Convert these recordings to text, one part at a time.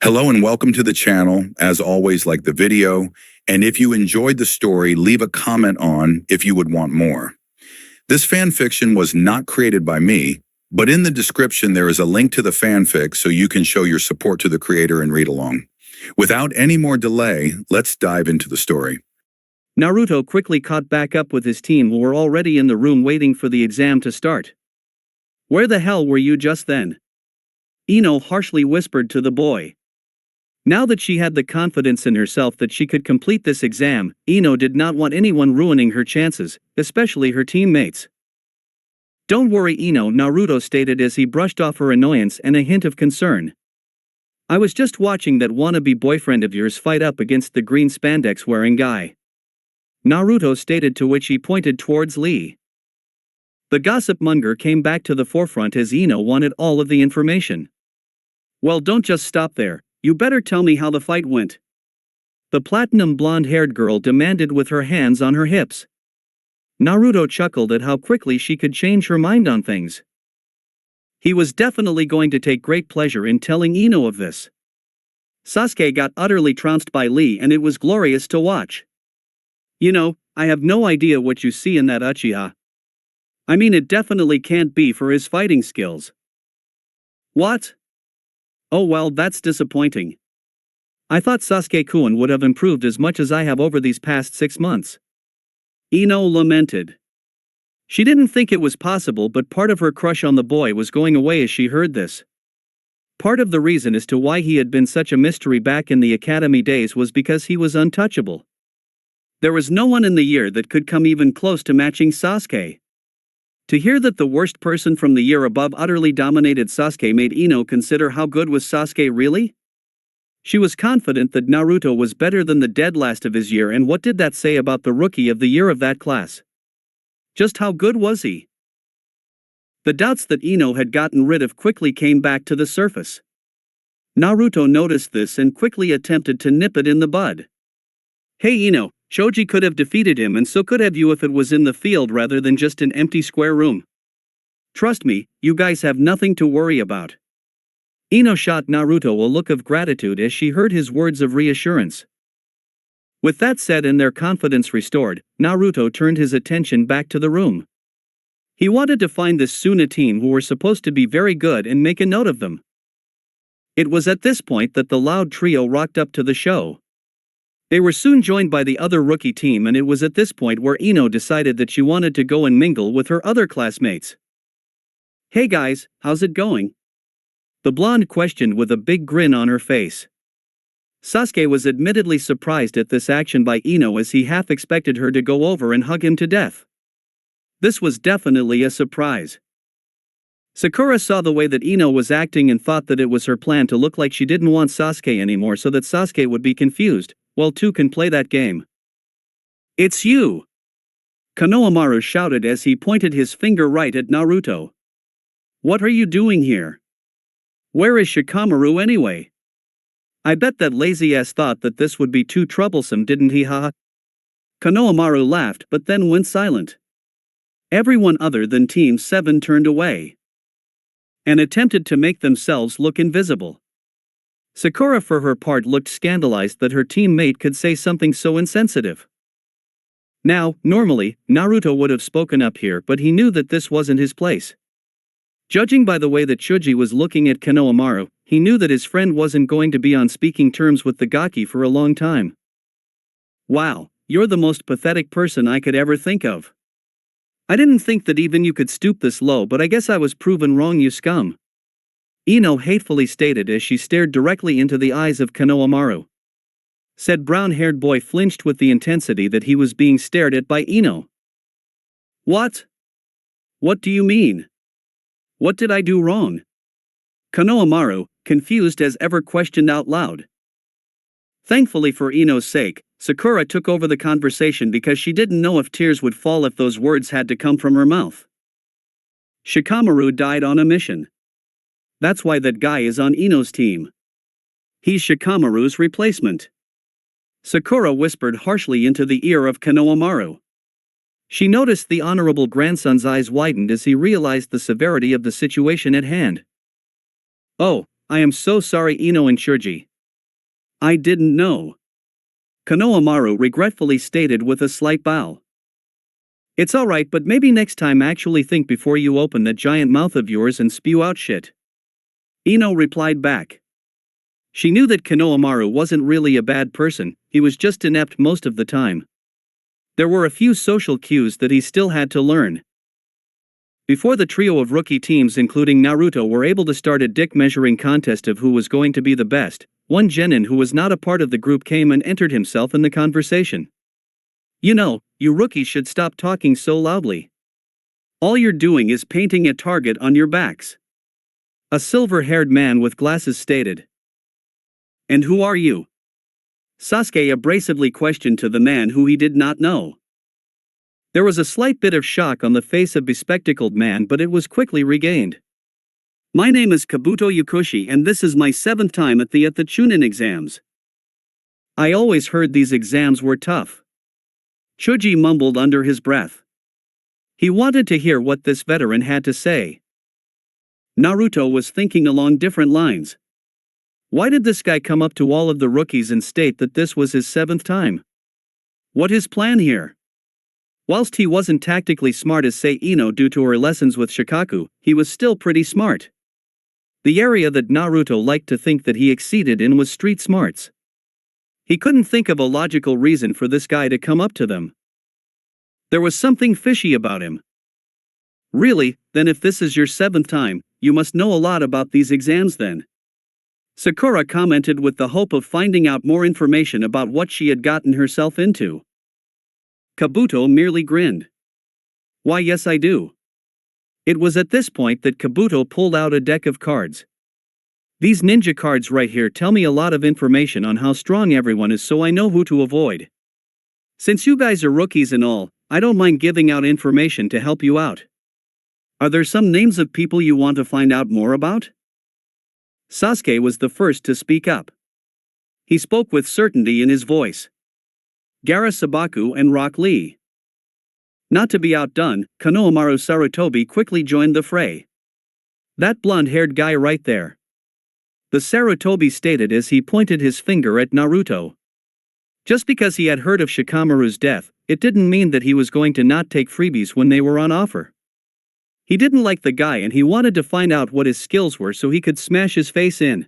Hello and welcome to the channel. As always, like the video, and if you enjoyed the story, leave a comment on if you would want more. This fanfiction was not created by me, but in the description there is a link to the fanfic so you can show your support to the creator and read along. Without any more delay, let's dive into the story. Naruto quickly caught back up with his team who were already in the room waiting for the exam to start. "Where the hell were you just then?" Ino harshly whispered to the boy. Now that she had the confidence in herself that she could complete this exam, Ino did not want anyone ruining her chances, especially her teammates. "Don't worry, Ino," Naruto stated as he brushed off her annoyance and a hint of concern. "I was just watching that wannabe boyfriend of yours fight up against the green spandex wearing guy," Naruto stated, to which he pointed towards Lee. The gossip monger came back to the forefront as Ino wanted all of the information. "Well, don't just stop there, you better tell me how the fight went," the platinum blonde-haired girl demanded with her hands on her hips. Naruto chuckled at how quickly she could change her mind on things. He was definitely going to take great pleasure in telling Ino of this. Sasuke got utterly trounced by Lee and it was glorious to watch. "You know, I have no idea what you see in that Uchiha. I mean, it definitely can't be for his fighting skills." "What? Oh well, that's disappointing. I thought Sasuke-kun would have improved as much as I have over these past 6 months." Ino lamented. She didn't think it was possible, but part of her crush on the boy was going away as she heard this. Part of the reason as to why he had been such a mystery back in the academy days was because he was untouchable. There was no one in the year that could come even close to matching Sasuke. To hear that the worst person from the year above utterly dominated Sasuke made Ino consider how good was Sasuke really? She was confident that Naruto was better than the dead last of his year, and what did that say about the rookie of the year of that class? Just how good was he? The doubts that Ino had gotten rid of quickly came back to the surface. Naruto noticed this and quickly attempted to nip it in the bud. "Hey Ino, Shoji could have defeated him, and so could have you if it was in the field rather than just an empty square room. Trust me, you guys have nothing to worry about." Ino shot Naruto a look of gratitude as she heard his words of reassurance. With that said and their confidence restored, Naruto turned his attention back to the room. He wanted to find this Suna team who were supposed to be very good and make a note of them. It was at this point that the loud trio rocked up to the show. They were soon joined by the other rookie team, and it was at this point where Ino decided that she wanted to go and mingle with her other classmates. "Hey guys, how's it going?" the blonde questioned with a big grin on her face. Sasuke was admittedly surprised at this action by Ino, as he half expected her to go over and hug him to death. This was definitely a surprise. Sakura saw the way that Ino was acting and thought that it was her plan to look like she didn't want Sasuke anymore so that Sasuke would be confused. Well, two can play that game. "It's you!" Konohamaru shouted as he pointed his finger right at Naruto. "What are you doing here? Where is Shikamaru anyway? I bet that lazy-ass thought that this would be too troublesome, didn't he, haha?" Konohamaru laughed but then went silent. Everyone other than Team 7 turned away and attempted to make themselves look invisible. Sakura for her part looked scandalized that her teammate could say something so insensitive. Now, normally, Naruto would have spoken up here, but he knew that this wasn't his place. Judging by the way that Chuji was looking at Konohamaru, he knew that his friend wasn't going to be on speaking terms with the Gaki for a long time. "Wow, you're the most pathetic person I could ever think of. I didn't think that even you could stoop this low, but I guess I was proven wrong, you scum," Ino hatefully stated as she stared directly into the eyes of Konohamaru. Said brown-haired boy flinched with the intensity that he was being stared at by Ino. "What? What do you mean? What did I do wrong?" Konohamaru, confused as ever, questioned out loud. Thankfully for Ino's sake, Sakura took over the conversation because she didn't know if tears would fall if those words had to come from her mouth. "Shikamaru died on a mission. That's why that guy is on Ino's team. He's Shikamaru's replacement," Sakura whispered harshly into the ear of Konohamaru. She noticed the honorable grandson's eyes widened as he realized the severity of the situation at hand. "Oh, I am so sorry, Ino and Chuji. I didn't know. Konohamaru regretfully stated with a slight bow. It's alright, but maybe next time actually think before you open that giant mouth of yours and spew out shit. Ino replied back. She knew that Konohamaru wasn't really a bad person, he was just inept most of the time. There were a few social cues that he still had to learn. Before the trio of rookie teams including Naruto were able to start a dick measuring contest of who was going to be the best, one genin who was not a part of the group came and entered himself in the conversation. You know, you rookies should stop talking so loudly. All you're doing is painting a target on your backs. A silver-haired man with glasses stated. And who are you? Sasuke abrasively questioned to the man who he did not know. There was a slight bit of shock on the face of bespectacled man, but it was quickly regained. My name is Kabuto Yukushi and this is my 7th time at the Chunin exams. I always heard these exams were tough. Chuji mumbled under his breath. He wanted to hear what this veteran had to say. Naruto was thinking along different lines. Why did this guy come up to all of the rookies and state that this was his 7th time? What his plan here? Whilst he wasn't tactically smart as say Ino due to her lessons with Shikaku, he was still pretty smart. The area that Naruto liked to think that he exceeded in was street smarts. He couldn't think of a logical reason for this guy to come up to them. There was something fishy about him. Really, then if this is your 7th time, you must know a lot about these exams then. Sakura commented with the hope of finding out more information about what she had gotten herself into. Kabuto merely grinned. Why yes I do. It was at this point that Kabuto pulled out a deck of cards. These ninja cards right here tell me a lot of information on how strong everyone is, so I know who to avoid. Since you guys are rookies and all, I don't mind giving out information to help you out. Are there some names of people you want to find out more about? Sasuke was the first to speak up. He spoke with certainty in his voice. Gaara Sabaku and Rock Lee. Not to be outdone, Konohamaru Sarutobi quickly joined the fray. That blonde-haired guy right there. The Sarutobi stated as he pointed his finger at Naruto. Just because he had heard of Shikamaru's death, it didn't mean that he was going to not take freebies when they were on offer. He didn't like the guy and he wanted to find out what his skills were so he could smash his face in.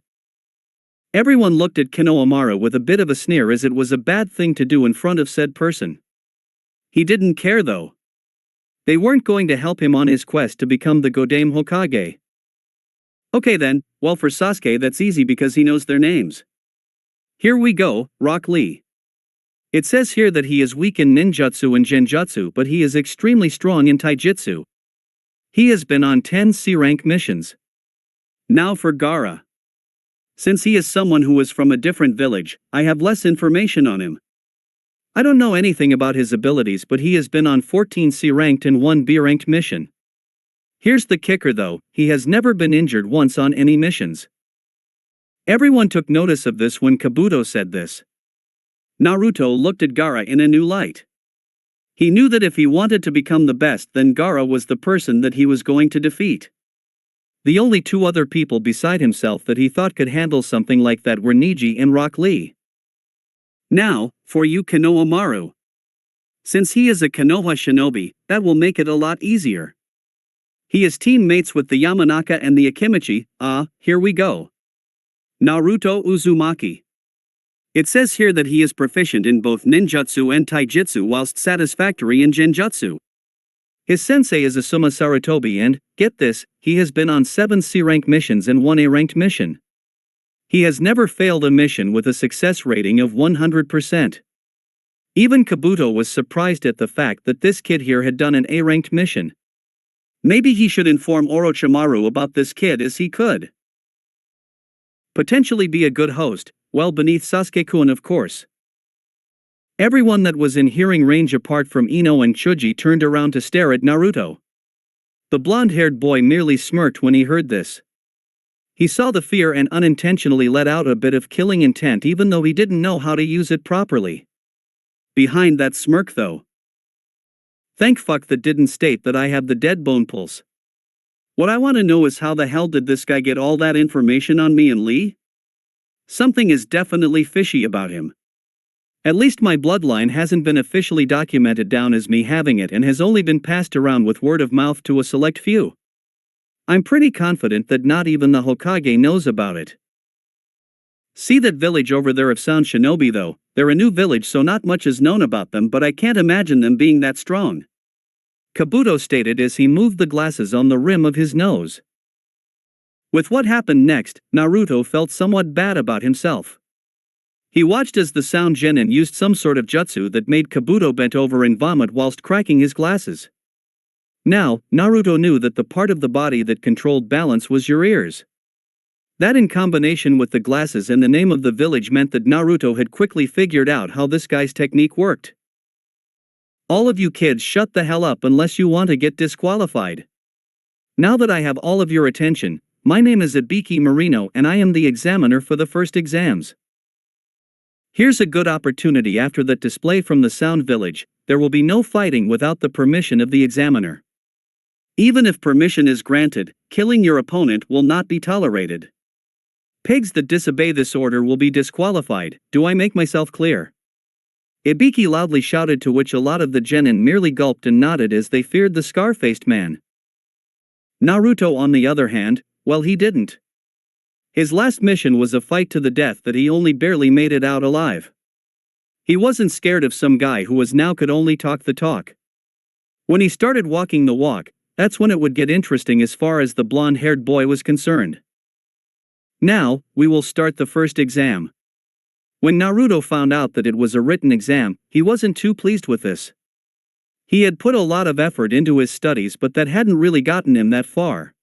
Everyone looked at Konohamaru with a bit of a sneer as it was a bad thing to do in front of said person. He didn't care though. They weren't going to help him on his quest to become the Godaime Hokage. Okay then, well for Sasuke that's easy because he knows their names. Here we go, Rock Lee. It says here that he is weak in ninjutsu and genjutsu but he is extremely strong in taijutsu. He has been on 10 C-rank missions. Now for Gaara. Since he is someone who is from a different village, I have less information on him. I don't know anything about his abilities but he has been on 14 C-ranked and 1 B-ranked mission. Here's the kicker though, he has never been injured once on any missions. Everyone took notice of this when Kabuto said this. Naruto looked at Gaara in a new light. He knew that if he wanted to become the best then Gaara was the person that he was going to defeat. The only 2 other people beside himself that he thought could handle something like that were Neji and Rock Lee. Now, for you Konohamaru. Since he is a Konoha shinobi, that will make it a lot easier. He is teammates with the Yamanaka and the Akimichi. Here we go. Naruto Uzumaki. It says here that he is proficient in both ninjutsu and taijutsu whilst satisfactory in genjutsu. His sensei is Asuma Sarutobi and, get this, he has been on 7 C-rank missions and 1 A-ranked mission. He has never failed a mission with a success rating of 100%. Even Kabuto was surprised at the fact that this kid here had done an A-ranked mission. Maybe he should inform Orochimaru about this kid as he could potentially be a good host, well beneath Sasuke-kun of course. Everyone that was in hearing range apart from Ino and Chuji turned around to stare at Naruto. The blonde-haired boy merely smirked when he heard this. He saw the fear and unintentionally let out a bit of killing intent even though he didn't know how to use it properly. Behind that smirk though. Thank fuck that didn't state that I have the dead bone pulse. What I want to know is how the hell did this guy get all that information on me and Lee? Something is definitely fishy about him. At least my bloodline hasn't been officially documented down as me having it and has only been passed around with word of mouth to a select few. I'm pretty confident that not even the Hokage knows about it. See that village over there of Sound Shinobi though, they're a new village so not much is known about them but I can't imagine them being that strong. Kabuto stated as he moved the glasses on the rim of his nose. With what happened next, Naruto felt somewhat bad about himself. He watched as the sound genin used some sort of jutsu that made Kabuto bent over and vomit whilst cracking his glasses. Now, Naruto knew that the part of the body that controlled balance was your ears. That in combination with the glasses and the name of the village meant that Naruto had quickly figured out how this guy's technique worked. All of you kids shut the hell up unless you want to get disqualified. Now that I have all of your attention, my name is Ibiki Marino and I am the examiner for the first exams. Here's a good opportunity after that display from the Sound Village, there will be no fighting without the permission of the examiner. Even if permission is granted, killing your opponent will not be tolerated. Pigs that disobey this order will be disqualified, do I make myself clear? Ibiki loudly shouted, to which a lot of the genin merely gulped and nodded as they feared the scar-faced man. Naruto on the other hand, well he didn't. His last mission was a fight to the death that he only barely made it out alive. He wasn't scared of some guy who could only talk the talk. When he started walking the walk, that's when it would get interesting as far as the blonde-haired boy was concerned. Now, we will start the first exam. When Naruto found out that it was a written exam, he wasn't too pleased with this. He had put a lot of effort into his studies but that hadn't really gotten him that far.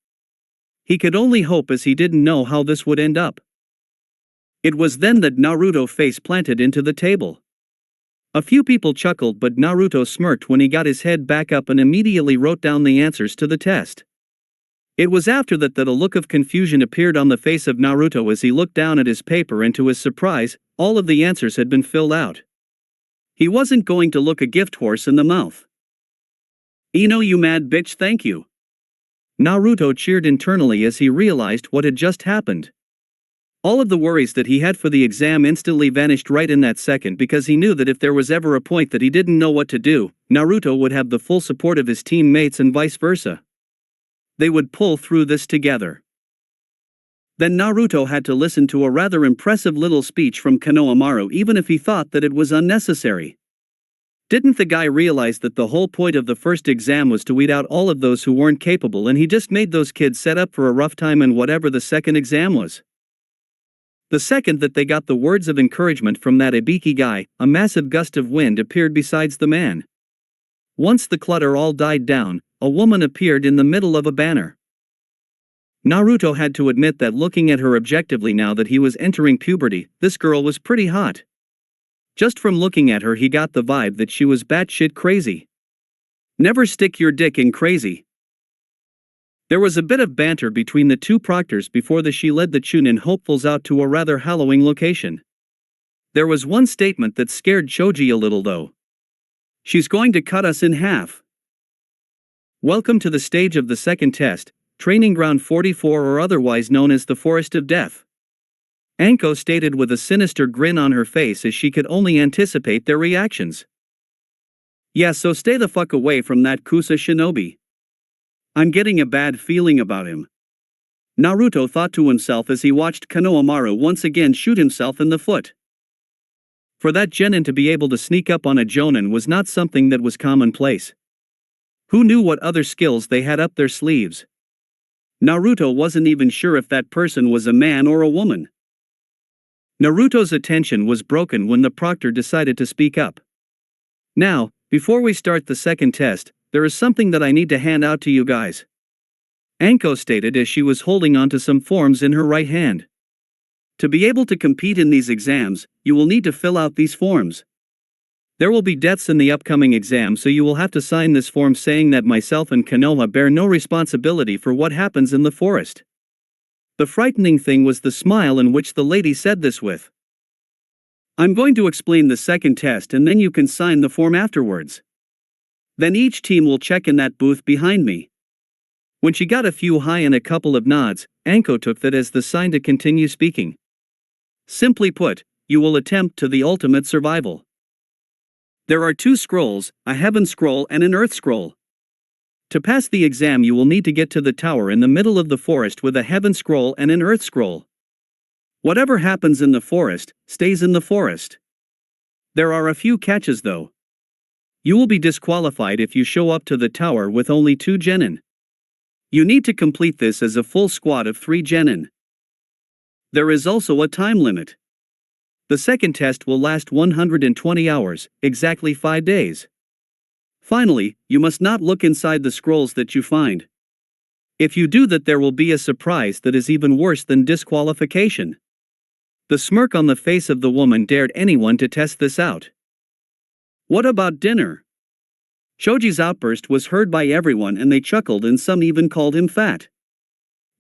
He could only hope as he didn't know how this would end up. It was then that Naruto face planted into the table. A few people chuckled but Naruto smirked when he got his head back up and immediately wrote down the answers to the test. It was after that a look of confusion appeared on the face of Naruto as he looked down at his paper and to his surprise, all of the answers had been filled out. He wasn't going to look a gift horse in the mouth. "Ino, you mad bitch, thank you." Naruto cheered internally as he realized what had just happened. All of the worries that he had for the exam instantly vanished right in that second because he knew that if there was ever a point that he didn't know what to do, Naruto would have the full support of his teammates and vice versa. They would pull through this together. Then Naruto had to listen to a rather impressive little speech from Konohamaru even if he thought that it was unnecessary. Didn't the guy realize that the whole point of the first exam was to weed out all of those who weren't capable and he just made those kids set up for a rough time in whatever the second exam was? The second that they got the words of encouragement from that Ibiki guy, a massive gust of wind appeared besides the man. Once the clutter all died down, a woman appeared in the middle of a banner. Naruto had to admit that looking at her objectively now that he was entering puberty, this girl was pretty hot. Just from looking at her he got the vibe that she was batshit crazy. Never stick your dick in crazy. There was a bit of banter between the two proctors before she led the Chunin hopefuls out to a rather hallowing location. There was one statement that scared Choji a little though. "She's going to cut us in half." Welcome to the stage of the second test, Training Ground 44 or otherwise known as the Forest of Death. Anko stated with a sinister grin on her face as she could only anticipate their reactions. "Yeah, so stay the fuck away from that Kusa shinobi. I'm getting a bad feeling about him." Naruto thought to himself as he watched Konohamaru once again shoot himself in the foot. For that genin to be able to sneak up on a jonin was not something that was commonplace. Who knew what other skills they had up their sleeves? Naruto wasn't even sure if that person was a man or a woman. Naruto's attention was broken when the proctor decided to speak up. "Now, before we start the second test, there is something that I need to hand out to you guys." Anko stated as she was holding onto some forms in her right hand. "To be able to compete in these exams, you will need to fill out these forms. There will be deaths in the upcoming exam so you will have to sign this form saying that myself and Konoha bear no responsibility for what happens in the forest." The frightening thing was the smile in which the lady said this with. "I'm going to explain the second test and then you can sign the form afterwards. Then each team will check in that booth behind me." When she got a few high and a couple of nods, Anko took that as the sign to continue speaking. Simply put, you will attempt to the ultimate survival. There are two scrolls, a heaven scroll and an earth scroll. To pass the exam you will need to get to the tower in the middle of the forest with a heaven scroll and an earth scroll. Whatever happens in the forest, stays in the forest. There are a few catches though. You will be disqualified if you show up to the tower with only 2 genin. You need to complete this as a full squad of 3 genin. There is also a time limit. The second test will last 120 hours, exactly 5 days. Finally, you must not look inside the scrolls that you find. If you do that, there will be a surprise that is even worse than disqualification. The smirk on the face of the woman dared anyone to test this out. What about dinner? Choji's outburst was heard by everyone and they chuckled and some even called him fat.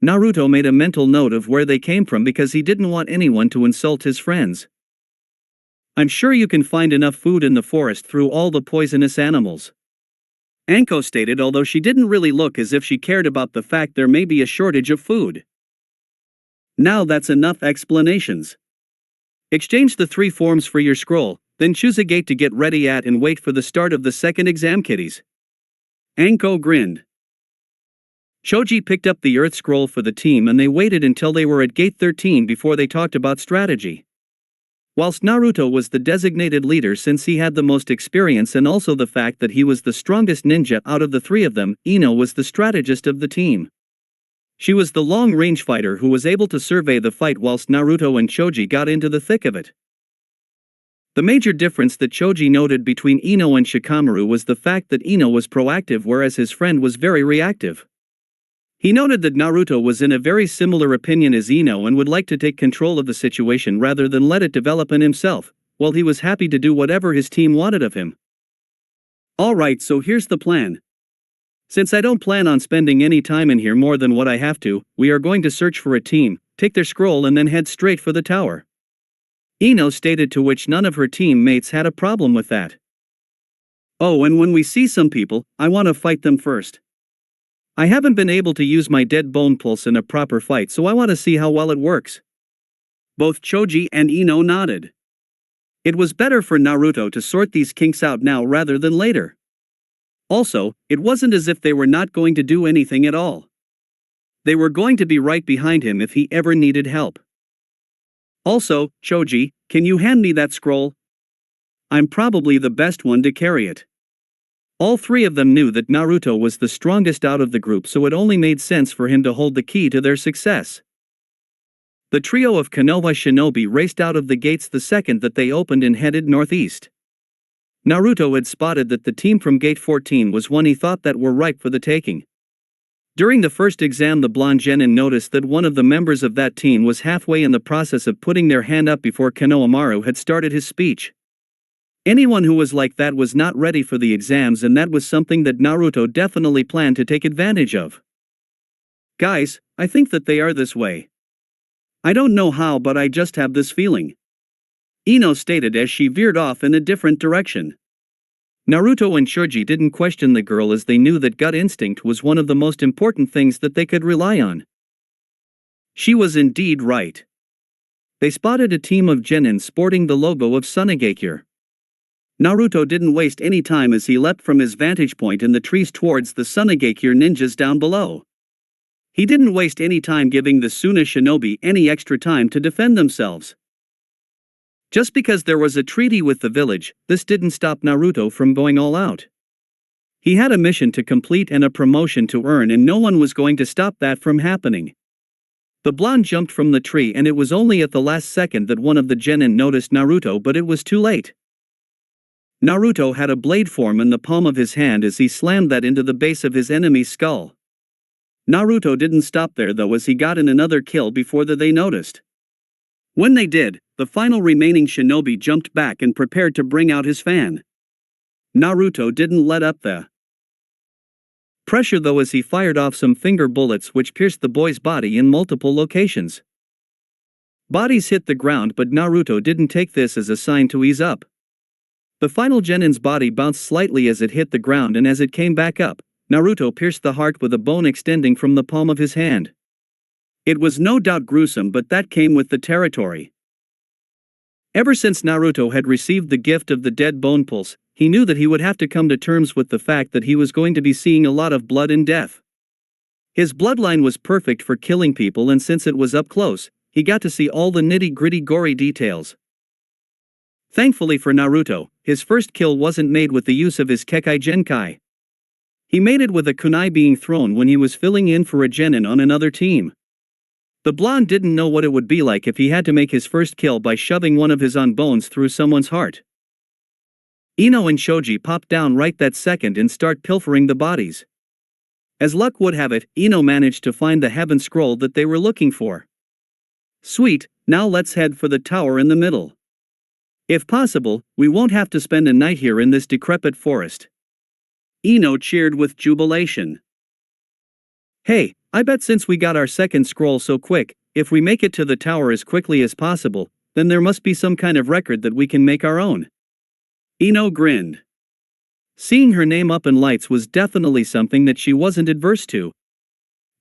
Naruto made a mental note of where they came from because he didn't want anyone to insult his friends. I'm sure you can find enough food in the forest through all the poisonous animals. Anko stated, although she didn't really look as if she cared about the fact there may be a shortage of food. Now that's enough explanations. Exchange the 3 forms for your scroll, then choose a gate to get ready at and wait for the start of the second exam, kiddies. Anko grinned. Choji picked up the earth scroll for the team and they waited until they were at gate 13 before they talked about strategy. Whilst Naruto was the designated leader since he had the most experience and also the fact that he was the strongest ninja out of the 3 of them, Ino was the strategist of the team. She was the long-range fighter who was able to survey the fight whilst Naruto and Choji got into the thick of it. The major difference that Choji noted between Ino and Shikamaru was the fact that Ino was proactive whereas his friend was very reactive. He noted that Naruto was in a very similar opinion as Ino and would like to take control of the situation rather than let it develop in himself, while he was happy to do whatever his team wanted of him. Alright, so here's the plan. Since I don't plan on spending any time in here more than what I have to, we are going to search for a team, take their scroll and then head straight for the tower. Ino stated, to which none of her teammates had a problem with that. Oh, and when we see some people, I want to fight them first. I haven't been able to use my dead bone pulse in a proper fight, so I want to see how well it works. Both Choji and Ino nodded. It was better for Naruto to sort these kinks out now rather than later. Also, it wasn't as if they were not going to do anything at all. They were going to be right behind him if he ever needed help. Also, Choji, can you hand me that scroll? I'm probably the best one to carry it. All 3 of them knew that Naruto was the strongest out of the group, so it only made sense for him to hold the key to their success. The trio of Konoha shinobi raced out of the gates the second that they opened and headed northeast. Naruto had spotted that the team from gate 14 was one he thought that were ripe for the taking. During the first exam, the blonde genin noticed that one of the members of that team was halfway in the process of putting their hand up before Konohamaru had started his speech. Anyone who was like that was not ready for the exams, and that was something that Naruto definitely planned to take advantage of. Guys, I think that they are this way. I don't know how, but I just have this feeling. Ino stated as she veered off in a different direction. Naruto and Choji didn't question the girl as they knew that gut instinct was one of the most important things that they could rely on. She was indeed right. They spotted a team of genin sporting the logo of Sunigakure. Naruto didn't waste any time as he leapt from his vantage point in the trees towards the Sunigakure ninjas down below. He didn't waste any time giving the Suna shinobi any extra time to defend themselves. Just because there was a treaty with the village, this didn't stop Naruto from going all out. He had a mission to complete and a promotion to earn, and no one was going to stop that from happening. The blonde jumped from the tree and it was only at the last second that one of the genin noticed Naruto, but it was too late. Naruto had a blade form in the palm of his hand as he slammed that into the base of his enemy's skull. Naruto didn't stop there though, as he got in another kill before they noticed. When they did, the final remaining shinobi jumped back and prepared to bring out his fan. Naruto didn't let up the pressure though, as he fired off some finger bullets which pierced the boy's body in multiple locations. Bodies hit the ground, but Naruto didn't take this as a sign to ease up. The final genin's body bounced slightly as it hit the ground, and as it came back up, Naruto pierced the heart with a bone extending from the palm of his hand. It was no doubt gruesome, but that came with the territory. Ever since Naruto had received the gift of the dead bone pulse, he knew that he would have to come to terms with the fact that he was going to be seeing a lot of blood and death. His bloodline was perfect for killing people, and since it was up close, he got to see all the nitty-gritty gory details. Thankfully for Naruto, his first kill wasn't made with the use of his kekegenkai. He made it with a kunai being thrown when he was filling in for a genin on another team. The blonde didn't know what it would be like if he had to make his first kill by shoving one of his own bones through someone's heart. Ino and Shoji popped down right that second and start pilfering the bodies. As luck would have it, Ino managed to find the heaven scroll that they were looking for. Sweet, now let's head for the tower in the middle. If possible, we won't have to spend a night here in this decrepit forest. Ino cheered with jubilation. Hey, I bet since we got our second scroll so quick, if we make it to the tower as quickly as possible, then there must be some kind of record that we can make our own. Ino grinned. Seeing her name up in lights was definitely something that she wasn't adverse to.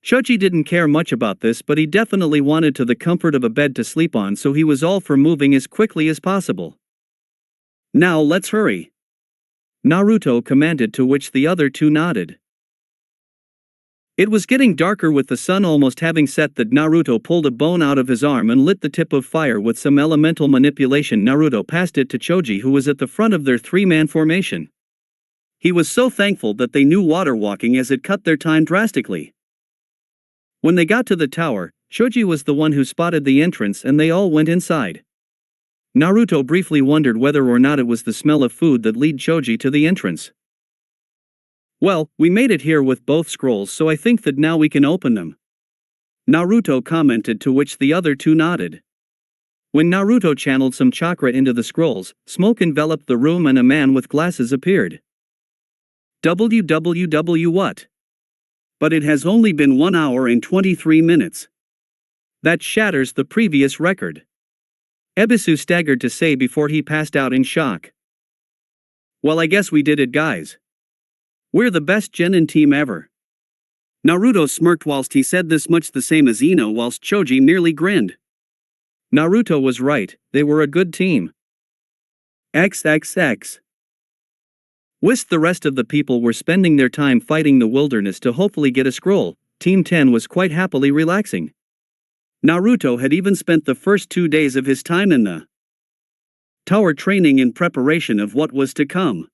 Shoji didn't care much about this, but he definitely wanted the comfort of a bed to sleep on, so he was all for moving as quickly as possible. Now let's hurry, Naruto commanded, to which the other two nodded. It was getting darker with the sun almost having set that Naruto pulled a bone out of his arm and lit the tip of fire with some elemental manipulation. Naruto passed it to Choji, who was at the front of their three-man formation. He was so thankful that they knew water walking, as it cut their time drastically. When they got to the tower, Choji was the one who spotted the entrance and they all went inside. Naruto briefly wondered whether or not it was the smell of food that led Choji to the entrance. Well, we made it here with both scrolls, so I think that now we can open them, Naruto commented, to which the other two nodded. When Naruto channeled some chakra into the scrolls, smoke enveloped the room and a man with glasses appeared. WWW what? But it has only been 1 hour and 23 minutes. That shatters the previous record, Ebisu staggered to say before he passed out in shock. Well, I guess we did it, guys. We're the best genin team ever. Naruto smirked whilst he said this, much the same as Ino, whilst Choji merely grinned. Naruto was right, they were a good team. XXX. Whilst the rest of the people were spending their time fighting the wilderness to hopefully get a scroll, Team 10 was quite happily relaxing. Naruto had even spent the first 2 days of his time in the tower training in preparation of what was to come.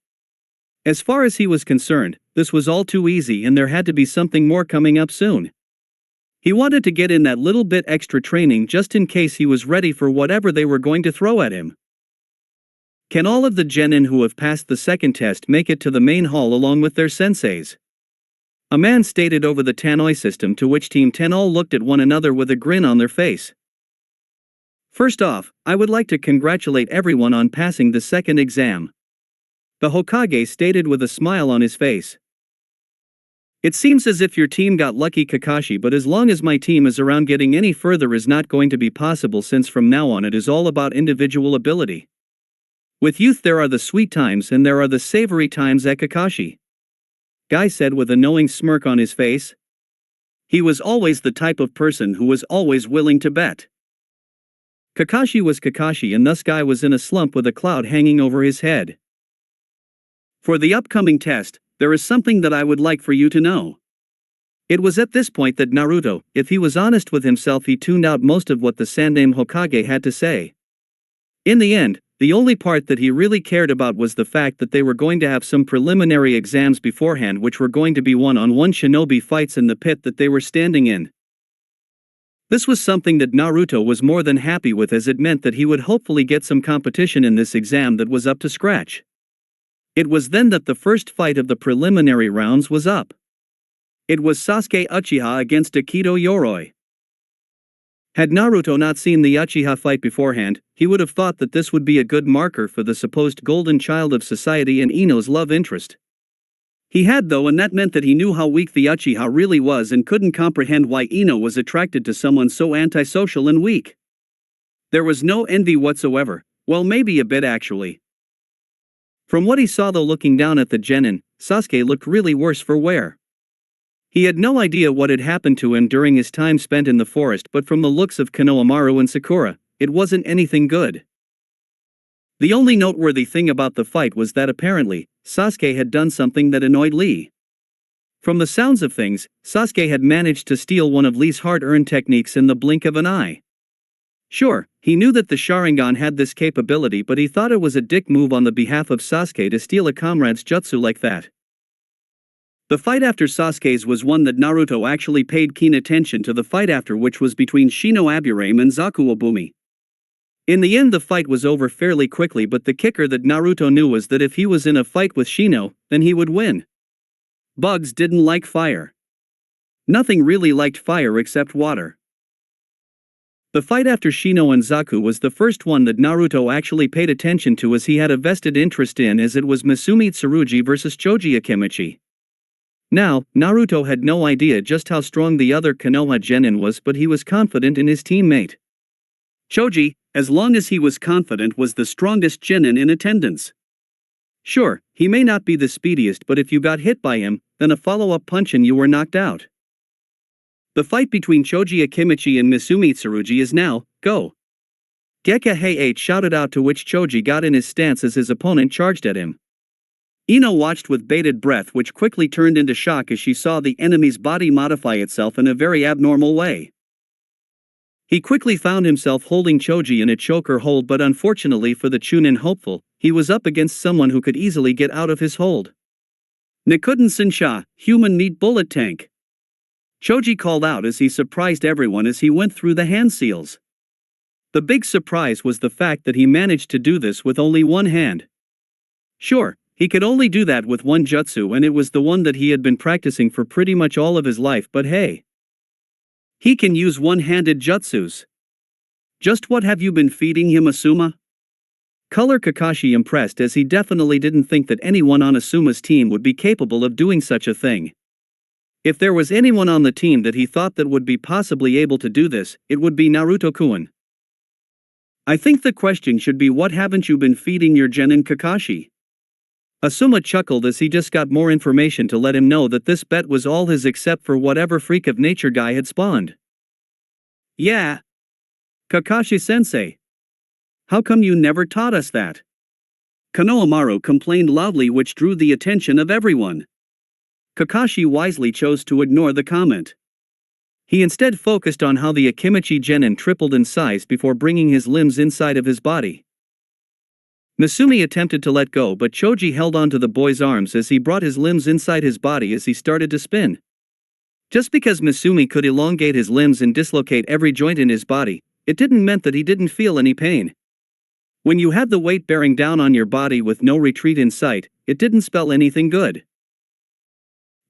As far as he was concerned, this was all too easy and there had to be something more coming up soon. He wanted to get in that little bit extra training just in case he was ready for whatever they were going to throw at him. Can all of the genin who have passed the second test make it to the main hall along with their senseis? A man stated over the Tannoy system, to which Team 10 all looked at one another with a grin on their face. First off, I would like to congratulate everyone on passing the second exam, the Hokage stated with a smile on his face. It seems as if your team got lucky, Kakashi, but as long as my team is around, getting any further is not going to be possible, since from now on it is all about individual ability. With youth there are the sweet times and there are the savory times at Kakashi, Guy said with a knowing smirk on his face. He was always the type of person who was always willing to bet. Kakashi was Kakashi, and thus Guy was in a slump with a cloud hanging over his head. For the upcoming test, there is something that I would like for you to know. It was at this point that Naruto, if he was honest with himself, he tuned out most of what the Sandaime Hokage had to say. In the end, the only part that he really cared about was the fact that they were going to have some preliminary exams beforehand, which were going to be one-on-one shinobi fights in the pit that they were standing in. This was something that Naruto was more than happy with, as it meant that he would hopefully get some competition in this exam that was up to scratch. It was then that the first fight of the preliminary rounds was up. It was Sasuke Uchiha against Akito Yoroi. Had Naruto not seen the Uchiha fight beforehand, he would have thought that this would be a good marker for the supposed golden child of society and Ino's love interest. He had though, and that meant that he knew how weak the Uchiha really was and couldn't comprehend why Ino was attracted to someone so antisocial and weak. There was no envy whatsoever, well, maybe a bit actually. From what he saw though, looking down at the genin, Sasuke looked really worse for wear. He had no idea what had happened to him during his time spent in the forest, but from the looks of Konohamaru and Sakura, it wasn't anything good. The only noteworthy thing about the fight was that apparently, Sasuke had done something that annoyed Lee. From the sounds of things, Sasuke had managed to steal one of Lee's hard-earned techniques in the blink of an eye. Sure, he knew that the Sharingan had this capability, but he thought it was a dick move on the behalf of Sasuke to steal a comrade's jutsu like that. The fight after Sasuke's was one that Naruto actually paid keen attention to, the fight after which was between Shino Aburame and Zaku Obumi. In the end the fight was over fairly quickly, but the kicker that Naruto knew was that if he was in a fight with Shino, then he would win. Bugs didn't like fire. Nothing really liked fire except water. The fight after Shino and Zaku was the first one that Naruto actually paid attention to, as he had a vested interest in, as it was Misumi Tsurugi versus Choji Akimichi. Now, Naruto had no idea just how strong the other Konoha genin was, but he was confident in his teammate. Choji, as long as he was confident, was the strongest genin in attendance. Sure, he may not be the speediest, but if you got hit by him, then a follow-up punch and you were knocked out. The fight between Choji Akimichi and Misumi Tsurugi is now, go. Gekka Hei 8 shouted out, to which Choji got in his stance as his opponent charged at him. Ino watched with bated breath, which quickly turned into shock as she saw the enemy's body modify itself in a very abnormal way. He quickly found himself holding Choji in a choker hold, but unfortunately for the Chunin hopeful, he was up against someone who could easily get out of his hold. Nikuden Sensha, human meat bullet tank. Choji called out as he surprised everyone as he went through the hand seals. The big surprise was the fact that he managed to do this with only one hand. Sure, he could only do that with one jutsu, and it was the one that he had been practicing for pretty much all of his life, but hey, he can use one-handed jutsus. Just what have you been feeding him, Asuma? Color Kakashi impressed, as he definitely didn't think that anyone on Asuma's team would be capable of doing such a thing. If there was anyone on the team that he thought that would be possibly able to do this, it would be Naruto-kun. I think the question should be, what haven't you been feeding your genin, Kakashi? Asuma chuckled as he just got more information to let him know that this bet was all his except for whatever freak of nature guy had spawned. Yeah. Kakashi-sensei. How come you never taught us that? Konohamaru complained loudly, which drew the attention of everyone. Kakashi wisely chose to ignore the comment. He instead focused on how the Akimichi genin tripled in size before bringing his limbs inside of his body. Misumi attempted to let go, but Choji held onto the boy's arms as he brought his limbs inside his body as he started to spin. Just because Misumi could elongate his limbs and dislocate every joint in his body, it didn't mean that he didn't feel any pain. When you had the weight bearing down on your body with no retreat in sight, it didn't spell anything good.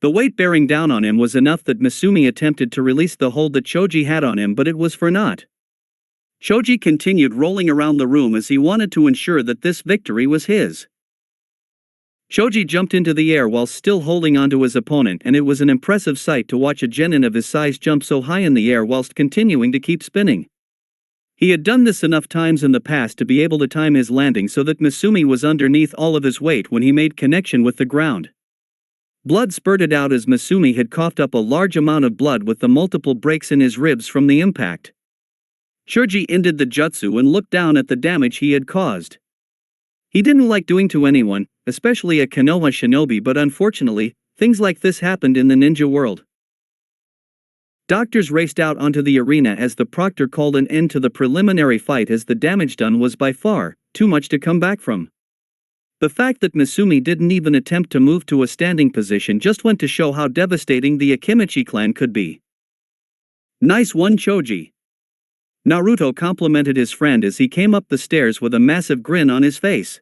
The weight bearing down on him was enough that Misumi attempted to release the hold that Choji had on him, but it was for naught. Choji continued rolling around the room as he wanted to ensure that this victory was his. Choji jumped into the air while still holding onto his opponent, and it was an impressive sight to watch a genin of his size jump so high in the air whilst continuing to keep spinning. He had done this enough times in the past to be able to time his landing so that Misumi was underneath all of his weight when he made connection with the ground. Blood spurted out as Misumi had coughed up a large amount of blood with the multiple breaks in his ribs from the impact. Choji ended the jutsu and looked down at the damage he had caused. He didn't like doing to anyone, especially a Konoha shinobi, but unfortunately, things like this happened in the ninja world. Doctors raced out onto the arena as the proctor called an end to the preliminary fight, as the damage done was by far too much to come back from. The fact that Misumi didn't even attempt to move to a standing position just went to show how devastating the Akimichi clan could be. Nice one, Choji. Naruto complimented his friend as he came up the stairs with a massive grin on his face.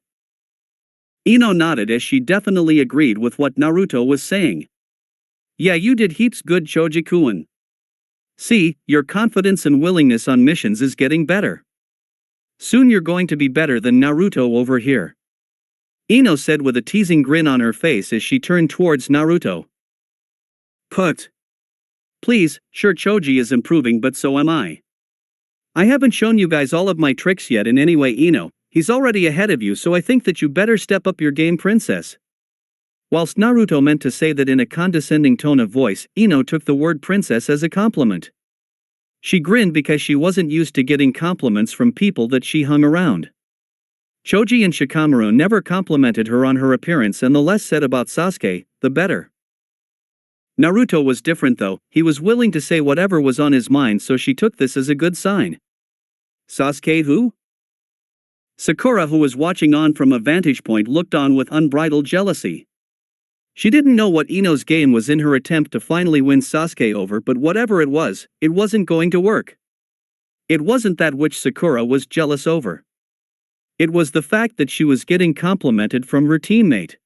Ino nodded as she definitely agreed with what Naruto was saying. Yeah, you did heaps good, Choji-kun. See, your confidence and willingness on missions is getting better. Soon you're going to be better than Naruto over here. Ino said with a teasing grin on her face as she turned towards Naruto. Put. Please, sure, Choji is improving, but so am I. I haven't shown you guys all of my tricks yet in any way, Ino. He's already ahead of you, so I think that you better step up your game, princess. Whilst Naruto meant to say that in a condescending tone of voice, Ino took the word princess as a compliment. She grinned because she wasn't used to getting compliments from people that she hung around. Choji and Shikamaru never complimented her on her appearance, and the less said about Sasuke, the better. Naruto was different though, he was willing to say whatever was on his mind, so she took this as a good sign. Sasuke who? Sakura, who was watching on from a vantage point, looked on with unbridled jealousy. She didn't know what Ino's game was in her attempt to finally win Sasuke over, but whatever it wasn't going to work. It wasn't that which Sakura was jealous over. It was the fact that she was getting complimented from her teammate.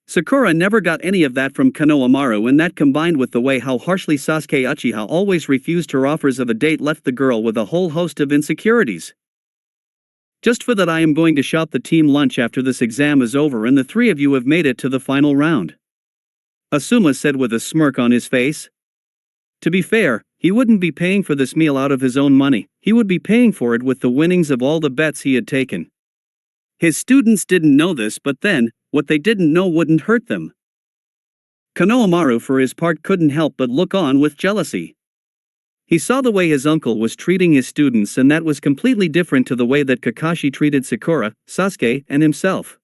Sakura never got any of that from Konohamaru, and that combined with the way how harshly Sasuke Uchiha always refused her offers of a date left the girl with a whole host of insecurities. Just for that I am going to shop the team lunch after this exam is over and the three of you have made it to the final round. Asuma said with a smirk on his face. To be fair, he wouldn't be paying for this meal out of his own money, he would be paying for it with the winnings of all the bets he had taken. His students didn't know this, but then, what they didn't know wouldn't hurt them. Konohamaru for his part couldn't help but look on with jealousy. He saw the way his uncle was treating his students, and that was completely different to the way that Kakashi treated Sakura, Sasuke, and himself.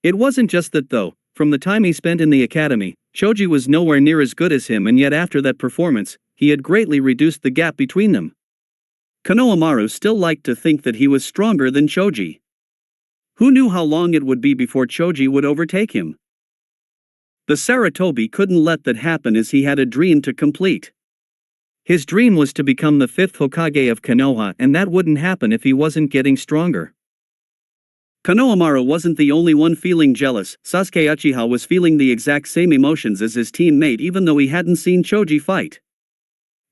It wasn't just that though, from the time he spent in the academy, Choji was nowhere near as good as him, and yet after that performance, he had greatly reduced the gap between them. Konohamaru still liked to think that he was stronger than Choji. Who knew how long it would be before Choji would overtake him? The Sarutobi couldn't let that happen, as he had a dream to complete. His dream was to become the 5th Hokage of Konoha, and that wouldn't happen if he wasn't getting stronger. Konohamaru wasn't the only one feeling jealous. Sasuke Uchiha was feeling the exact same emotions as his teammate, even though he hadn't seen Choji fight.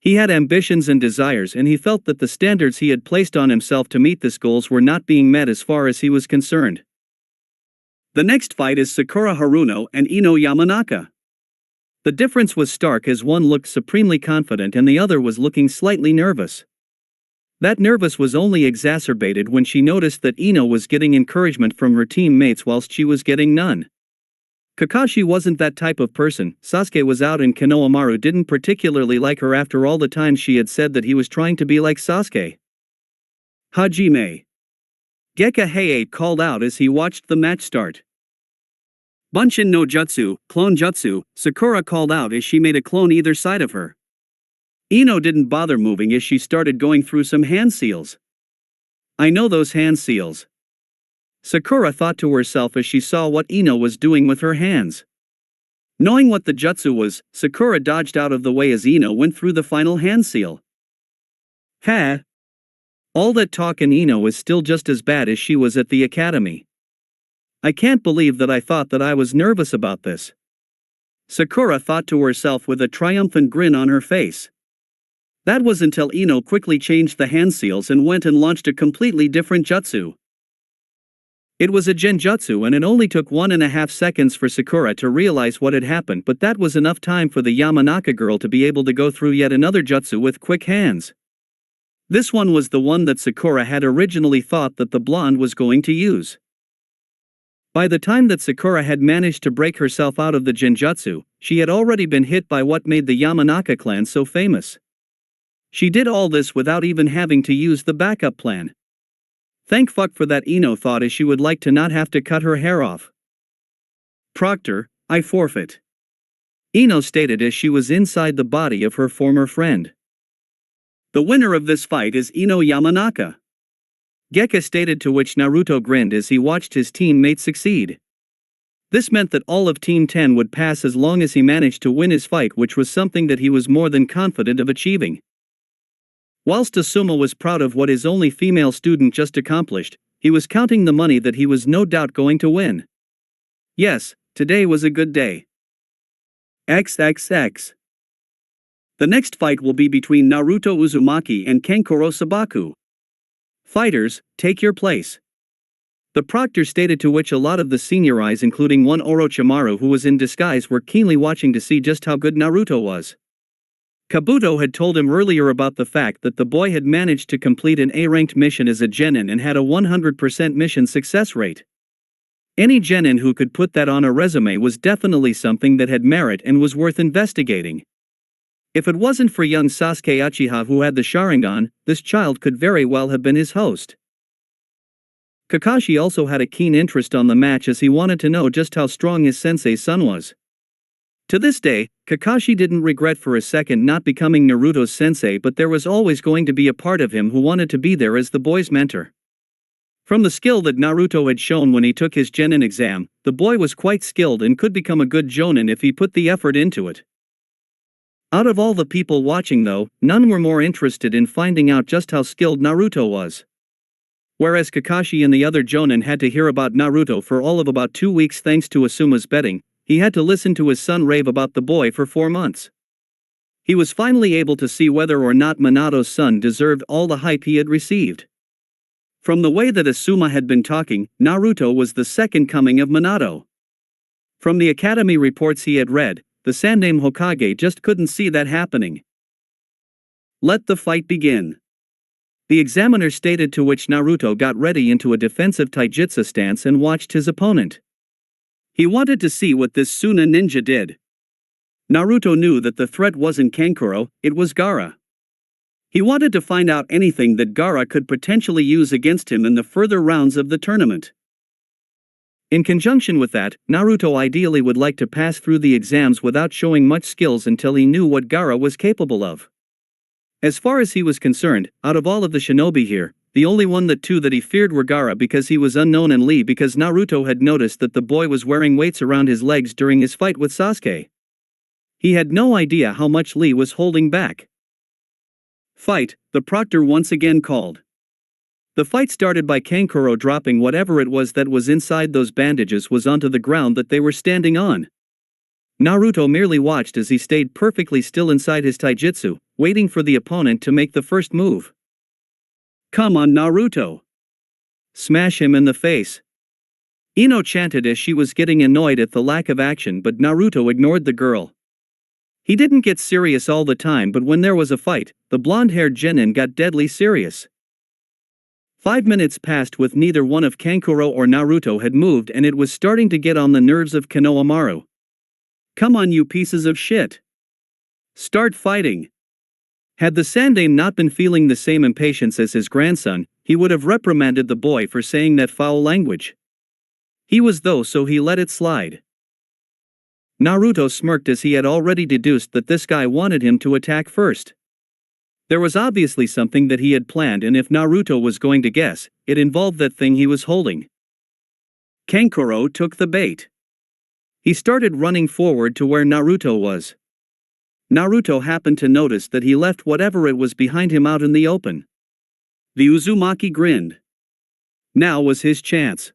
He had ambitions and desires, and he felt that the standards he had placed on himself to meet these goals were not being met as far as he was concerned. The next fight is Sakura Haruno and Ino Yamanaka. The difference was stark, as one looked supremely confident and the other was looking slightly nervous. That nervous was only exacerbated when she noticed that Ino was getting encouragement from her teammates whilst she was getting none. Kakashi wasn't that type of person. Sasuke was out and Konohamaru didn't particularly like her after all the times she had said that he was trying to be like Sasuke. Hajime. Gekka called out as he watched the match start. Bunshin no Jutsu, clone jutsu, Sakura called out as she made a clone either side of her. Ino didn't bother moving as she started going through some hand seals. I know those hand seals. Sakura thought to herself as she saw what Ino was doing with her hands. Knowing what the jutsu was, Sakura dodged out of the way as Ino went through the final hand seal. Ha! All that talk, and Ino is still just as bad as she was at the academy. I can't believe that I thought that I was nervous about this. Sakura thought to herself with a triumphant grin on her face. That was until Ino quickly changed the hand seals and went and launched a completely different jutsu. It was a genjutsu, and it only took 1.5 seconds for Sakura to realize what had happened, but that was enough time for the Yamanaka girl to be able to go through yet another jutsu with quick hands. This one was the one that Sakura had originally thought that the blonde was going to use. By the time that Sakura had managed to break herself out of the genjutsu, she had already been hit by what made the Yamanaka clan so famous. She did all this without even having to use the backup plan. Thank fuck for that, Ino thought as she would like to not have to cut her hair off. Proctor, I forfeit. Ino stated as she was inside the body of her former friend. The winner of this fight is Ino Yamanaka. Gekka stated, to which Naruto grinned as he watched his teammate succeed. This meant that all of Team 10 would pass as long as he managed to win his fight, which was something that he was more than confident of achieving. Whilst Asuma was proud of what his only female student just accomplished, he was counting the money that he was no doubt going to win. Yes, today was a good day. XXX. The next fight will be between Naruto Uzumaki and Kankuro Sabaku. Fighters, take your place. The proctor stated, to which a lot of the senior eyes, including one Orochimaru who was in disguise, were keenly watching to see just how good Naruto was. Kabuto had told him earlier about the fact that the boy had managed to complete an A-ranked mission as a genin and had a 100% mission success rate. Any genin who could put that on a resume was definitely something that had merit and was worth investigating. If it wasn't for young Sasuke Uchiha who had the Sharingan, this child could very well have been his host. Kakashi also had a keen interest on the match as he wanted to know just how strong his sensei's son was. To this day, Kakashi didn't regret for a second not becoming Naruto's sensei, but there was always going to be a part of him who wanted to be there as the boy's mentor. From the skill that Naruto had shown when he took his genin exam, the boy was quite skilled and could become a good jonin if he put the effort into it. Out of all the people watching though, none were more interested in finding out just how skilled Naruto was. Whereas Kakashi and the other jonin had to hear about Naruto for all of about 2 weeks thanks to Asuma's betting, he had to listen to his son rave about the boy for 4 months. He was finally able to see whether or not Minato's son deserved all the hype he had received. From the way that Asuma had been talking, Naruto was the second coming of Minato. From the academy reports he had read, the Sandaime Hokage just couldn't see that happening. Let the fight begin. The examiner stated, to which Naruto got ready into a defensive taijutsu stance and watched his opponent. He wanted to see what this Suna ninja did. Naruto knew that the threat wasn't Kankuro, it was Gaara. He wanted to find out anything that Gaara could potentially use against him in the further rounds of the tournament. In conjunction with that, Naruto ideally would like to pass through the exams without showing much skills until he knew what Gaara was capable of. As far as he was concerned, out of all of the shinobi here, the only one that he feared were Gaara because he was unknown, and Lee because Naruto had noticed that the boy was wearing weights around his legs during his fight with Sasuke. He had no idea how much Lee was holding back. Fight, the proctor once again called. The fight started by Kankuro dropping whatever it was that was inside those bandages was onto the ground that they were standing on. Naruto merely watched as he stayed perfectly still inside his taijutsu, waiting for the opponent to make the first move. Come on, Naruto! Smash him in the face! Ino chanted as she was getting annoyed at the lack of action, but Naruto ignored the girl. He didn't get serious all the time, but when there was a fight, the blonde-haired genin got deadly serious. 5 minutes passed with neither one of Kankuro or Naruto had moved, and it was starting to get on the nerves of Konohamaru. Come on, you pieces of shit! Start fighting! Had the Sandaime not been feeling the same impatience as his grandson, he would have reprimanded the boy for saying that foul language. He was though, so he let it slide. Naruto smirked as he had already deduced that this guy wanted him to attack first. There was obviously something that he had planned, and if Naruto was going to guess, it involved that thing he was holding. Kankuro took the bait. He started running forward to where Naruto was. Naruto happened to notice that he left whatever it was behind him out in the open. The Uzumaki grinned. Now was his chance.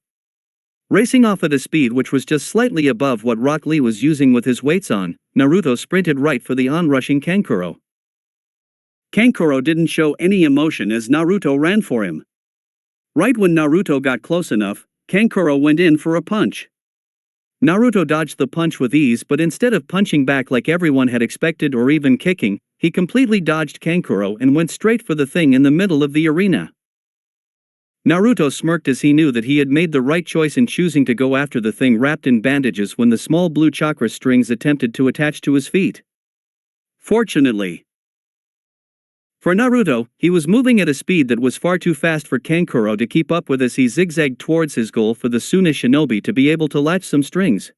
Racing off at a speed which was just slightly above what Rock Lee was using with his weights on, Naruto sprinted right for the onrushing Kankuro. Kankuro didn't show any emotion as Naruto ran for him. Right when Naruto got close enough, Kankuro went in for a punch. Naruto dodged the punch with ease, but instead of punching back like everyone had expected or even kicking, he completely dodged Kankuro and went straight for the thing in the middle of the arena. Naruto smirked as he knew that he had made the right choice in choosing to go after the thing wrapped in bandages when the small blue chakra strings attempted to attach to his feet. Fortunately for Naruto, he was moving at a speed that was far too fast for Kankuro to keep up with as he zigzagged towards his goal for the Suna shinobi to be able to latch some strings.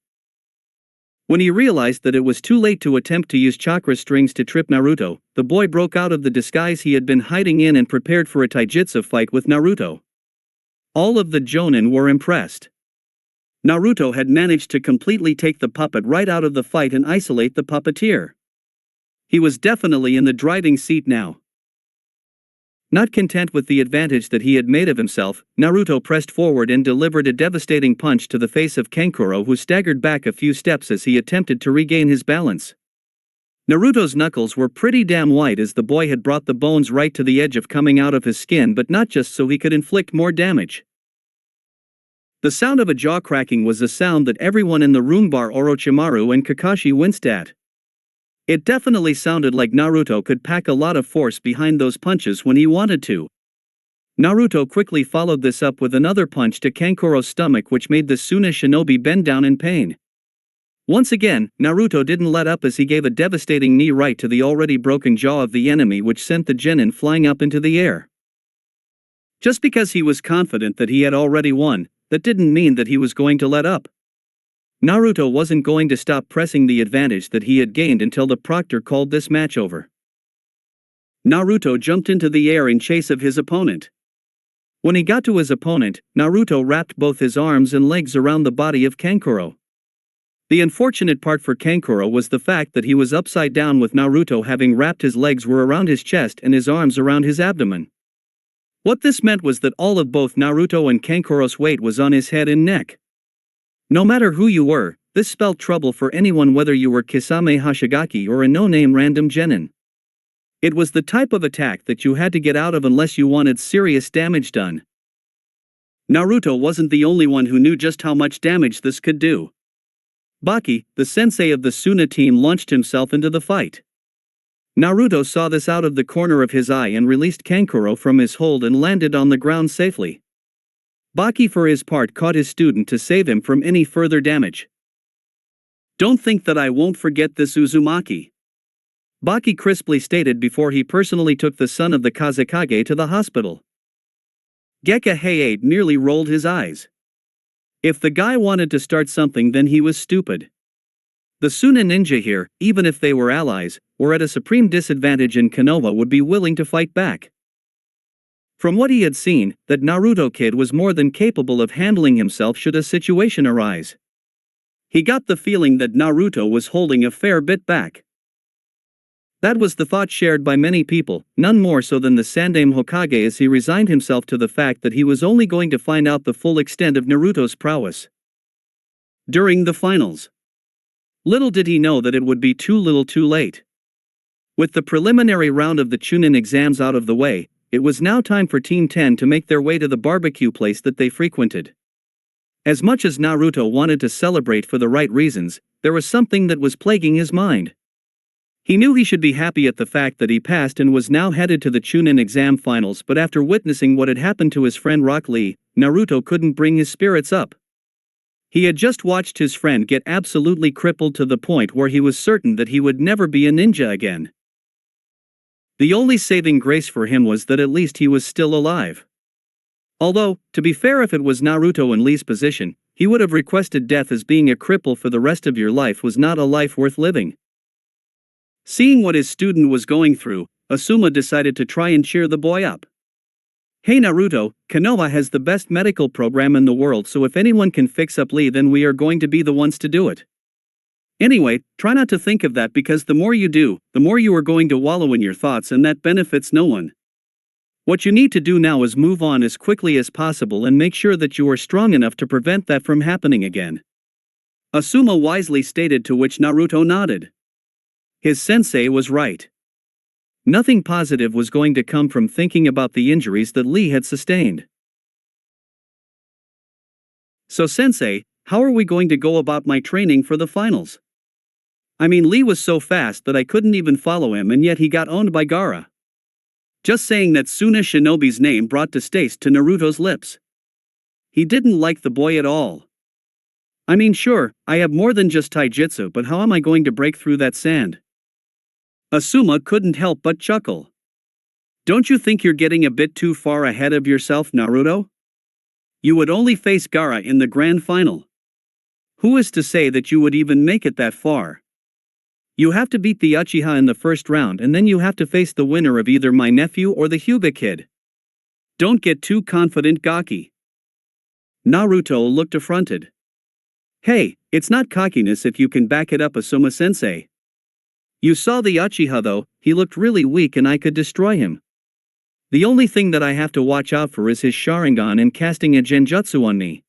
When he realized that it was too late to attempt to use chakra strings to trip Naruto, the boy broke out of the disguise he had been hiding in and prepared for a taijutsu fight with Naruto. All of the jonin were impressed. Naruto had managed to completely take the puppet right out of the fight and isolate the puppeteer. He was definitely in the driving seat now. Not content with the advantage that he had made of himself, Naruto pressed forward and delivered a devastating punch to the face of Kankuro, who staggered back a few steps as he attempted to regain his balance. Naruto's knuckles were pretty damn white as the boy had brought the bones right to the edge of coming out of his skin, but not just so he could inflict more damage. The sound of a jaw cracking was a sound that everyone in the room bar Orochimaru and Kakashi winced at. It definitely sounded like Naruto could pack a lot of force behind those punches when he wanted to. Naruto quickly followed this up with another punch to Kankuro's stomach, which made the Suna shinobi bend down in pain. Once again, Naruto didn't let up as he gave a devastating knee right to the already broken jaw of the enemy, which sent the genin flying up into the air. Just because he was confident that he had already won, that didn't mean that he was going to let up. Naruto wasn't going to stop pressing the advantage that he had gained until the proctor called this match over. Naruto jumped into the air in chase of his opponent. When he got to his opponent, Naruto wrapped both his arms and legs around the body of Kankuro. The unfortunate part for Kankuro was the fact that he was upside down, with Naruto having wrapped his legs were around his chest and his arms around his abdomen. What this meant was that all of both Naruto and Kankuro's weight was on his head and neck. No matter who you were, this spelled trouble for anyone, whether you were Kisame Hashigaki or a no-name random genin. It was the type of attack that you had to get out of unless you wanted serious damage done. Naruto wasn't the only one who knew just how much damage this could do. Baki, the sensei of the Suna team, launched himself into the fight. Naruto saw this out of the corner of his eye and released Kankuro from his hold and landed on the ground safely. Baki for his part caught his student to save him from any further damage. "Don't think that I won't forget this, Uzumaki," Baki crisply stated before he personally took the son of the Kazekage to the hospital. Gekahei nearly rolled his eyes. If the guy wanted to start something, then he was stupid. The Suna ninja here, even if they were allies, were at a supreme disadvantage, and Konoha would be willing to fight back. From what he had seen, that Naruto kid was more than capable of handling himself should a situation arise. He got the feeling that Naruto was holding a fair bit back. That was the thought shared by many people, none more so than the Sandaime Hokage, as he resigned himself to the fact that he was only going to find out the full extent of Naruto's prowess during the finals. Little did he know that it would be too little too late. With the preliminary round of the Chunin exams out of the way, it was now time for Team 10 to make their way to the barbecue place that they frequented. As much as Naruto wanted to celebrate for the right reasons, there was something that was plaguing his mind. He knew he should be happy at the fact that he passed and was now headed to the Chunin exam finals, but after witnessing what had happened to his friend Rock Lee, Naruto couldn't bring his spirits up. He had just watched his friend get absolutely crippled to the point where he was certain that he would never be a ninja again. The only saving grace for him was that at least he was still alive. Although, to be fair, if it was Naruto in Lee's position, he would have requested death, as being a cripple for the rest of your life was not a life worth living. Seeing what his student was going through, Asuma decided to try and cheer the boy up. "Hey Naruto, Konoha has the best medical program in the world, so if anyone can fix up Lee, then we are going to be the ones to do it. Anyway, try not to think of that, because the more you do, the more you are going to wallow in your thoughts, and that benefits no one. What you need to do now is move on as quickly as possible and make sure that you are strong enough to prevent that from happening again," Asuma wisely stated, to which Naruto nodded. His sensei was right. Nothing positive was going to come from thinking about the injuries that Lee had sustained. "So sensei, how are we going to go about my training for the finals? I mean, Lee was so fast that I couldn't even follow him, and yet he got owned by Gaara." Just saying that Suna Shinobi's name brought distaste to Naruto's lips. He didn't like the boy at all. "I mean, sure, I have more than just taijutsu, but how am I going to break through that sand?" Asuma couldn't help but chuckle. "Don't you think you're getting a bit too far ahead of yourself, Naruto? You would only face Gaara in the grand final. Who is to say that you would even make it that far? You have to beat the Uchiha in the first round, and then you have to face the winner of either my nephew or the Hyuga kid. Don't get too confident, Gaki." Naruto looked affronted. "Hey, it's not cockiness if you can back it up, Asuma-sensei. You saw the Uchiha though, he looked really weak and I could destroy him. The only thing that I have to watch out for is his Sharingan and casting a Genjutsu on me.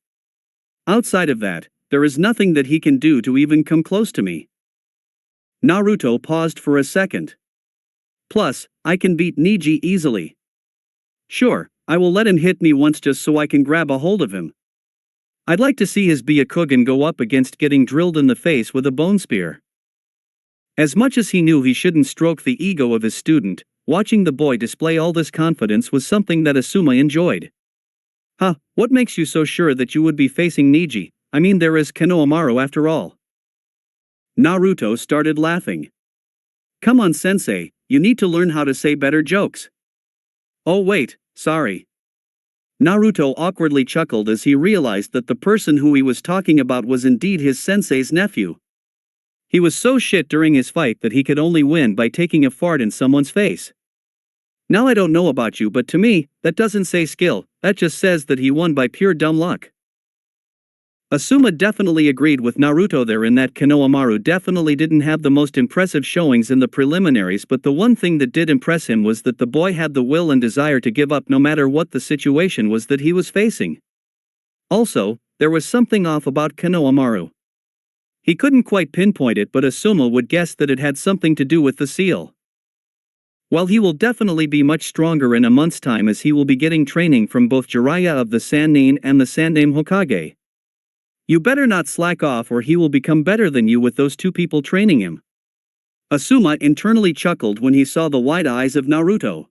Outside of that, there is nothing that he can do to even come close to me." Naruto paused for a second. "Plus, I can beat Neji easily. Sure, I will let him hit me once just so I can grab a hold of him. I'd like to see his Byakugan go up against getting drilled in the face with a bone spear." As much as he knew he shouldn't stroke the ego of his student, watching the boy display all this confidence was something that Asuma enjoyed. "Huh, what makes you so sure that you would be facing Neji? I mean, there is Konohamaru after all." Naruto started laughing. "Come on sensei, you need to learn how to say better jokes." "Oh wait, sorry. Naruto awkwardly chuckled as he realized that the person who he was talking about was indeed his sensei's nephew. He was so shit during his fight that he could only win by taking a fart in someone's face. Now I don't know about you, but to me, that doesn't say skill, that just says that he won by pure dumb luck. Asuma definitely agreed with Naruto there in that Konohamaru definitely didn't have the most impressive showings in the preliminaries, but the one thing that did impress him was that the boy had the will and desire to give up no matter what the situation was that he was facing. Also, there was something off about Konohamaru. He couldn't quite pinpoint it, but Asuma would guess that it had something to do with the seal. While he will definitely be much stronger in a month's time as he will be getting training from both Jiraiya of the Sanin and the Sandaime Hokage. You better not slack off or he will become better than you with those two people training him. Asuma internally chuckled when he saw the wide eyes of Naruto.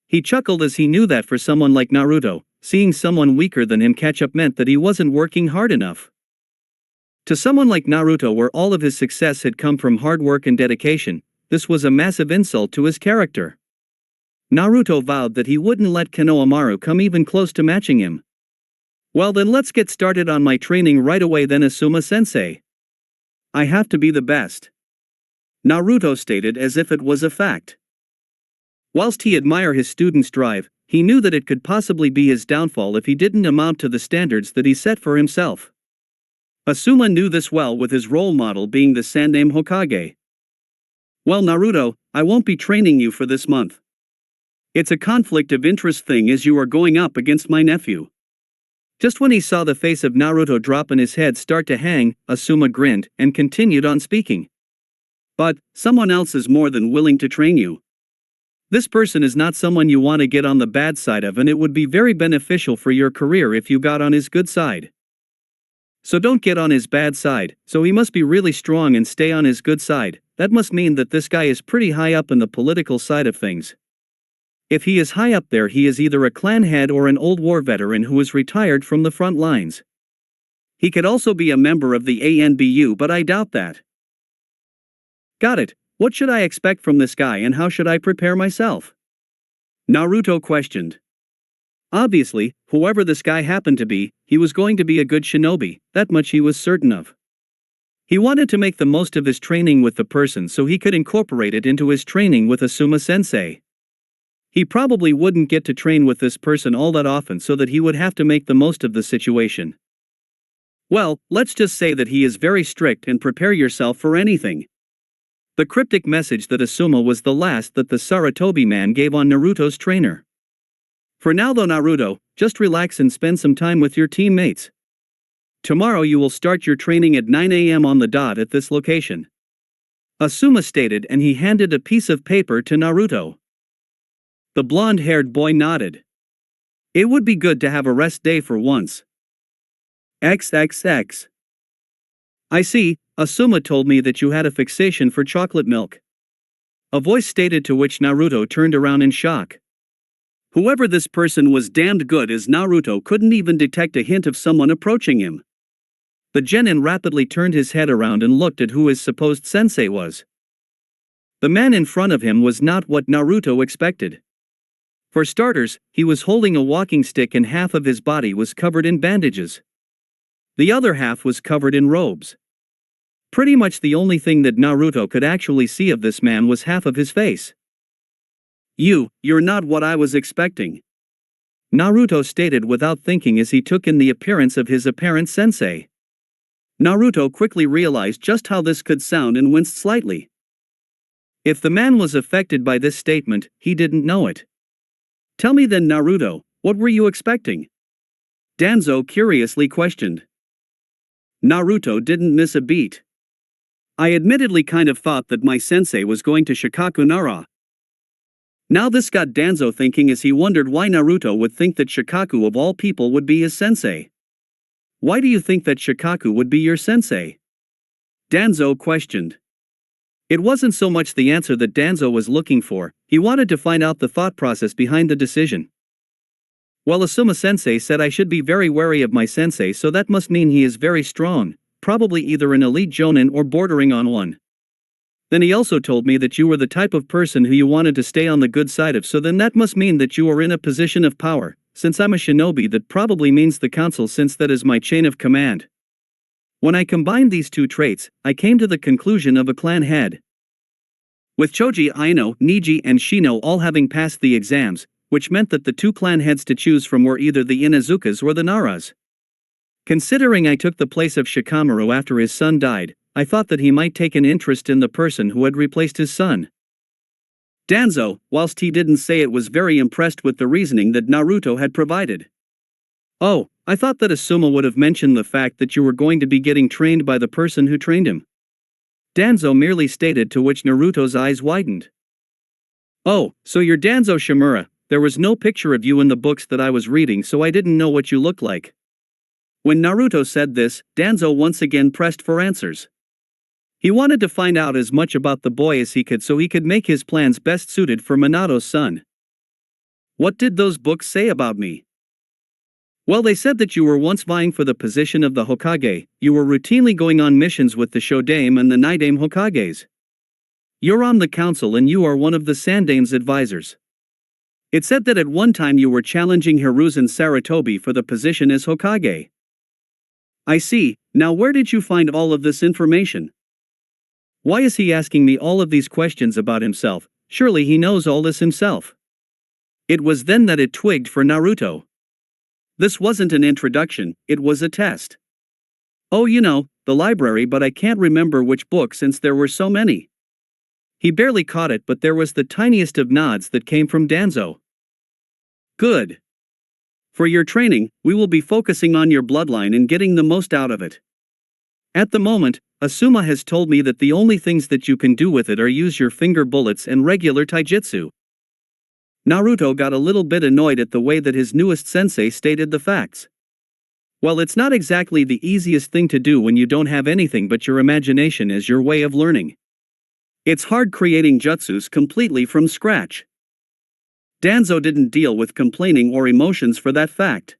He chuckled as he knew that for someone like Naruto, seeing someone weaker than him catch up meant that he wasn't working hard enough. To someone like Naruto, where all of his success had come from hard work and dedication, this was a massive insult to his character. Naruto vowed that he wouldn't let Konohamaru come even close to matching him. Well then, let's get started on my training right away then, Asuma-sensei. I have to be the best. Naruto stated as if it was a fact. Whilst he admired his student's drive, he knew that it could possibly be his downfall if he didn't amount to the standards that he set for himself. Asuma knew this well, with his role model being the Sandaime Hokage. Well Naruto, I won't be training you for this month. It's a conflict of interest thing as you are going up against my nephew. Just when he saw the face of Naruto drop and his head start to hang, Asuma grinned and continued on speaking. But, someone else is more than willing to train you. This person is not someone you want to get on the bad side of, and it would be very beneficial for your career if you got on his good side. So don't get on his bad side, so he must be really strong and stay on his good side. That must mean that this guy is pretty high up in the political side of things. If he is high up there, he is either a clan head or an old war veteran who is retired from the front lines. He could also be a member of the ANBU, but I doubt that. Got it. What should I expect from this guy and how should I prepare myself? Naruto questioned. Obviously, whoever this guy happened to be, he was going to be a good shinobi, that much he was certain of. He wanted to make the most of his training with the person so he could incorporate it into his training with Asuma-sensei. He probably wouldn't get to train with this person all that often, so that he would have to make the most of the situation. Well, let's just say that he is very strict and prepare yourself for anything. The cryptic message that Asuma was the last that the Sarutobi man gave on Naruto's trainer. For now though Naruto, just relax and spend some time with your teammates. Tomorrow you will start your training at 9 a.m. on the dot at this location. Asuma stated, and he handed a piece of paper to Naruto. The blonde-haired boy nodded. It would be good to have a rest day for once. XXX. I see, Asuma told me that you had a fixation for chocolate milk. A voice stated, to which Naruto turned around in shock. Whoever this person was damned good, as Naruto couldn't even detect a hint of someone approaching him. The genin rapidly turned his head around and looked at who his supposed sensei was. The man in front of him was not what Naruto expected. For starters, he was holding a walking stick and half of his body was covered in bandages. The other half was covered in robes. Pretty much the only thing that Naruto could actually see of this man was half of his face. You're not what I was expecting. Naruto stated without thinking as he took in the appearance of his apparent sensei. Naruto quickly realized just how this could sound and winced slightly. If the man was affected by this statement, he didn't know it. Tell me then Naruto, what were you expecting? Danzo curiously questioned. Naruto didn't miss a beat. I admittedly kind of thought that my sensei was going to Shikaku Nara. Now this got Danzo thinking as he wondered why Naruto would think that Shikaku of all people would be his sensei. Why do you think that Shikaku would be your sensei? Danzo questioned. It wasn't so much the answer that Danzo was looking for, he wanted to find out the thought process behind the decision. Well, Asuma-sensei said I should be very wary of my sensei, so that must mean he is very strong, probably either an elite jonin or bordering on one. Then he also told me that you were the type of person who you wanted to stay on the good side of, so then that must mean that you are in a position of power, since I'm a shinobi that probably means the council since that is my chain of command. When I combined these two traits, I came to the conclusion of a clan head. With Choji, Aino, Niji and Shino all having passed the exams, which meant that the two clan heads to choose from were either the Inazukas or the Naras. Considering I took the place of Shikamaru after his son died, I thought that he might take an interest in the person who had replaced his son. Danzo, whilst he didn't say it, was very impressed with the reasoning that Naruto had provided. Oh, I thought that Asuma would have mentioned the fact that you were going to be getting trained by the person who trained him. Danzo merely stated, to which Naruto's eyes widened. Oh, so you're Danzo Shimura. There was no picture of you in the books that I was reading, so I didn't know what you looked like. When Naruto said this, Danzo once again pressed for answers. He wanted to find out as much about the boy as he could so he could make his plans best suited for Minato's son. What did those books say about me? Well, they said that you were once vying for the position of the Hokage, you were routinely going on missions with the Shodaime and the Nidaime Hokages. You're on the council and you are one of the Sandaime's advisors. It said that at one time you were challenging Hiruzen Sarutobi for the position as Hokage. I see. Now where did you find all of this information? Why is he asking me all of these questions about himself? Surely he knows all this himself. It was then that it twigged for Naruto. This wasn't an introduction, it was a test. Oh, you know, the library, but I can't remember which book since there were so many. He barely caught it, but there was the tiniest of nods that came from Danzo. Good. For your training, we will be focusing on your bloodline and getting the most out of it. At the moment, Asuma has told me that the only things that you can do with it are use your finger bullets and regular taijutsu. Naruto got a little bit annoyed at the way that his newest sensei stated the facts. Well, it's not exactly the easiest thing to do when you don't have anything but your imagination as your way of learning. It's hard creating jutsus completely from scratch. Danzo didn't deal with complaining or emotions for that fact.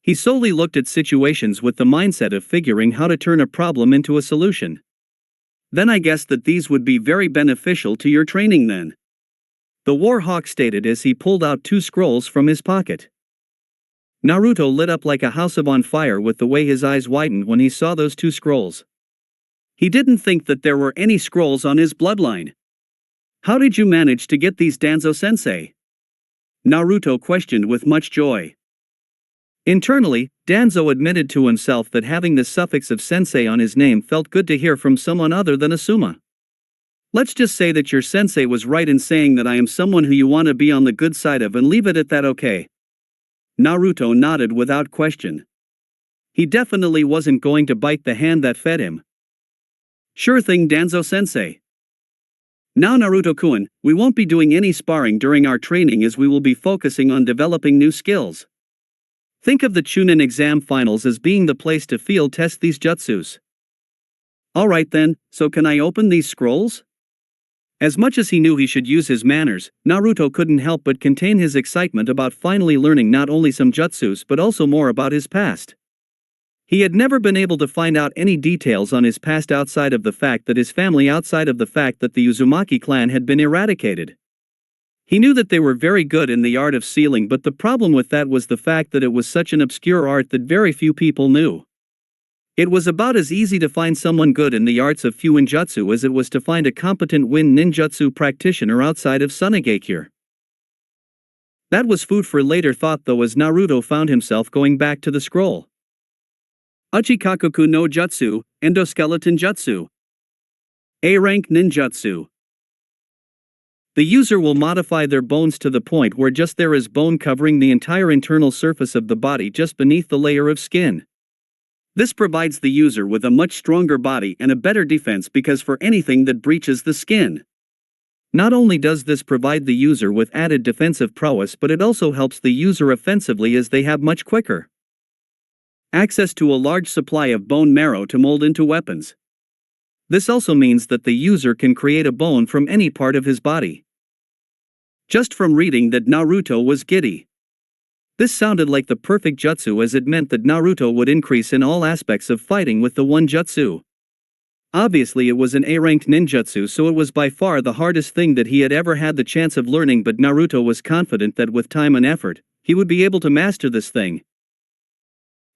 He solely looked at situations with the mindset of figuring how to turn a problem into a solution. Then I guessed that these would be very beneficial to your training then. The War Hawk stated as he pulled out 2 scrolls from his pocket. Naruto lit up like a house on fire with the way his eyes widened when he saw those 2 scrolls. He didn't think that there were any scrolls on his bloodline. How did you manage to get these, Danzo-sensei? Naruto questioned with much joy. Internally, Danzo admitted to himself that having the suffix of sensei on his name felt good to hear from someone other than Asuma. Let's just say that your sensei was right in saying that I am someone who you want to be on the good side of and leave it at that, okay? Naruto nodded without question. He definitely wasn't going to bite the hand that fed him. Sure thing, Danzo-sensei. Now Naruto-kun, we won't be doing any sparring during our training as we will be focusing on developing new skills. Think of the Chunin exam finals as being the place to field test these jutsus. Alright then, so can I open these scrolls? As much as he knew he should use his manners, Naruto couldn't help but contain his excitement about finally learning not only some jutsus but also more about his past. He had never been able to find out any details on his past outside of the fact that his family, outside of the fact that the Uzumaki clan had been eradicated. He knew that they were very good in the art of sealing, but the problem with that was the fact that it was such an obscure art that very few people knew. It was about as easy to find someone good in the arts of Fuinjutsu as it was to find a competent Wind Ninjutsu practitioner outside of Sunigakure. That was food for later thought though, as Naruto found himself going back to the scroll. Uchikakoku no Jutsu, Endoskeleton Jutsu. A-rank Ninjutsu. The user will modify their bones to the point where just there is bone covering the entire internal surface of the body just beneath the layer of skin. This provides the user with a much stronger body and a better defense because for anything that breaches the skin. Not only does this provide the user with added defensive prowess, but it also helps the user offensively as they have much quicker access to a large supply of bone marrow to mold into weapons. This also means that the user can create a bone from any part of his body. Just from reading that, Naruto was giddy. This sounded like the perfect jutsu as it meant that Naruto would increase in all aspects of fighting with the one jutsu. Obviously it was an A-ranked ninjutsu, so it was by far the hardest thing that he had ever had the chance of learning, but Naruto was confident that with time and effort, he would be able to master this thing.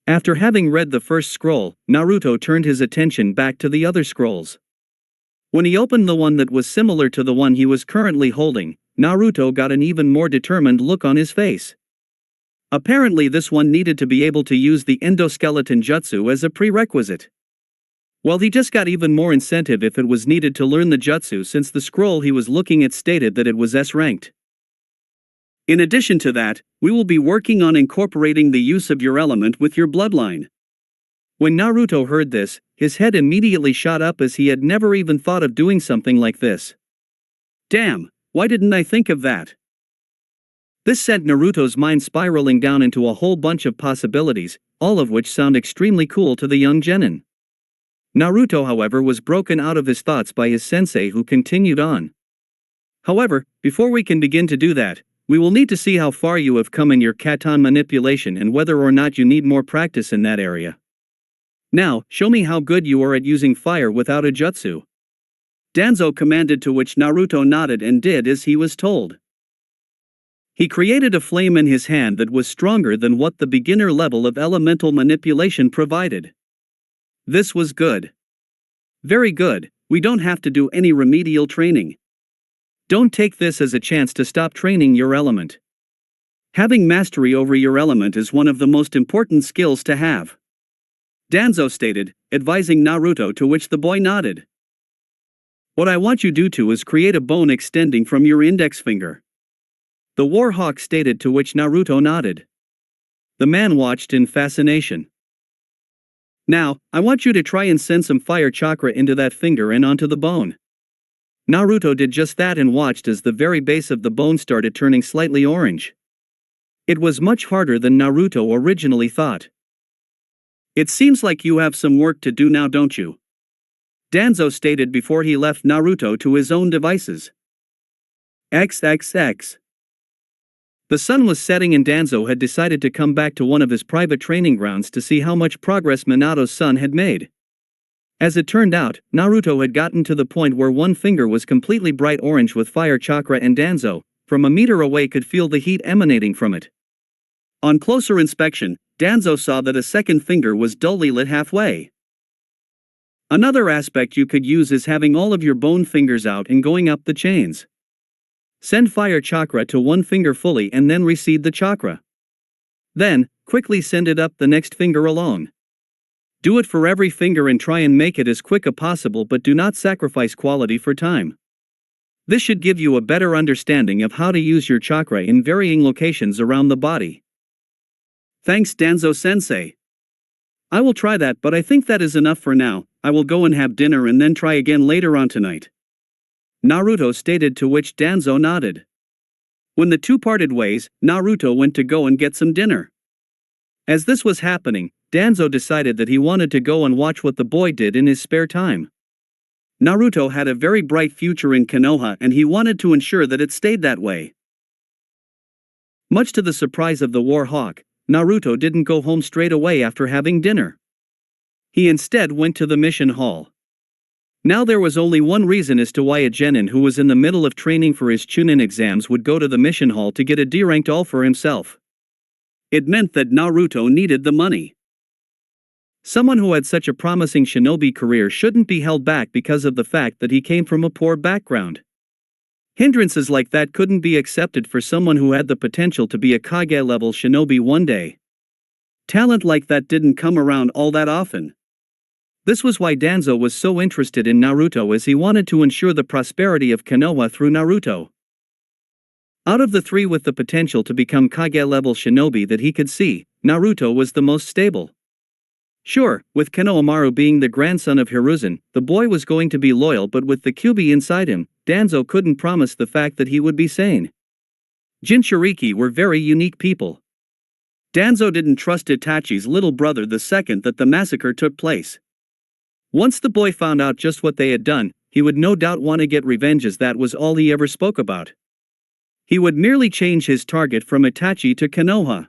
After having read the first scroll, Naruto turned his attention back to the other scrolls. When he opened the one that was similar to the one he was currently holding, Naruto got an even more determined look on his face. Apparently this one needed to be able to use the endoskeleton jutsu as a prerequisite. Well, he just got even more incentive if it was needed to learn the jutsu, since the scroll he was looking at stated that it was S-ranked. In addition to that, we will be working on incorporating the use of your element with your bloodline. When Naruto heard this, his head immediately shot up, as he had never even thought of doing something like this. Damn, why didn't I think of that? This sent Naruto's mind spiraling down into a whole bunch of possibilities, all of which sound extremely cool to the young genin. Naruto, however, was broken out of his thoughts by his sensei, who continued on. However, before we can begin to do that, we will need to see how far you have come in your katan manipulation and whether or not you need more practice in that area. Now, show me how good you are at using fire without a jutsu. Danzo commanded, to which Naruto nodded and did as he was told. He created a flame in his hand that was stronger than what the beginner level of elemental manipulation provided. This was good. Very good, we don't have to do any remedial training. Don't take this as a chance to stop training your element. Having mastery over your element is one of the most important skills to have. Danzo stated, advising Naruto, to which the boy nodded. What I want you to do is create a bone extending from your index finger. The Warhawk stated, to which Naruto nodded. The man watched in fascination. Now, I want you to try and send some fire chakra into that finger and onto the bone. Naruto did just that and watched as the very base of the bone started turning slightly orange. It was much harder than Naruto originally thought. It seems like you have some work to do now, don't you? Danzo stated before he left Naruto to his own devices. XXX. The sun was setting and Danzo had decided to come back to one of his private training grounds to see how much progress Minato's son had made. As it turned out, Naruto had gotten to the point where one finger was completely bright orange with fire chakra, and Danzo, from a meter away, could feel the heat emanating from it. On closer inspection, Danzo saw that a second finger was dully lit halfway. Another aspect you could use is having all of your bone fingers out and going up the chains. Send fire chakra to one finger fully and then reseed the chakra. Then, quickly send it up the next finger along. Do it for every finger and try and make it as quick as possible, but do not sacrifice quality for time. This should give you a better understanding of how to use your chakra in varying locations around the body. Thanks, Danzo sensei. I will try that, but I think that is enough for now. I will go and have dinner and then try again later on tonight. Naruto stated, to which Danzo nodded. When the two parted ways, Naruto went to go and get some dinner. As this was happening, Danzo decided that he wanted to go and watch what the boy did in his spare time. Naruto had a very bright future in Konoha and he wanted to ensure that it stayed that way. Much to the surprise of the Warhawk, Naruto didn't go home straight away after having dinner. He instead went to the mission hall. Now there was only one reason as to why a genin who was in the middle of training for his Chunin exams would go to the mission hall to get a D-ranked all for himself. It meant that Naruto needed the money. Someone who had such a promising shinobi career shouldn't be held back because of the fact that he came from a poor background. Hindrances like that couldn't be accepted for someone who had the potential to be a Kage-level shinobi one day. Talent like that didn't come around all that often. This was why Danzo was so interested in Naruto, as he wanted to ensure the prosperity of Konoha through Naruto. Out of the three with the potential to become Kage-level shinobi that he could see, Naruto was the most stable. Sure, with Konohamaru being the grandson of Hiruzen, the boy was going to be loyal, but with the Kyuubi inside him, Danzo couldn't promise the fact that he would be sane. Jinchuriki were very unique people. Danzo didn't trust Itachi's little brother the second that the massacre took place. Once the boy found out just what they had done, he would no doubt want to get revenge, as that was all he ever spoke about. He would merely change his target from Itachi to Konoha.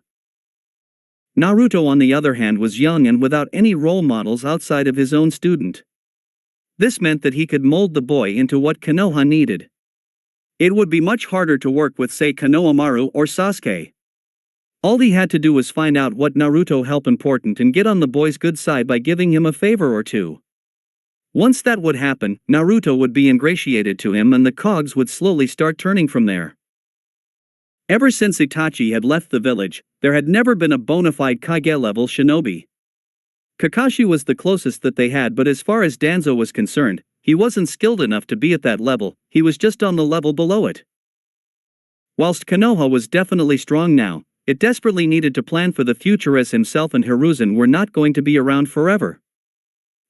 Naruto, on the other hand, was young and without any role models outside of his own student. This meant that he could mold the boy into what Konoha needed. It would be much harder to work with, say, Konohamaru or Sasuke. All he had to do was find out what Naruto helped important and get on the boy's good side by giving him a favor or two. Once that would happen, Naruto would be ingratiated to him and the cogs would slowly start turning from there. Ever since Itachi had left the village, there had never been a bona fide Kage-level shinobi. Kakashi was the closest that they had, but as far as Danzo was concerned, he wasn't skilled enough to be at that level, he was just on the level below it. Whilst Konoha was definitely strong now, it desperately needed to plan for the future as himself and Hiruzen were not going to be around forever.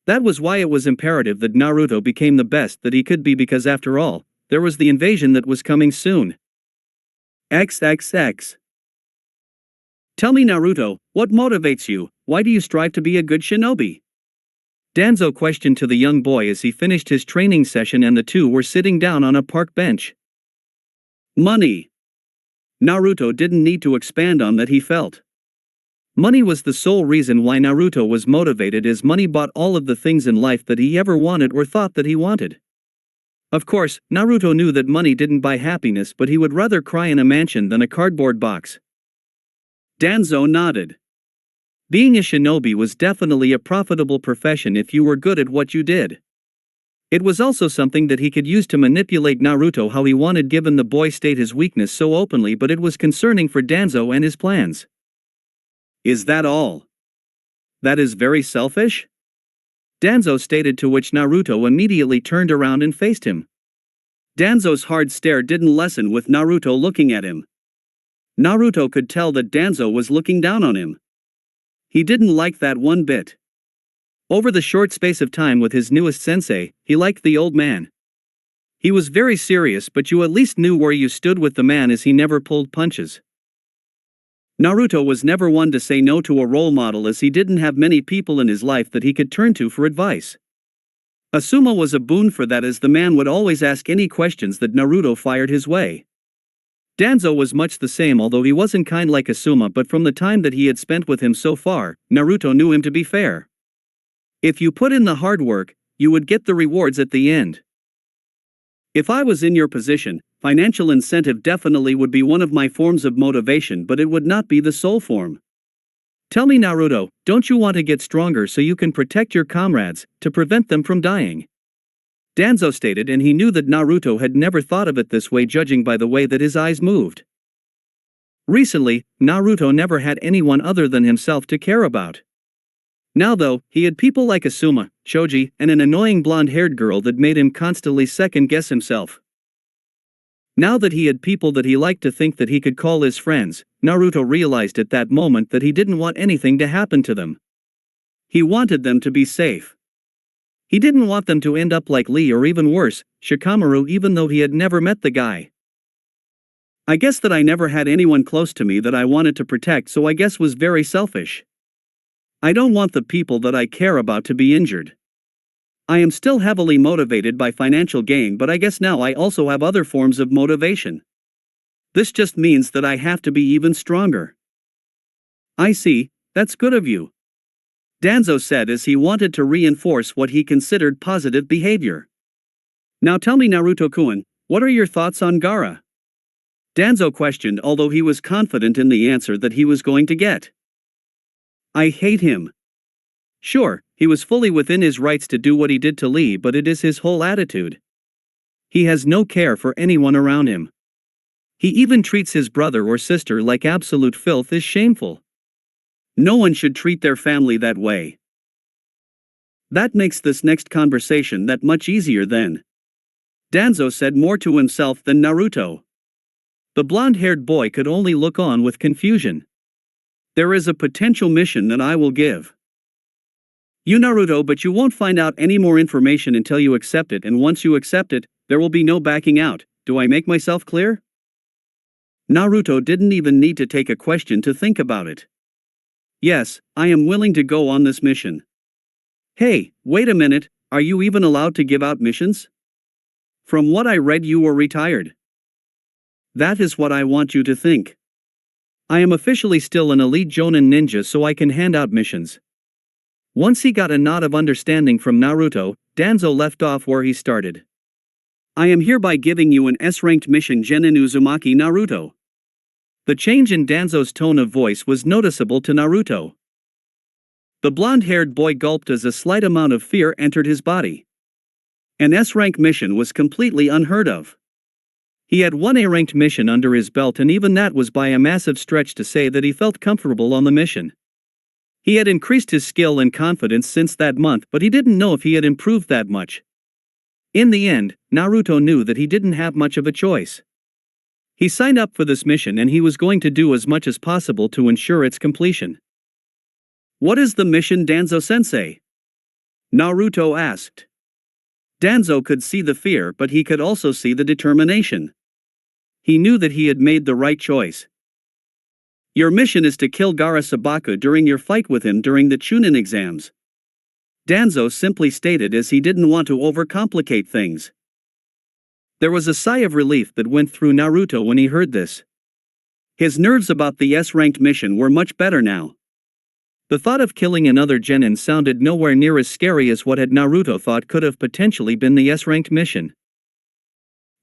That was why it was imperative that Naruto became the best that he could be, because after all, there was the invasion that was coming soon. XXX. Tell me, Naruto, what motivates you? Why do you strive to be a good shinobi? Danzo questioned to the young boy as he finished his training session and the two were sitting down on a park bench. Money. Naruto didn't need to expand on that, he felt. Money was the sole reason why Naruto was motivated, as money bought all of the things in life that he ever wanted or thought that he wanted. Of course, Naruto knew that money didn't buy happiness, but he would rather cry in a mansion than a cardboard box. Danzo nodded. Being a shinobi was definitely a profitable profession if you were good at what you did. It was also something that he could use to manipulate Naruto how he wanted, given the boy stated his weakness so openly, but it was concerning for Danzo and his plans. Is that all? That is very selfish? Danzo stated, to which Naruto immediately turned around and faced him. Danzo's hard stare didn't lessen with Naruto looking at him. Naruto could tell that Danzo was looking down on him. He didn't like that one bit. Over the short space of time with his newest sensei, he liked the old man. He was very serious, but you at least knew where you stood with the man, as he never pulled punches. Naruto was never one to say no to a role model, as he didn't have many people in his life that he could turn to for advice. Asuma was a boon for that, as the man would always ask any questions that Naruto fired his way. Danzo was much the same, although he wasn't kind like Asuma, but from the time that he had spent with him so far, Naruto knew him to be fair. If you put in the hard work, you would get the rewards at the end. If I was in your position, financial incentive definitely would be one of my forms of motivation, but it would not be the sole form. Tell me, Naruto, don't you want to get stronger so you can protect your comrades, to prevent them from dying? Danzo stated, and he knew that Naruto had never thought of it this way, judging by the way that his eyes moved. Recently, Naruto never had anyone other than himself to care about. Now though, he had people like Asuma, Choji, and an annoying blonde-haired girl that made him constantly second-guess himself. Now that he had people that he liked to think that he could call his friends, Naruto realized at that moment that he didn't want anything to happen to them. He wanted them to be safe. He didn't want them to end up like Lee, or even worse, Shikamaru, even though he had never met the guy. I guess that I never had anyone close to me that I wanted to protect, so I guess was very selfish. I don't want the people that I care about to be injured. I am still heavily motivated by financial gain, but I guess now I also have other forms of motivation. This just means that I have to be even stronger. I see, that's good of you. Danzo said as he wanted to reinforce what he considered positive behavior. Now tell me, Naruto-kun, what are your thoughts on Gaara? Danzo questioned, although he was confident in the answer that he was going to get. I hate him. Sure, he was fully within his rights to do what he did to Lee, but it is his whole attitude. He has no care for anyone around him. He even treats his brother or sister like absolute filth. Is shameful. No one should treat their family that way. That makes this next conversation that much easier then. Danzo said more to himself than Naruto. The blonde-haired boy could only look on with confusion. There is a potential mission that I will give you, Naruto, but you won't find out any more information until you accept it, and once you accept it, there will be no backing out. Do I make myself clear? Naruto didn't even need to take a question to think about it. Yes, I am willing to go on this mission. Hey, wait a minute, are you even allowed to give out missions? From what I read, you were retired. That is what I want you to think. I am officially still an elite Jonin ninja, so I can hand out missions. Once he got a nod of understanding from Naruto, Danzo left off where he started. I am hereby giving you an S-ranked mission, Genin Uzumaki Naruto. The change in Danzo's tone of voice was noticeable to Naruto. The blonde-haired boy gulped as a slight amount of fear entered his body. An S-rank mission was completely unheard of. He had one A-ranked mission under his belt, and even that was by a massive stretch to say that he felt comfortable on the mission. He had increased his skill and confidence since that month, but he didn't know if he had improved that much. In the end, Naruto knew that he didn't have much of a choice. He signed up for this mission and he was going to do as much as possible to ensure its completion. "What is the mission, Danzo-sensei?" Naruto asked. Danzo could see the fear, but he could also see the determination. He knew that he had made the right choice. "Your mission is to kill Gaara Sabaku during your fight with him during the Chunin exams," Danzo simply stated, as he didn't want to overcomplicate things. There was a sigh of relief that went through Naruto when he heard this. His nerves about the S-ranked mission were much better now. The thought of killing another genin sounded nowhere near as scary as what had Naruto thought could have potentially been the S-ranked mission.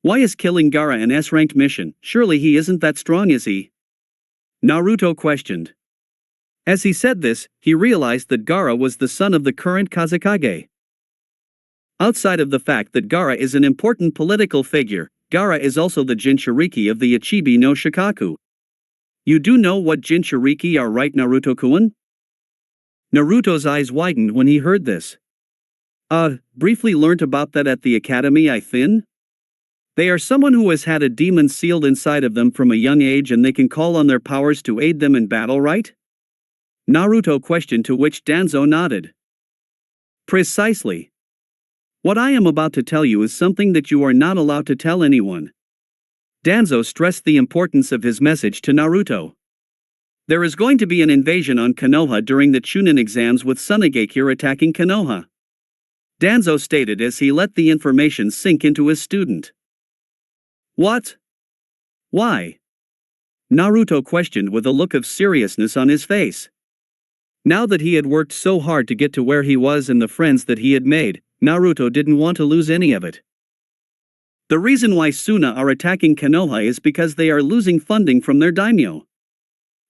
Why is killing Gaara an S-ranked mission? Surely he isn't that strong, is he? Naruto questioned. As he said this, he realized that Gaara was the son of the current Kazekage. Outside of the fact that Gaara is an important political figure, Gaara is also the Jinchuriki of the Ichibi no Shikaku. You do know what Jinchuriki are, right, Naruto-kun? Naruto's eyes widened when he heard this. Briefly learnt about that at the academy, I think? They are someone who has had a demon sealed inside of them from a young age and they can call on their powers to aid them in battle, right? Naruto questioned, to which Danzo nodded. Precisely. What I am about to tell you is something that you are not allowed to tell anyone. Danzo stressed the importance of his message to Naruto. There is going to be an invasion on Konoha during the Chunin exams with Tsunagakure attacking Konoha. Danzo stated as he let the information sink into his student. What? Why? Naruto questioned with a look of seriousness on his face. Now that he had worked so hard to get to where he was and the friends that he had made, Naruto didn't want to lose any of it. The reason why Suna are attacking Konoha is because they are losing funding from their daimyo.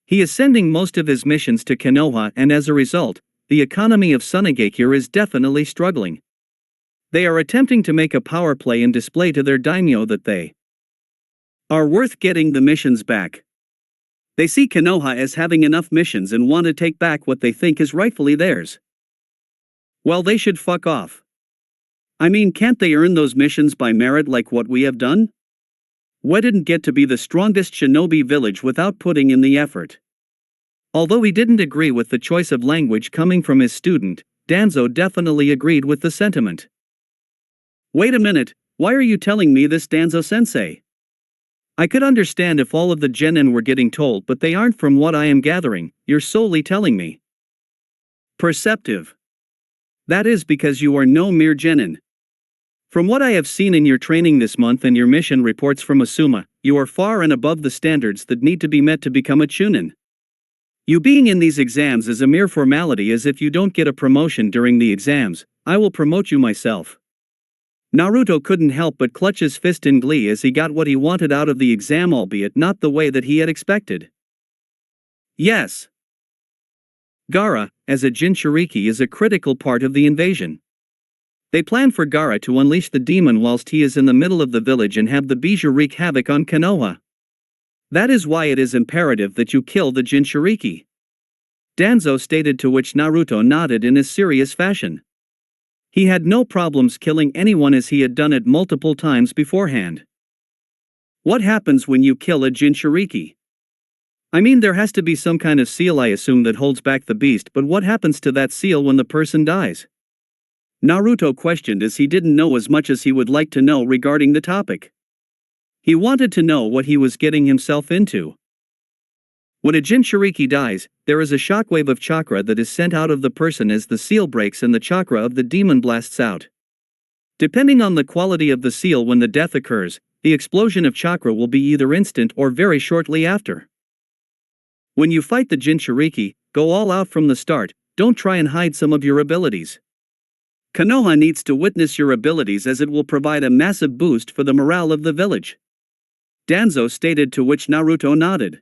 He is sending most of his missions to Konoha, and as a result, the economy of Tsunagakure is definitely struggling. They are attempting to make a power play and display to their daimyo that they are worth getting the missions back. They see Konoha as having enough missions and want to take back what they think is rightfully theirs. Well, they should fuck off. I mean, can't they earn those missions by merit like what we have done? We didn't get to be the strongest shinobi village without putting in the effort. Although he didn't agree with the choice of language coming from his student, Danzo definitely agreed with the sentiment. Wait a minute, why are you telling me this, Danzo-sensei? I could understand if all of the genin were getting told, but they aren't from what I am gathering. You're solely telling me. Perceptive. That is because you are no mere genin. From what I have seen in your training this month and your mission reports from Asuma, you are far and above the standards that need to be met to become a chunin. You being in these exams is a mere formality, as if you don't get a promotion during the exams, I will promote you myself. Naruto couldn't help but clutch his fist in glee as he got what he wanted out of the exam, albeit not the way that he had expected. Yes. Gaara, as a Jinchuriki, is a critical part of the invasion. They plan for Gaara to unleash the demon whilst he is in the middle of the village and have the Bijou wreak havoc on Konoha. That is why it is imperative that you kill the Jinchuriki. Danzo stated, to which Naruto nodded in a serious fashion. He had no problems killing anyone, as he had done it multiple times beforehand. What happens when you kill a Jinchuriki? I mean, there has to be some kind of seal, I assume, that holds back the beast, but what happens to that seal when the person dies? Naruto questioned, as he didn't know as much as he would like to know regarding the topic. He wanted to know what he was getting himself into. When a Jinchuriki dies, there is a shockwave of chakra that is sent out of the person as the seal breaks and the chakra of the demon blasts out. Depending on the quality of the seal when the death occurs, the explosion of chakra will be either instant or very shortly after. When you fight the Jinchuriki, go all out from the start, don't try and hide some of your abilities. Konoha needs to witness your abilities, as it will provide a massive boost for the morale of the village. Danzo stated, to which Naruto nodded.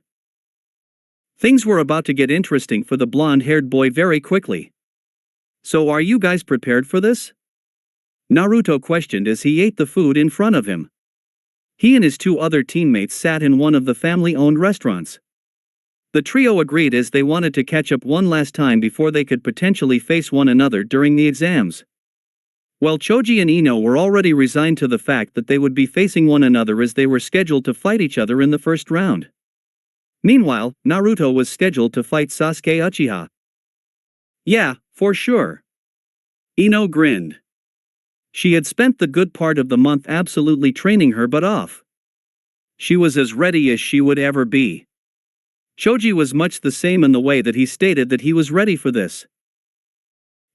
Things were about to get interesting for the blonde-haired boy very quickly. "So are you guys prepared for this?" Naruto questioned as he ate the food in front of him. He and his two other teammates sat in one of the family-owned restaurants. The trio agreed as they wanted to catch up one last time before they could potentially face one another during the exams. While Choji and Ino were already resigned to the fact that they would be facing one another as they were scheduled to fight each other in the first round. Meanwhile, Naruto was scheduled to fight Sasuke Uchiha. "Yeah, for sure." Ino grinned. She had spent the good part of the month absolutely training her butt off. She was as ready as she would ever be. Choji was much the same in the way that he stated that he was ready for this.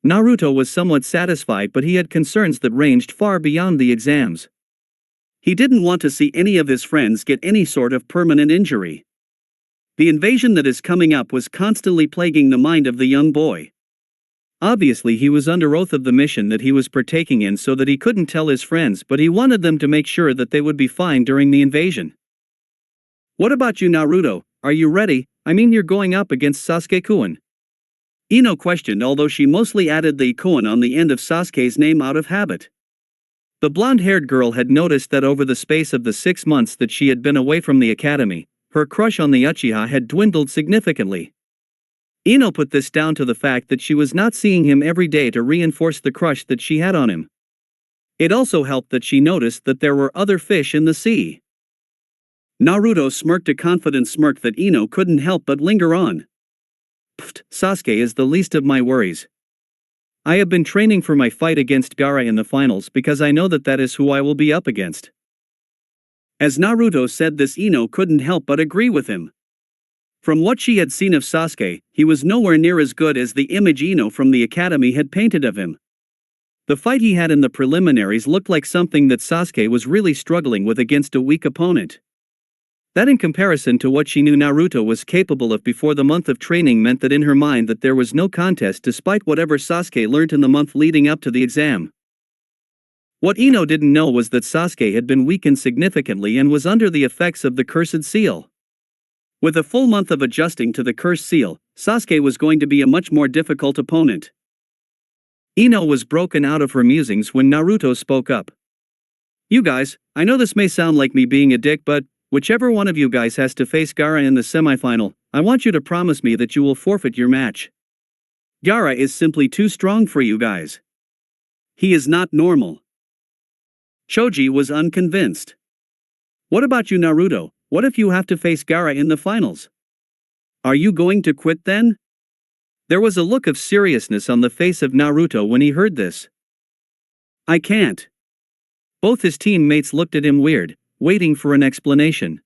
Naruto was somewhat satisfied, but he had concerns that ranged far beyond the exams. He didn't want to see any of his friends get any sort of permanent injury. The invasion that is coming up was constantly plaguing the mind of the young boy. Obviously he was under oath of the mission that he was partaking in so that he couldn't tell his friends, but he wanted them to make sure that they would be fine during the invasion. "What about you, Naruto? Are you ready? I mean, you're going up against Sasuke-kun." Ino questioned, although she mostly added the "kun" on the end of Sasuke's name out of habit. The blonde-haired girl had noticed that over the space of the 6 months that she had been away from the academy, her crush on the Uchiha had dwindled significantly. Ino put this down to the fact that she was not seeing him every day to reinforce the crush that she had on him. It also helped that she noticed that there were other fish in the sea. Naruto smirked a confident smirk that Ino couldn't help but linger on. "Pfft, Sasuke is the least of my worries. I have been training for my fight against Gaara in the finals because I know that that is who I will be up against." As Naruto said this, Ino couldn't help but agree with him. From what she had seen of Sasuke, he was nowhere near as good as the image Ino from the academy had painted of him. The fight he had in the preliminaries looked like something that Sasuke was really struggling with against a weak opponent. That, in comparison to what she knew Naruto was capable of before the month of training, meant that in her mind that there was no contest despite whatever Sasuke learnt in the month leading up to the exam. What Ino didn't know was that Sasuke had been weakened significantly and was under the effects of the cursed seal. With a full month of adjusting to the cursed seal, Sasuke was going to be a much more difficult opponent. Ino was broken out of her musings when Naruto spoke up. "You guys, I know this may sound like me being a dick, but whichever one of you guys has to face Gaara in the semifinal, I want you to promise me that you will forfeit your match. Gaara is simply too strong for you guys. He is not normal." Choji was unconvinced. "What about you, Naruto? What if you have to face Gaara in the finals? Are you going to quit then?" There was a look of seriousness on the face of Naruto when he heard this. "I can't." Both his teammates looked at him weird, waiting for an explanation.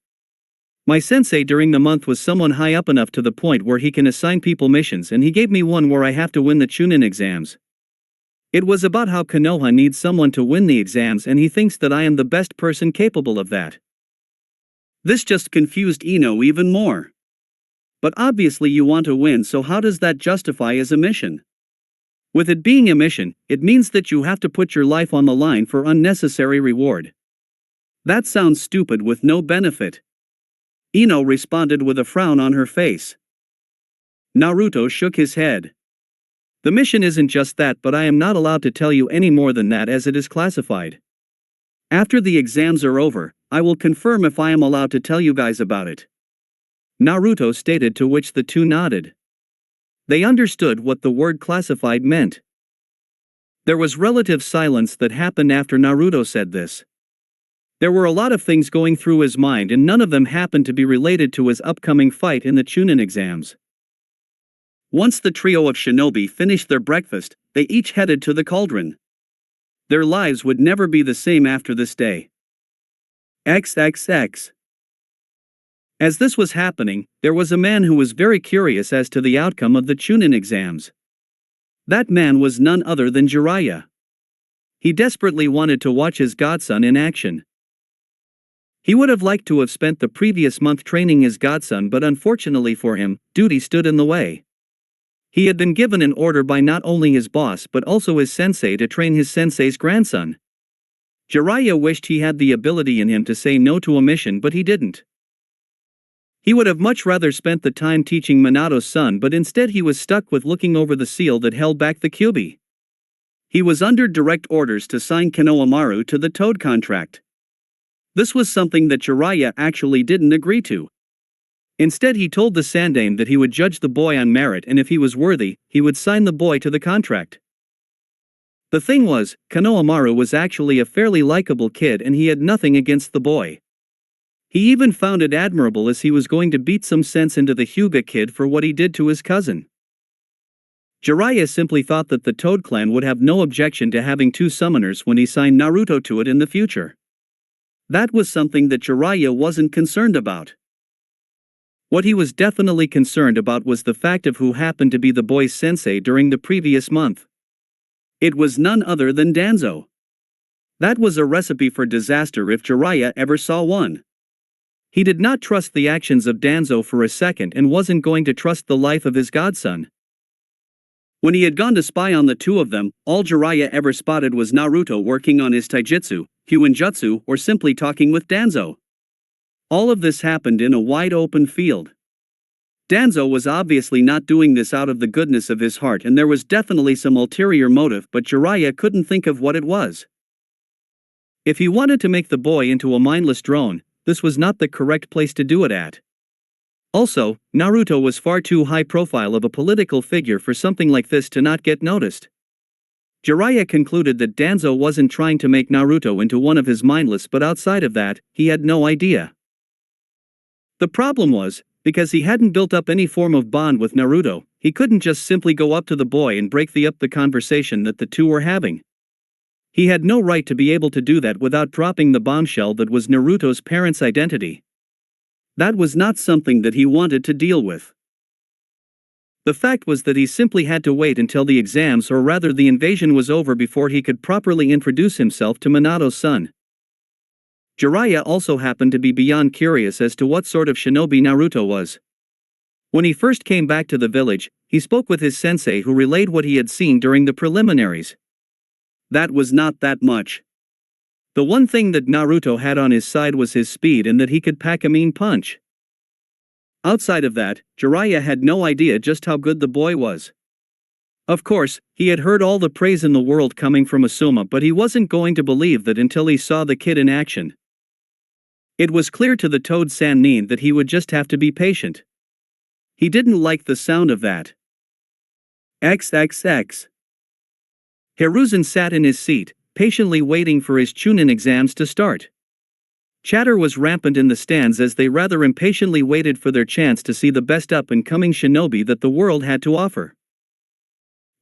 "My sensei during the month was someone high up enough to the point where he can assign people missions, and he gave me one where I have to win the Chunin exams. It was about how Konoha needs someone to win the exams, and he thinks that I am the best person capable of that." This just confused Ino even more. "But obviously you want to win, so how does that justify as a mission? With it being a mission, it means that you have to put your life on the line for unnecessary reward. That sounds stupid with no benefit." Ino responded with a frown on her face. Naruto shook his head. "The mission isn't just that, but I am not allowed to tell you any more than that as it is classified. After the exams are over, I will confirm if I am allowed to tell you guys about it." Naruto stated, to which the two nodded. They understood what the word classified meant. There was relative silence that happened after Naruto said this. There were a lot of things going through his mind, and none of them happened to be related to his upcoming fight in the Chunin exams. Once the trio of shinobi finished their breakfast, they each headed to the cauldron. Their lives would never be the same after this day. XXX. As this was happening, there was a man who was very curious as to the outcome of the Chunin exams. That man was none other than Jiraiya. He desperately wanted to watch his godson in action. He would have liked to have spent the previous month training his godson, but unfortunately for him, duty stood in the way. He had been given an order by not only his boss but also his sensei to train his sensei's grandson. Jiraiya wished he had the ability in him to say no to a mission, but he didn't. He would have much rather spent the time teaching Minato's son, but instead he was stuck with looking over the seal that held back the Kyuubi. He was under direct orders to sign Konohamaru to the Toad contract. This was something that Jiraiya actually didn't agree to. Instead, he told the Sandaime that he would judge the boy on merit, and if he was worthy, he would sign the boy to the contract. The thing was, Konohamaru was actually a fairly likable kid and he had nothing against the boy. He even found it admirable, as he was going to beat some sense into the Hyuga kid for what he did to his cousin. Jiraiya simply thought that the Toad clan would have no objection to having two summoners when he signed Naruto to it in the future. That was something that Jiraiya wasn't concerned about. What he was definitely concerned about was the fact of who happened to be the boy's sensei during the previous month. It was none other than Danzo. That was a recipe for disaster if Jiraiya ever saw one. He did not trust the actions of Danzo for a second and wasn't going to trust the life of his godson. When he had gone to spy on the two of them, all Jiraiya ever spotted was Naruto working on his taijutsu, Huinjutsu, or simply talking with Danzo. All of this happened in a wide open field. Danzo was obviously not doing this out of the goodness of his heart, and there was definitely some ulterior motive, but Jiraiya couldn't think of what it was. If he wanted to make the boy into a mindless drone, this was not the correct place to do it at. Also, Naruto was far too high profile of a political figure for something like this to not get noticed. Jiraiya concluded that Danzo wasn't trying to make Naruto into one of his mindless, but outside of that, he had no idea. The problem was, because he hadn't built up any form of bond with Naruto, he couldn't just simply go up to the boy and break up the conversation that the two were having. He had no right to be able to do that without dropping the bombshell that was Naruto's parents' identity. That was not something that he wanted to deal with. The fact was that he simply had to wait until the exams, or rather the invasion, was over before he could properly introduce himself to Minato's son. Jiraiya also happened to be beyond curious as to what sort of shinobi Naruto was. When he first came back to the village, he spoke with his sensei, who relayed what he had seen during the preliminaries. That was not that much. The one thing that Naruto had on his side was his speed and that he could pack a mean punch. Outside of that, Jiraiya had no idea just how good the boy was. Of course, he had heard all the praise in the world coming from Asuma, but he wasn't going to believe that until he saw the kid in action. It was clear to the Toad Sanin that he would just have to be patient. He didn't like the sound of that. XXX. Hiruzen sat in his seat, patiently waiting for his Chunin exams to start. Chatter was rampant in the stands as they rather impatiently waited for their chance to see the best up-and-coming shinobi that the world had to offer.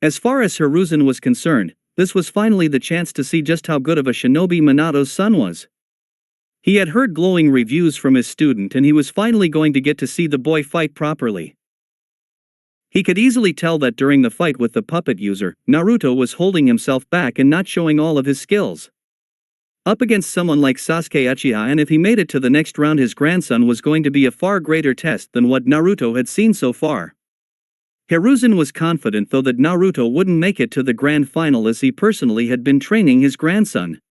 As far as Hiruzen was concerned, this was finally the chance to see just how good of a shinobi Minato's son was. He had heard glowing reviews from his student, and he was finally going to get to see the boy fight properly. He could easily tell that during the fight with the puppet user, Naruto was holding himself back and not showing all of his skills. Up against someone like Sasuke Uchiha, and if he made it to the next round, his grandson was going to be a far greater test than what Naruto had seen so far. Hiruzen was confident though that Naruto wouldn't make it to the grand final, as he personally had been training his grandson.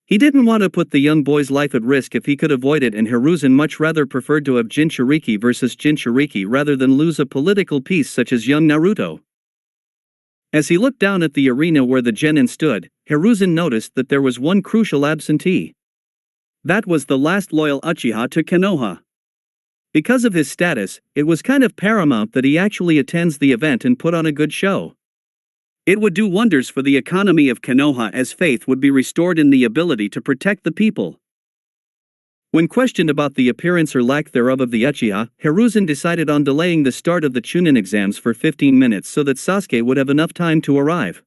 He didn't want to put the young boy's life at risk if he could avoid it, and Hiruzen much rather preferred to have Jinchuriki versus Jinchuriki rather than lose a political piece such as young Naruto. As he looked down at the arena where the genin stood, Hiruzen noticed that there was one crucial absentee. That was the last loyal Uchiha to Konoha. Because of his status, it was kind of paramount that he actually attends the event and put on a good show. It would do wonders for the economy of Konoha, as faith would be restored in the ability to protect the people. When questioned about the appearance or lack thereof of the Uchiha, Hiruzen decided on delaying the start of the Chunin exams for 15 minutes so that Sasuke would have enough time to arrive.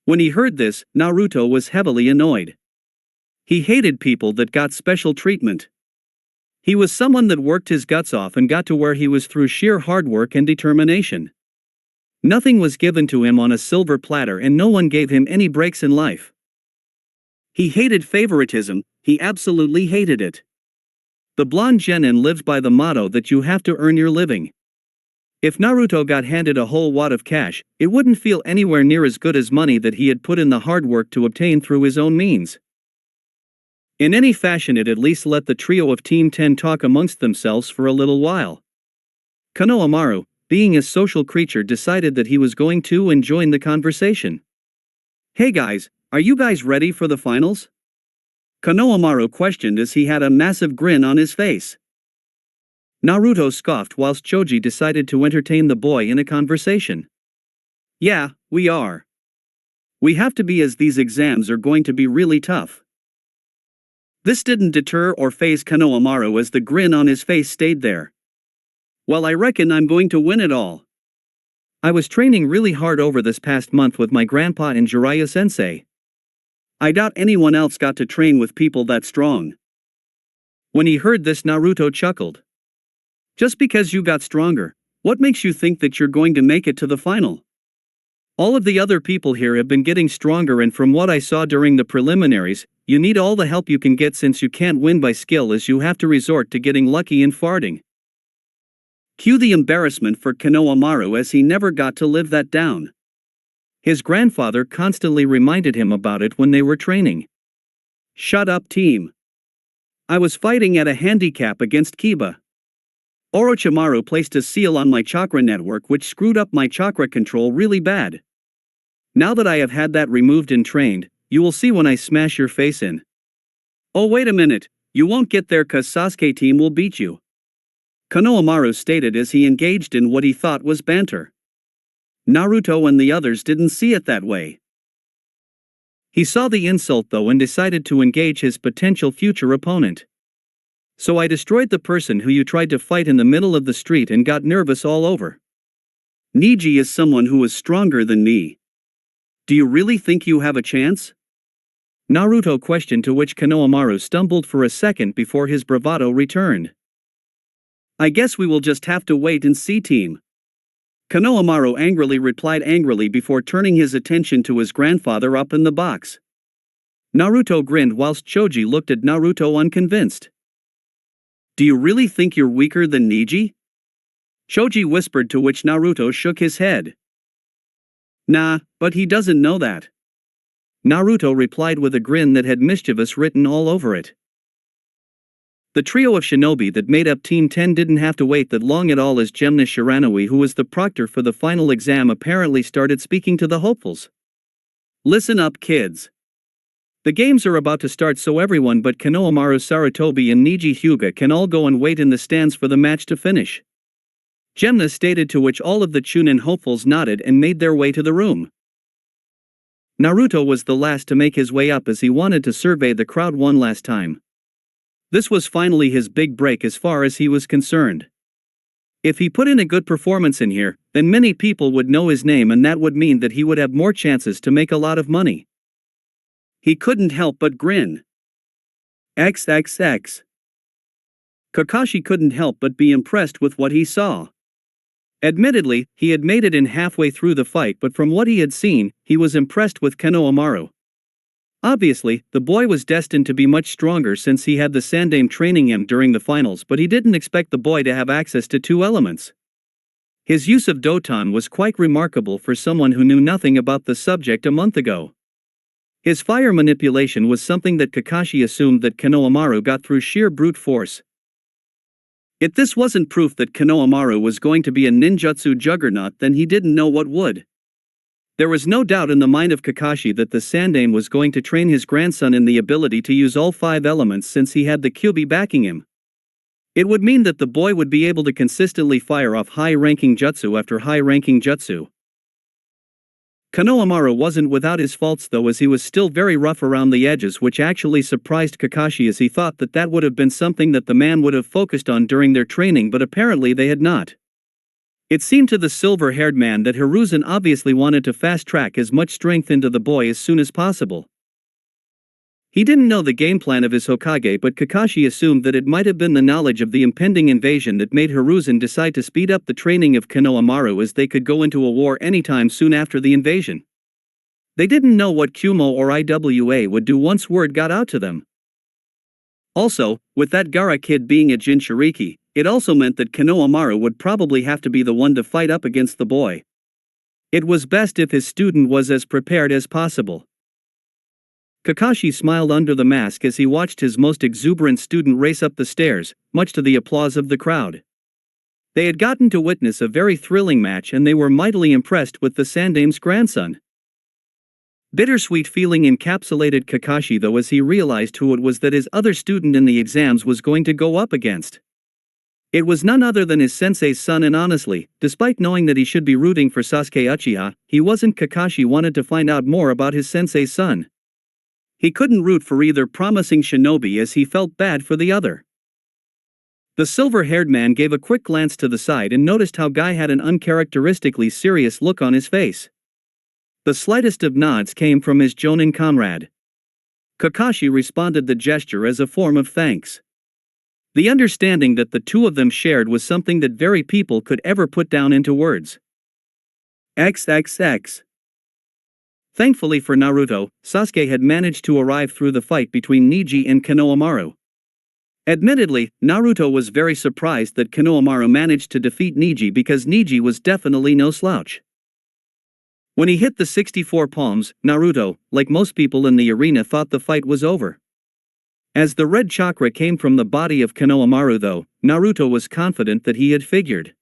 When he heard this, Naruto was heavily annoyed. He hated people that got special treatment. He was someone that worked his guts off and got to where he was through sheer hard work and determination. Nothing was given to him on a silver platter, and no one gave him any breaks in life. He hated favoritism, he absolutely hated it. The blonde genin lived by the motto that you have to earn your living. If Naruto got handed a whole wad of cash, it wouldn't feel anywhere near as good as money that he had put in the hard work to obtain through his own means. In any fashion, it at least let the trio of Team 10 talk amongst themselves for a little while. Konohamaru, being a social creature, decided that he was going to and join the conversation. "Hey guys, are you guys ready for the finals?" Konohamaru questioned as he had a massive grin on his face. Naruto scoffed whilst Choji decided to entertain the boy in a conversation. "Yeah, we are. We have to be, as these exams are going to be really tough." This didn't deter or faze Konohamaru as the grin on his face stayed there. "Well, I reckon I'm going to win it all. I was training really hard over this past month with my grandpa and Jiraiya-sensei. I doubt anyone else got to train with people that strong." When he heard this, Naruto chuckled. "Just because you got stronger, what makes you think that you're going to make it to the final? All of the other people here have been getting stronger, and from what I saw during the preliminaries, you need all the help you can get, since you can't win by skill, as you have to resort to getting lucky and farting." Cue the embarrassment for Konohamaru, as he never got to live that down. His grandfather constantly reminded him about it when they were training. "Shut up, team. I was fighting at a handicap against Kiba. Orochimaru placed a seal on my chakra network, which screwed up my chakra control really bad. Now that I have had that removed and trained, you will see when I smash your face in. Oh, wait a minute, you won't get there, cause Sasuke team will beat you," Konohamaru stated as he engaged in what he thought was banter. Naruto and the others didn't see it that way. He saw the insult though and decided to engage his potential future opponent. "So I destroyed the person who you tried to fight in the middle of the street and got nervous all over. Neji is someone who is stronger than me. Do you really think you have a chance?" Naruto questioned, to which Konohamaru stumbled for a second before his bravado returned. "I guess we will just have to wait and see, team," Konohamaru angrily replied before turning his attention to his grandfather up in the box. Naruto grinned whilst Choji looked at Naruto unconvinced. "Do you really think you're weaker than Neji?" Choji whispered, to which Naruto shook his head. "Nah, but he doesn't know that," Naruto replied with a grin that had mischievous written all over it. The trio of shinobi that made up Team 10 didn't have to wait that long at all, as Gemna Shiranui, who was the proctor for the final exam, apparently started speaking to the hopefuls. "Listen up, kids. The games are about to start, so everyone but Konohamaru Sarutobi and Neji Hyuga can all go and wait in the stands for the match to finish," Gemna stated, to which all of the Chunin hopefuls nodded and made their way to the room. Naruto was the last to make his way up, as he wanted to survey the crowd one last time. This was finally his big break as far as he was concerned. If he put in a good performance in here, then many people would know his name, and that would mean that he would have more chances to make a lot of money. He couldn't help but grin. XXX. Kakashi couldn't help but be impressed with what he saw. Admittedly, he had made it in halfway through the fight, but from what he had seen, he was impressed with Konohamaru. Obviously, the boy was destined to be much stronger since he had the Sandaime training him during the finals, but he didn't expect the boy to have access to two elements. His use of Doton was quite remarkable for someone who knew nothing about the subject a month ago. His fire manipulation was something that Kakashi assumed that Konohamaru got through sheer brute force. If this wasn't proof that Konohamaru was going to be a ninjutsu juggernaut, then he didn't know what would. There was no doubt in the mind of Kakashi that the Sandaime was going to train his grandson in the ability to use all 5 elements, since he had the Kyuubi backing him. It would mean that the boy would be able to consistently fire off high-ranking jutsu after high-ranking jutsu. Konohamaru wasn't without his faults though, as he was still very rough around the edges, which actually surprised Kakashi, as he thought that that would have been something that the man would have focused on during their training, but apparently they had not. It seemed to the silver-haired man that Hiruzen obviously wanted to fast-track as much strength into the boy as soon as possible. He didn't know the game plan of his Hokage, but Kakashi assumed that it might have been the knowledge of the impending invasion that made Hiruzen decide to speed up the training of Konohamaru, as they could go into a war anytime soon after the invasion. They didn't know what Kumo or IWA would do once word got out to them. Also, with that Gaara kid being a Jinchuriki, it also meant that Konohamaru would probably have to be the one to fight up against the boy. It was best if his student was as prepared as possible. Kakashi smiled under the mask as he watched his most exuberant student race up the stairs, much to the applause of the crowd. They had gotten to witness a very thrilling match and they were mightily impressed with the Sandame's grandson. Bittersweet feeling encapsulated Kakashi though as he realized who it was that his other student in the exams was going to go up against. It was none other than his sensei's son, and honestly, despite knowing that he should be rooting for Sasuke Uchiha, he wasn't. Kakashi wanted to find out more about his sensei's son. He couldn't root for either promising shinobi as he felt bad for the other. The silver-haired man gave a quick glance to the side and noticed how Guy had an uncharacteristically serious look on his face. The slightest of nods came from his jonin comrade. Kakashi responded the gesture as a form of thanks. The understanding that the two of them shared was something that very people could ever put down into words. XXX. Thankfully for Naruto, Sasuke had managed to arrive through the fight between Neji and Konohamaru. Admittedly, Naruto was very surprised that Konohamaru managed to defeat Neji because Neji was definitely no slouch. When he hit the 64 palms, Naruto, like most people in the arena, thought the fight was over. As the red chakra came from the body of Konohamaru though, Naruto was confident that he had figured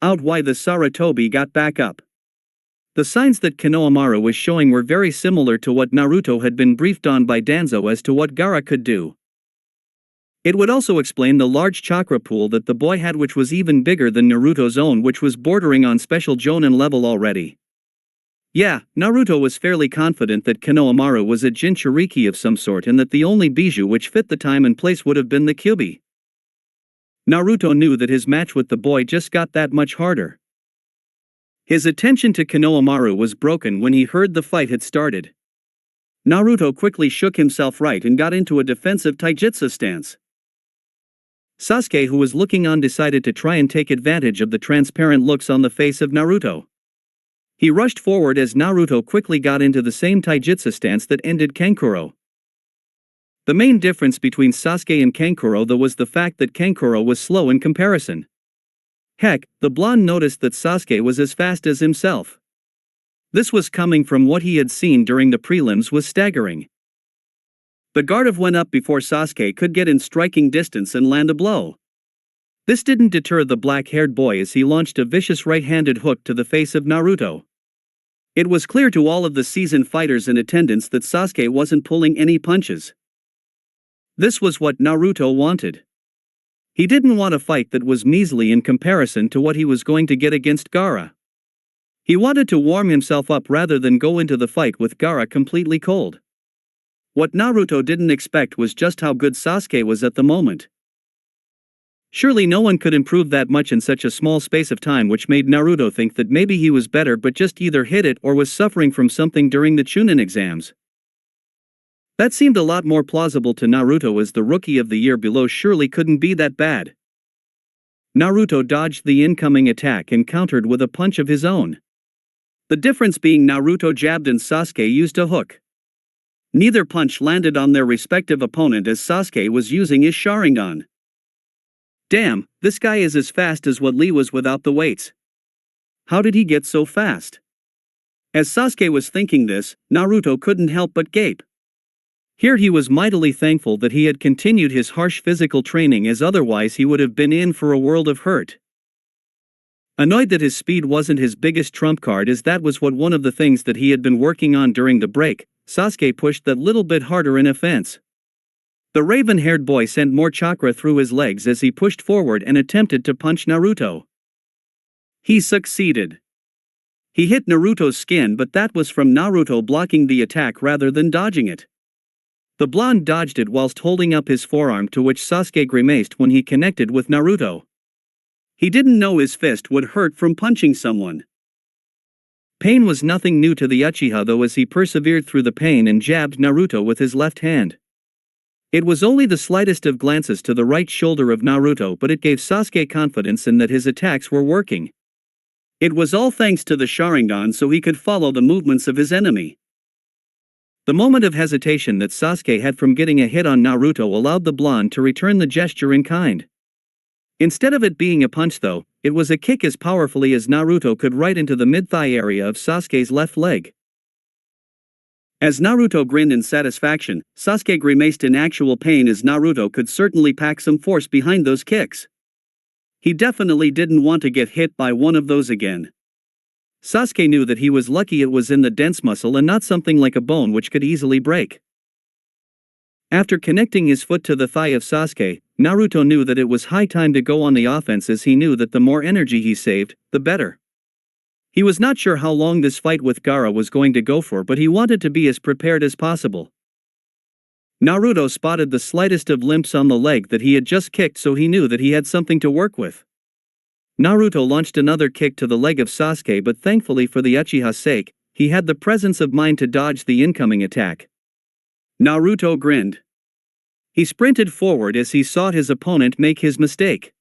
out why the Sarutobi got back up. The signs that Konohamaru was showing were very similar to what Naruto had been briefed on by Danzo as to what Gaara could do. It would also explain the large chakra pool that the boy had, which was even bigger than Naruto's own, which was bordering on special Jonin level already. Yeah, Naruto was fairly confident that Konohamaru was a Jinchuriki of some sort and that the only bijou which fit the time and place would have been the Kyuubi. Naruto knew that his match with the boy just got that much harder. His attention to Konohamaru was broken when he heard the fight had started. Naruto quickly shook himself right and got into a defensive taijutsu stance. Sasuke, who was looking on, decided to try and take advantage of the transparent looks on the face of Naruto. He rushed forward as Naruto quickly got into the same taijutsu stance that ended Kankuro. The main difference between Sasuke and Kankuro though was the fact that Kankuro was slow in comparison. Heck, the blonde noticed that Sasuke was as fast as himself. This was coming from what he had seen during the prelims was staggering. The guard went up before Sasuke could get in striking distance and land a blow. This didn't deter the black-haired boy as he launched a vicious right-handed hook to the face of Naruto. It was clear to all of the seasoned fighters in attendance that Sasuke wasn't pulling any punches. This was what Naruto wanted. He didn't want a fight that was measly in comparison to what he was going to get against Gaara. He wanted to warm himself up rather than go into the fight with Gaara completely cold. What Naruto didn't expect was just how good Sasuke was at the moment. Surely no one could improve that much in such a small space of time, which made Naruto think that maybe he was better but just either hit it or was suffering from something during the Chunin exams. That seemed a lot more plausible to Naruto as the rookie of the year below surely couldn't be that bad. Naruto dodged the incoming attack and countered with a punch of his own. The difference being Naruto jabbed and Sasuke used a hook. Neither punch landed on their respective opponent as Sasuke was using his Sharingan. Damn, this guy is as fast as what Lee was without the weights. How did he get so fast? As Sasuke was thinking this, Naruto couldn't help but gape. Here he was mightily thankful that he had continued his harsh physical training, as otherwise he would have been in for a world of hurt. Annoyed that his speed wasn't his biggest trump card, as that was one of the things that he had been working on during the break, Sasuke pushed that little bit harder in offense. The raven-haired boy sent more chakra through his legs as he pushed forward and attempted to punch Naruto. He succeeded. He hit Naruto's skin, but that was from Naruto blocking the attack rather than dodging it. The blonde dodged it whilst holding up his forearm, to which Sasuke grimaced when he connected with Naruto. He didn't know his fist would hurt from punching someone. Pain was nothing new to the Uchiha though, as he persevered through the pain and jabbed Naruto with his left hand. It was only the slightest of glances to the right shoulder of Naruto, but it gave Sasuke confidence in that his attacks were working. It was all thanks to the Sharingan, so he could follow the movements of his enemy. The moment of hesitation that Sasuke had from getting a hit on Naruto allowed the blonde to return the gesture in kind. Instead of it being a punch though, it was a kick as powerfully as Naruto could right into the mid-thigh area of Sasuke's left leg. As Naruto grinned in satisfaction, Sasuke grimaced in actual pain as Naruto could certainly pack some force behind those kicks. He definitely didn't want to get hit by one of those again. Sasuke knew that he was lucky it was in the dense muscle and not something like a bone which could easily break. After connecting his foot to the thigh of Sasuke, Naruto knew that it was high time to go on the offense, as he knew that the more energy he saved, the better. He was not sure how long this fight with Gaara was going to go for, but he wanted to be as prepared as possible. Naruto spotted the slightest of limps on the leg that he had just kicked, so he knew that he had something to work with. Naruto launched another kick to the leg of Sasuke, but thankfully for the Uchiha's sake, he had the presence of mind to dodge the incoming attack. Naruto grinned. He sprinted forward as he saw his opponent make his mistake.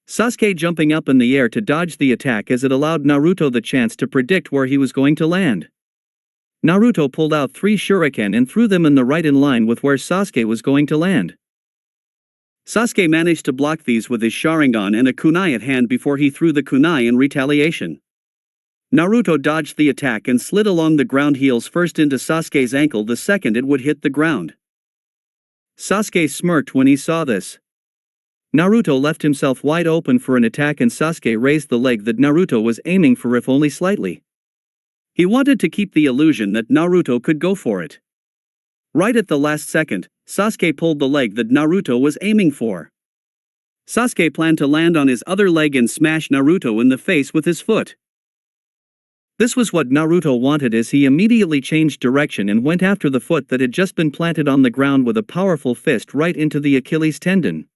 Sasuke jumping up in the air to dodge the attack, as it allowed Naruto the chance to predict where he was going to land. Naruto pulled out 3 shuriken and threw them right in line with where Sasuke was going to land. Sasuke managed to block these with his Sharingan and a kunai at hand before he threw the kunai in retaliation. Naruto dodged the attack and slid along the ground, heels first into Sasuke's ankle the second it would hit the ground. Sasuke smirked when he saw this. Naruto left himself wide open for an attack, and Sasuke raised the leg that Naruto was aiming for, if only slightly. He wanted to keep the illusion that Naruto could go for it. Right at the last second, Sasuke pulled the leg that Naruto was aiming for. Sasuke planned to land on his other leg and smash Naruto in the face with his foot. This was what Naruto wanted, as he immediately changed direction and went after the foot that had just been planted on the ground with a powerful fist right into the Achilles tendon.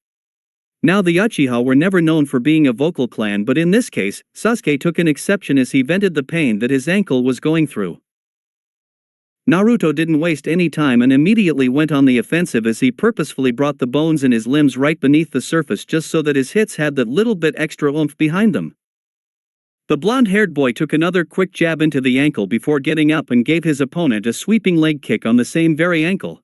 Now the Uchiha were never known for being a vocal clan, but in this case, Sasuke took an exception as he vented the pain that his ankle was going through. Naruto didn't waste any time and immediately went on the offensive, as he purposefully brought the bones in his limbs right beneath the surface just so that his hits had that little bit extra oomph behind them. The blonde-haired boy took another quick jab into the ankle before getting up and gave his opponent a sweeping leg kick on the same very ankle.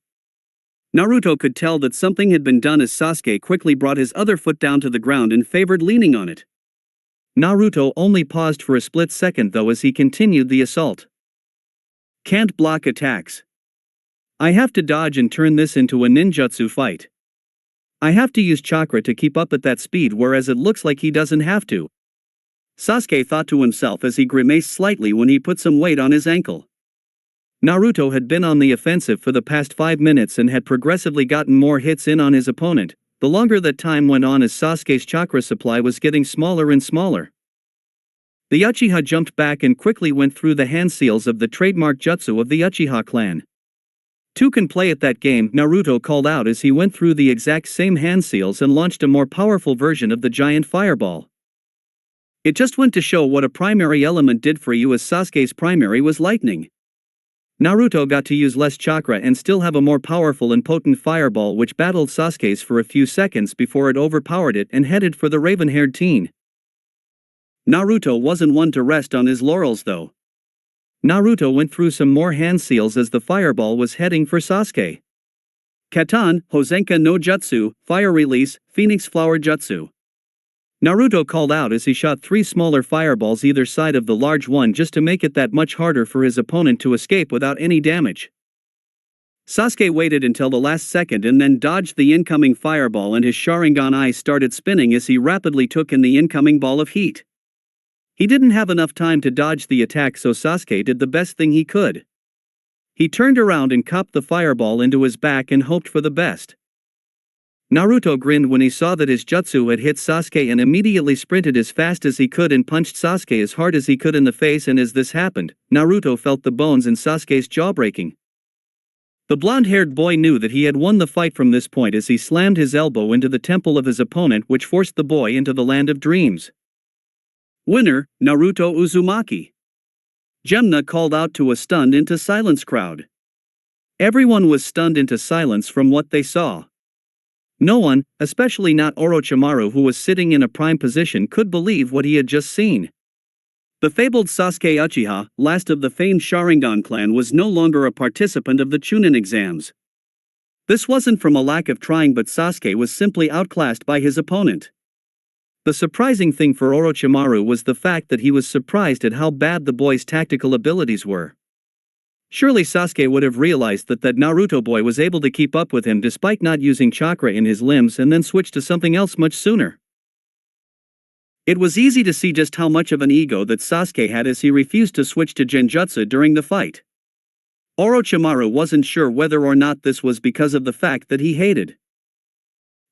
Naruto could tell that something had been done as Sasuke quickly brought his other foot down to the ground and favored leaning on it. Naruto only paused for a split second though as he continued the assault. Can't block attacks. I have to dodge and turn this into a ninjutsu fight. I have to use chakra to keep up at that speed, whereas it looks like he doesn't have to. Sasuke thought to himself as he grimaced slightly when he put some weight on his ankle. Naruto had been on the offensive for the past 5 minutes and had progressively gotten more hits in on his opponent, the longer that time went on, as Sasuke's chakra supply was getting smaller and smaller. The Uchiha jumped back and quickly went through the hand seals of the trademark jutsu of the Uchiha clan. "Two can play at that game," Naruto called out as he went through the exact same hand seals and launched a more powerful version of the giant fireball. It just went to show what a primary element did for you, as Sasuke's primary was lightning. Naruto got to use less chakra and still have a more powerful and potent fireball, which battled Sasuke's for a few seconds before it overpowered it and headed for the raven-haired teen. Naruto wasn't one to rest on his laurels though. Naruto went through some more hand seals as the fireball was heading for Sasuke. Katan, Hozenka no Jutsu, Fire Release, Phoenix Flower Jutsu. Naruto called out as he shot 3 smaller fireballs either side of the large one just to make it that much harder for his opponent to escape without any damage. Sasuke waited until the last second and then dodged the incoming fireball, and his Sharingan eyes started spinning as he rapidly took in the incoming ball of heat. He didn't have enough time to dodge the attack, so Sasuke did the best thing he could. He turned around and copped the fireball into his back and hoped for the best. Naruto grinned when he saw that his jutsu had hit Sasuke and immediately sprinted as fast as he could and punched Sasuke as hard as he could in the face, and as this happened, Naruto felt the bones in Sasuke's jaw breaking. The blonde-haired boy knew that he had won the fight from this point as he slammed his elbow into the temple of his opponent, which forced the boy into the land of dreams. Winner, Naruto Uzumaki. Gemna called out to a stunned into silence crowd. Everyone was stunned into silence from what they saw. No one, especially not Orochimaru, who was sitting in a prime position, could believe what he had just seen. The fabled Sasuke Uchiha, last of the famed Sharingan clan, was no longer a participant of the Chunin exams. This wasn't from a lack of trying, but Sasuke was simply outclassed by his opponent. The surprising thing for Orochimaru was the fact that he was surprised at how bad the boy's tactical abilities were. Surely Sasuke would have realized that Naruto boy was able to keep up with him despite not using chakra in his limbs and then switch to something else much sooner. It was easy to see just how much of an ego that Sasuke had as he refused to switch to genjutsu during the fight. Orochimaru wasn't sure whether or not this was because of the fact that he hated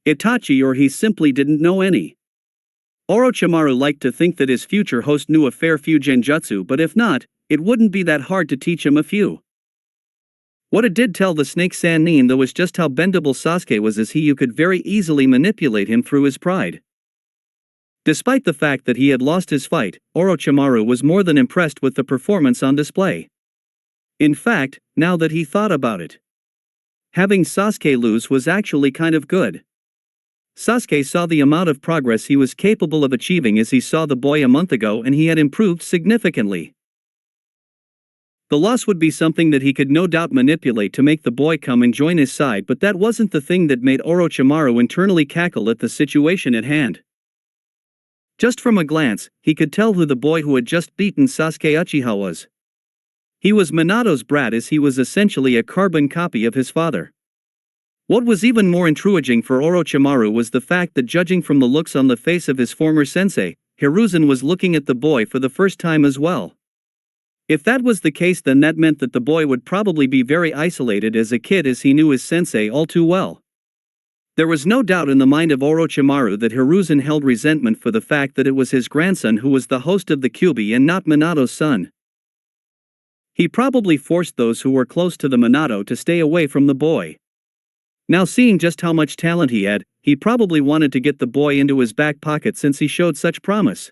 Itachi or he simply didn't know any. Orochimaru liked to think that his future host knew a fair few genjutsu, but if not, it wouldn't be that hard to teach him a few. What it did tell the snake Sanin though was just how bendable Sasuke was, as you could very easily manipulate him through his pride. Despite the fact that he had lost his fight, Orochimaru was more than impressed with the performance on display. In fact, now that he thought about it, having Sasuke lose was actually kind of good. Sasuke saw the amount of progress he was capable of achieving as he saw the boy a month ago, and he had improved significantly. The loss would be something that he could no doubt manipulate to make the boy come and join his side, but that wasn't the thing that made Orochimaru internally cackle at the situation at hand. Just from a glance, he could tell who the boy who had just beaten Sasuke Uchiha was. He was Minato's brat, as he was essentially a carbon copy of his father. What was even more intriguing for Orochimaru was the fact that, judging from the looks on the face of his former sensei, Hiruzen was looking at the boy for the first time as well. If that was the case, then that meant that the boy would probably be very isolated as a kid, as he knew his sensei all too well. There was no doubt in the mind of Orochimaru that Hiruzen held resentment for the fact that it was his grandson who was the host of the Kyuubi and not Minato's son. He probably forced those who were close to the Minato to stay away from the boy. Now, seeing just how much talent he had, he probably wanted to get the boy into his back pocket since he showed such promise.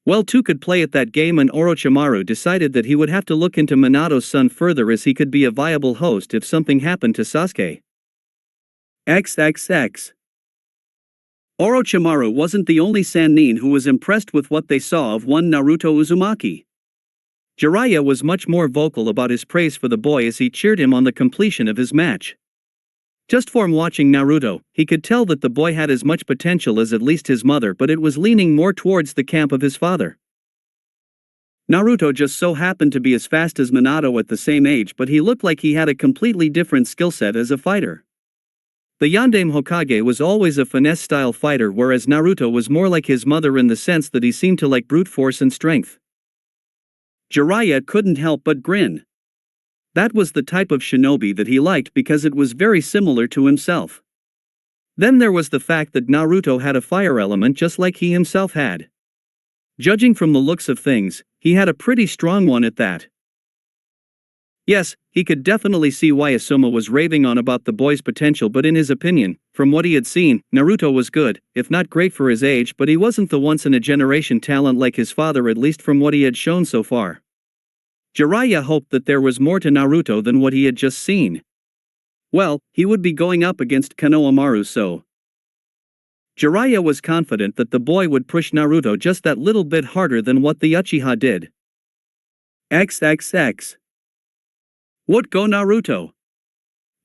Well, two could play at that game, and Orochimaru decided that he would have to look into Minato's son further, as he could be a viable host if something happened to Sasuke. XXX. Orochimaru wasn't the only Sanin who was impressed with what they saw of one Naruto Uzumaki. Jiraiya was much more vocal about his praise for the boy as he cheered him on the completion of his match. Just from watching Naruto, he could tell that the boy had as much potential as at least his mother, but it was leaning more towards the camp of his father. Naruto just so happened to be as fast as Minato at the same age, but he looked like he had a completely different skill set as a fighter. The Yondaime Hokage was always a finesse-style fighter, whereas Naruto was more like his mother in the sense that he seemed to like brute force and strength. Jiraiya couldn't help but grin. That was the type of shinobi that he liked because it was very similar to himself. Then there was the fact that Naruto had a fire element just like he himself had. Judging from the looks of things, he had a pretty strong one at that. Yes, he could definitely see why Asuma was raving on about the boy's potential, but in his opinion, from what he had seen, Naruto was good, if not great for his age, but he wasn't the once-in-a-generation talent like his father, at least from what he had shown so far. Jiraiya hoped that there was more to Naruto than what he had just seen. Well, he would be going up against Konohamaru, so Jiraiya was confident that the boy would push Naruto just that little bit harder than what the Uchiha did. XXX. What go Naruto?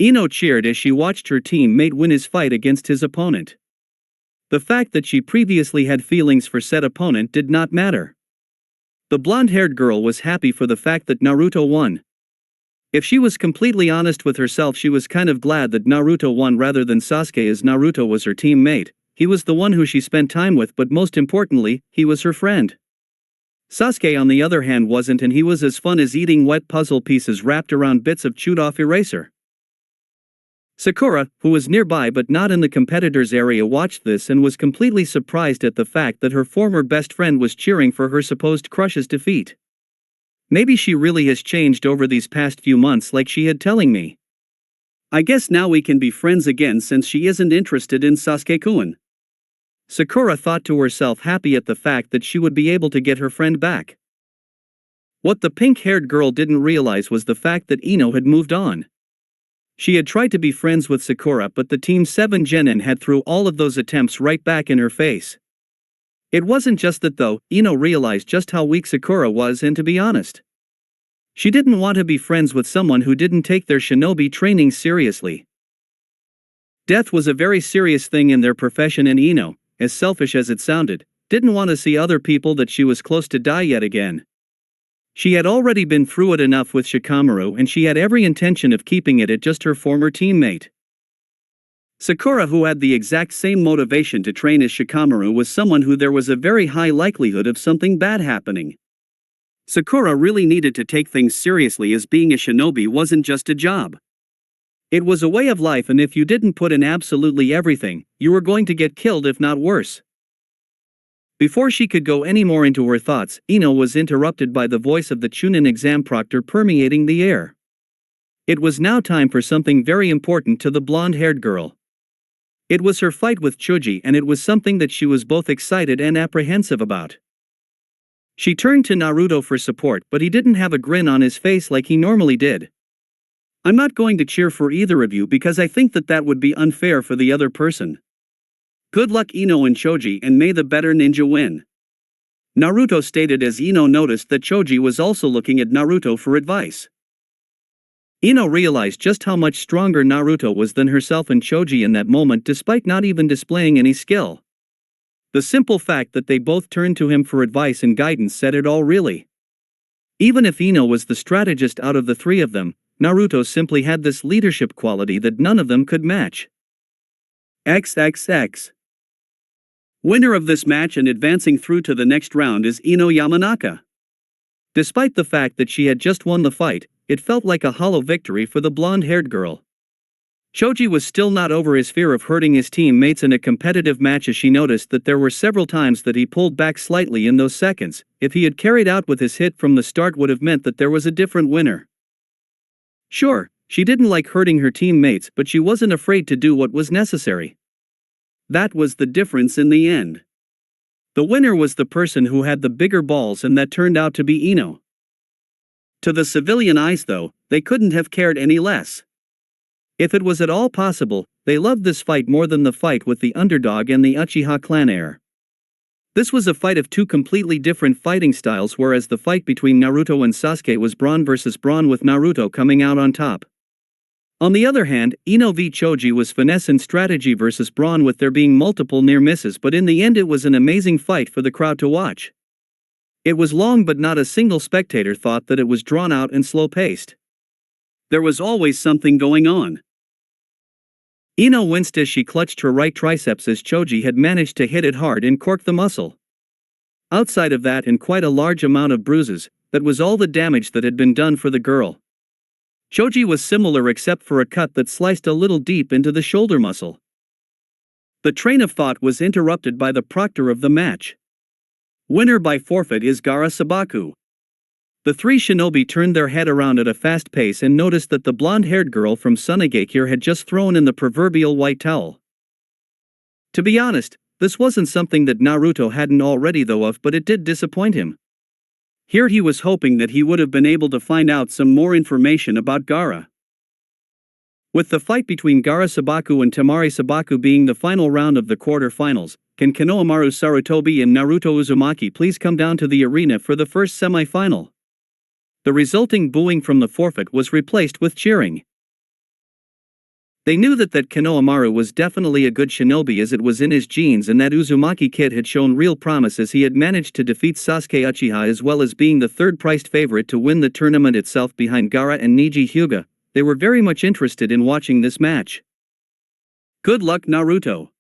Ino cheered as she watched her teammate win his fight against his opponent. The fact that she previously had feelings for said opponent did not matter. The blonde-haired girl was happy for the fact that Naruto won. If she was completely honest with herself, she was kind of glad that Naruto won rather than Sasuke, as Naruto was her teammate. He was the one who she spent time with, but most importantly, he was her friend. Sasuke on the other hand wasn't, and he was as fun as eating wet puzzle pieces wrapped around bits of chewed-off eraser. Sakura, who was nearby but not in the competitors' area, watched this and was completely surprised at the fact that her former best friend was cheering for her supposed crush's defeat. Maybe she really has changed over these past few months, like she had telling me. I guess now we can be friends again since she isn't interested in Sasuke-kun. Sakura thought to herself, happy at the fact that she would be able to get her friend back. What the pink-haired girl didn't realize was the fact that Ino had moved on. She had tried to be friends with Sakura, but the Team 7 genin had threw all of those attempts right back in her face. It wasn't just that though, Ino realized just how weak Sakura was, and to be honest, she didn't want to be friends with someone who didn't take their shinobi training seriously. Death was a very serious thing in their profession, and Ino, as selfish as it sounded, didn't want to see other people that she was close to die yet again. She had already been through it enough with Shikamaru and she had every intention of keeping it at just her former teammate. Sakura, who had the exact same motivation to train as Shikamaru, was someone who there was a very high likelihood of something bad happening. Sakura really needed to take things seriously, as being a shinobi wasn't just a job. It was a way of life, and if you didn't put in absolutely everything, you were going to get killed, if not worse. Before she could go any more into her thoughts, Ino was interrupted by the voice of the Chunin exam proctor permeating the air. It was now time for something very important to the blonde-haired girl. It was her fight with Choji, and it was something that she was both excited and apprehensive about. She turned to Naruto for support, but he didn't have a grin on his face like he normally did. "I'm not going to cheer for either of you because I think that would be unfair for the other person. Good luck, Ino and Choji, and may the better ninja win," Naruto stated as Ino noticed that Choji was also looking at Naruto for advice. Ino realized just how much stronger Naruto was than herself and Choji in that moment, despite not even displaying any skill. The simple fact that they both turned to him for advice and guidance said it all, really. Even if Ino was the strategist out of the three of them, Naruto simply had this leadership quality that none of them could match. XXX. Winner of this match and advancing through to the next round is Ino Yamanaka. Despite the fact that she had just won the fight, it felt like a hollow victory for the blonde-haired girl. Choji was still not over his fear of hurting his teammates in a competitive match, as she noticed that there were several times that he pulled back slightly in those seconds. If he had carried out with his hit from the start, would have meant that there was a different winner. Sure, she didn't like hurting her teammates, but she wasn't afraid to do what was necessary. That was the difference in the end. The winner was the person who had the bigger balls, and that turned out to be Ino. To the civilian eyes, though, they couldn't have cared any less. If it was at all possible, they loved this fight more than the fight with the underdog and the Uchiha clan heir. This was a fight of two completely different fighting styles, whereas the fight between Naruto and Sasuke was brawn versus brawn, with Naruto coming out on top. On the other hand, Ino v Choji was finesse and strategy versus brawn, with there being multiple near misses, but in the end it was an amazing fight for the crowd to watch. It was long, but not a single spectator thought that it was drawn out and slow-paced. There was always something going on. Ino winced as she clutched her right triceps, as Choji had managed to hit it hard and cork the muscle. Outside of that and quite a large amount of bruises, that was all the damage that had been done for the girl. Choji was similar except for a cut that sliced a little deep into the shoulder muscle. The train of thought was interrupted by the proctor of the match. Winner by forfeit is Gaara Sabaku. The three shinobi turned their head around at a fast pace and noticed that the blonde-haired girl from Sunigakure had just thrown in the proverbial white towel. To be honest, this wasn't something that Naruto hadn't already thought of, but it did disappoint him. Here he was hoping that he would have been able to find out some more information about Gaara. With the fight between Gaara Sabaku and Temari Sabaku being the final round of the quarter-finals, can Konohamaru Sarutobi and Naruto Uzumaki please come down to the arena for the first semi-final? The resulting booing from the forfeit was replaced with cheering. They knew that Konohamaru was definitely a good shinobi, as it was in his genes, and that Uzumaki kid had shown real promise, as he had managed to defeat Sasuke Uchiha as well as being the third-priced favorite to win the tournament itself behind Gaara and Niji Hyuga. They were very much interested in watching this match. Good luck, Naruto.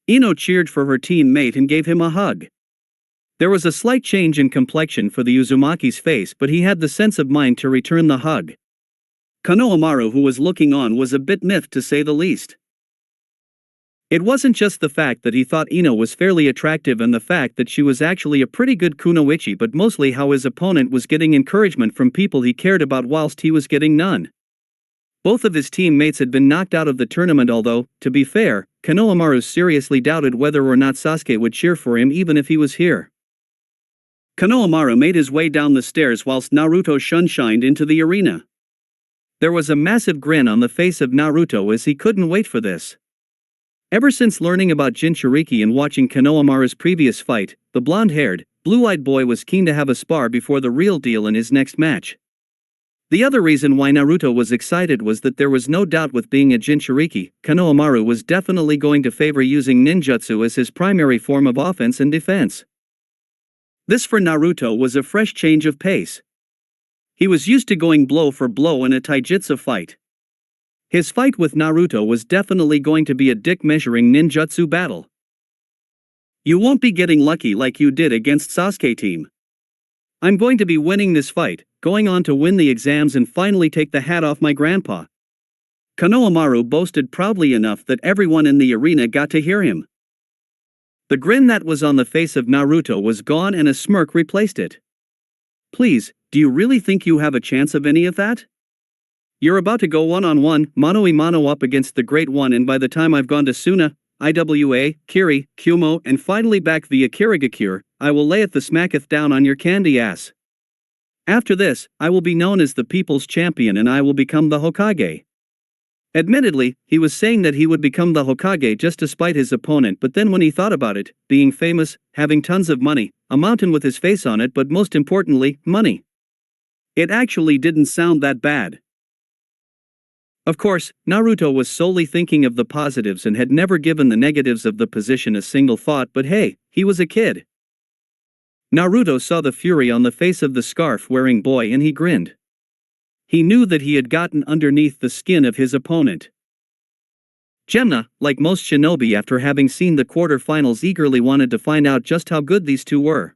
Ino cheered for her teammate and gave him a hug. There was a slight change in complexion for the Uzumaki's face, but he had the sense of mind to return the hug. Konohamaru, who was looking on, was a bit miffed to say the least. It wasn't just the fact that he thought Ino was fairly attractive and the fact that she was actually a pretty good kunoichi, but mostly how his opponent was getting encouragement from people he cared about whilst he was getting none. Both of his teammates had been knocked out of the tournament, although, to be fair, Konohamaru seriously doubted whether or not Sasuke would cheer for him even if he was here. Konohamaru made his way down the stairs whilst Naruto shunshined into the arena. There was a massive grin on the face of Naruto as he couldn't wait for this. Ever since learning about Jinchuriki and watching Konohamaru's previous fight, the blonde-haired, blue-eyed boy was keen to have a spar before the real deal in his next match. The other reason why Naruto was excited was that there was no doubt, with being a Jinchuriki, Konohamaru was definitely going to favor using ninjutsu as his primary form of offense and defense. This for Naruto was a fresh change of pace. He was used to going blow for blow in a taijutsu fight. His fight with Naruto was definitely going to be a dick-measuring ninjutsu battle. You won't be getting lucky like you did against Sasuke team. I'm going to be winning this fight, going on to win the exams and finally take the hat off my grandpa. Konohamaru boasted proudly enough that everyone in the arena got to hear him. The grin that was on the face of Naruto was gone and a smirk replaced it. Please, do you really think you have a chance of any of that? You're about to go one-on-one, mano-a-mano up against the Great One, and by the time I've gone to Suna, Iwa, Kiri, Kumo and finally back via Kirigakure, I will lay it the smacketh down on your candy ass. After this, I will be known as the people's champion and I will become the Hokage. Admittedly, he was saying that he would become the Hokage just to spite his opponent, but then when he thought about it, being famous, having tons of money, a mountain with his face on it, but most importantly, money. It actually didn't sound that bad. Of course, Naruto was solely thinking of the positives and had never given the negatives of the position a single thought, but hey, he was a kid. Naruto saw the fury on the face of the scarf-wearing boy and he grinned. He knew that he had gotten underneath the skin of his opponent. Gemna, like most shinobi after having seen the quarterfinals, eagerly wanted to find out just how good these two were.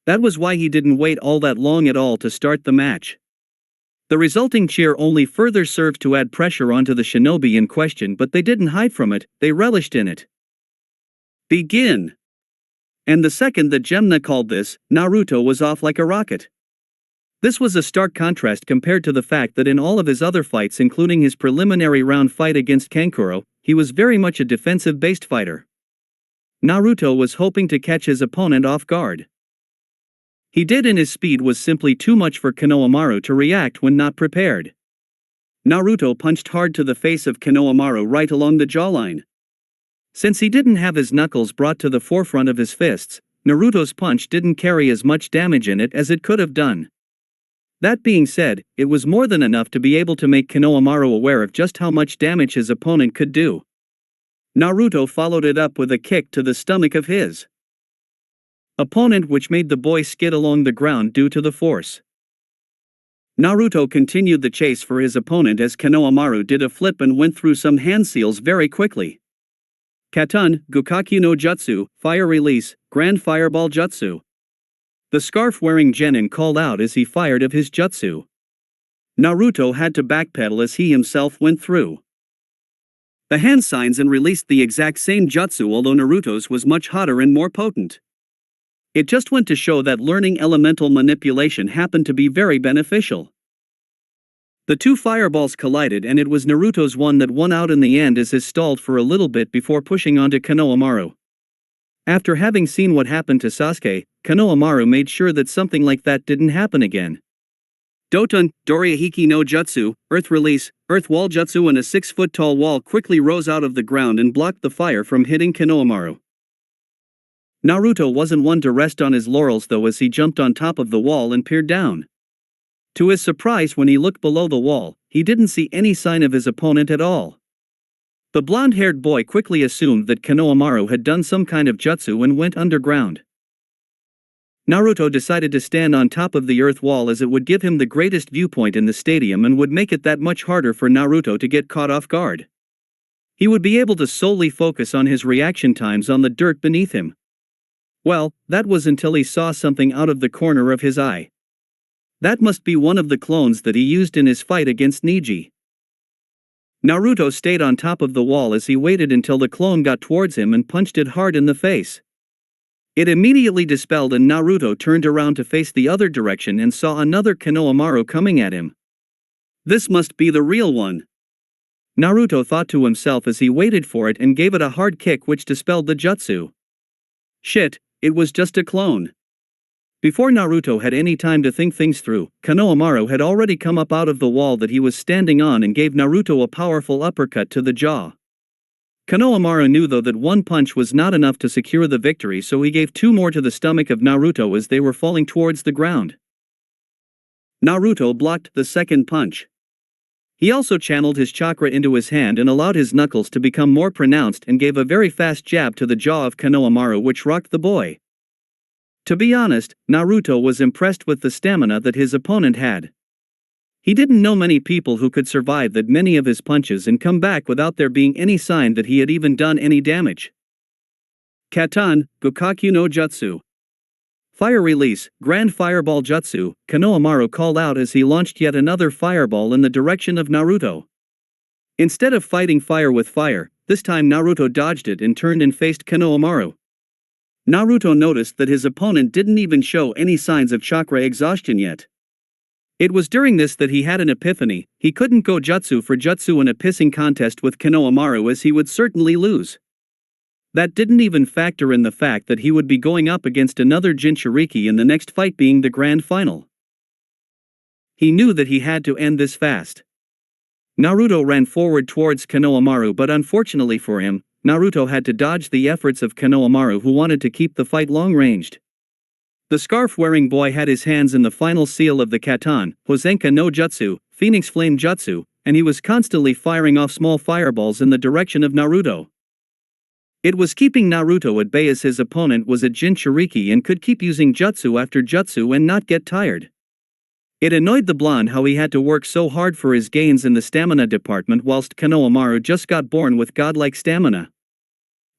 That was why he didn't wait all that long at all to start the match. The resulting cheer only further served to add pressure onto the shinobi in question, but they didn't hide from it, they relished in it. Begin! And the second that Gemna called this, Naruto was off like a rocket. This was a stark contrast compared to the fact that in all of his other fights, including his preliminary round fight against Kankuro, he was very much a defensive-based fighter. Naruto was hoping to catch his opponent off guard. He did, and his speed was simply too much for Konohamaru to react when not prepared. Naruto punched hard to the face of Konohamaru right along the jawline. Since he didn't have his knuckles brought to the forefront of his fists, Naruto's punch didn't carry as much damage in it as it could have done. That being said, it was more than enough to be able to make Konohamaru aware of just how much damage his opponent could do. Naruto followed it up with a kick to the stomach of his opponent, which made the boy skid along the ground due to the force. Naruto continued the chase for his opponent as Konohamaru did a flip and went through some hand seals very quickly. Katun, Gukakyu no Jutsu, Fire Release, Grand Fireball Jutsu. The scarf-wearing genin called out as he fired of his jutsu. Naruto had to backpedal as he himself went through the hand signs and released the exact same jutsu, although Naruto's was much hotter and more potent. It just went to show that learning elemental manipulation happened to be very beneficial. The two fireballs collided and it was Naruto's one that won out in the end as his stalled for a little bit before pushing onto Konohamaru. After having seen what happened to Sasuke, Konohamaru made sure that something like that didn't happen again. Dotun, Dorihiki no Jutsu, Earth Release, Earth Wall Jutsu, and a 6-foot-tall wall quickly rose out of the ground and blocked the fire from hitting Konohamaru. Naruto wasn't one to rest on his laurels though, as he jumped on top of the wall and peered down. To his surprise, when he looked below the wall, he didn't see any sign of his opponent at all. The blonde-haired boy quickly assumed that Konohamaru had done some kind of jutsu and went underground. Naruto decided to stand on top of the earth wall as it would give him the greatest viewpoint in the stadium and would make it that much harder for Naruto to get caught off guard. He would be able to solely focus on his reaction times on the dirt beneath him. Well, that was until he saw something out of the corner of his eye. That must be one of the clones that he used in his fight against Neji. Naruto stayed on top of the wall as he waited until the clone got towards him and punched it hard in the face. It immediately dispelled and Naruto turned around to face the other direction and saw another Konohamaru coming at him. This must be the real one. Naruto thought to himself as he waited for it and gave it a hard kick which dispelled the jutsu. Shit, it was just a clone. Before Naruto had any time to think things through, Konohamaru had already come up out of the wall that he was standing on and gave Naruto a powerful uppercut to the jaw. Konohamaru knew though that one punch was not enough to secure the victory, so he gave two more to the stomach of Naruto as they were falling towards the ground. Naruto blocked the second punch. He also channeled his chakra into his hand and allowed his knuckles to become more pronounced and gave a very fast jab to the jaw of Konohamaru which rocked the boy. To be honest, Naruto was impressed with the stamina that his opponent had. He didn't know many people who could survive that many of his punches and come back without there being any sign that he had even done any damage. Katan, Gokaku no Jutsu. Fire release, Grand Fireball Jutsu, Konohamaru called out as he launched yet another fireball in the direction of Naruto. Instead of fighting fire with fire, this time Naruto dodged it and turned and faced Konohamaru. Naruto noticed that his opponent didn't even show any signs of chakra exhaustion yet. It was during this that he had an epiphany. He couldn't go jutsu for jutsu in a pissing contest with Konohamaru as he would certainly lose. That didn't even factor in the fact that he would be going up against another Jinchuriki in the next fight being the grand final. He knew that he had to end this fast. Naruto ran forward towards Konohamaru, but unfortunately for him, Naruto had to dodge the efforts of Konohamaru, who wanted to keep the fight long-ranged. The scarf-wearing boy had his hands in the final seal of the Katan, Hozenka no Jutsu, Phoenix Flame Jutsu, and he was constantly firing off small fireballs in the direction of Naruto. It was keeping Naruto at bay as his opponent was a Jinchuriki and could keep using jutsu after jutsu and not get tired. It annoyed the blonde how he had to work so hard for his gains in the stamina department whilst Konohamaru just got born with godlike stamina.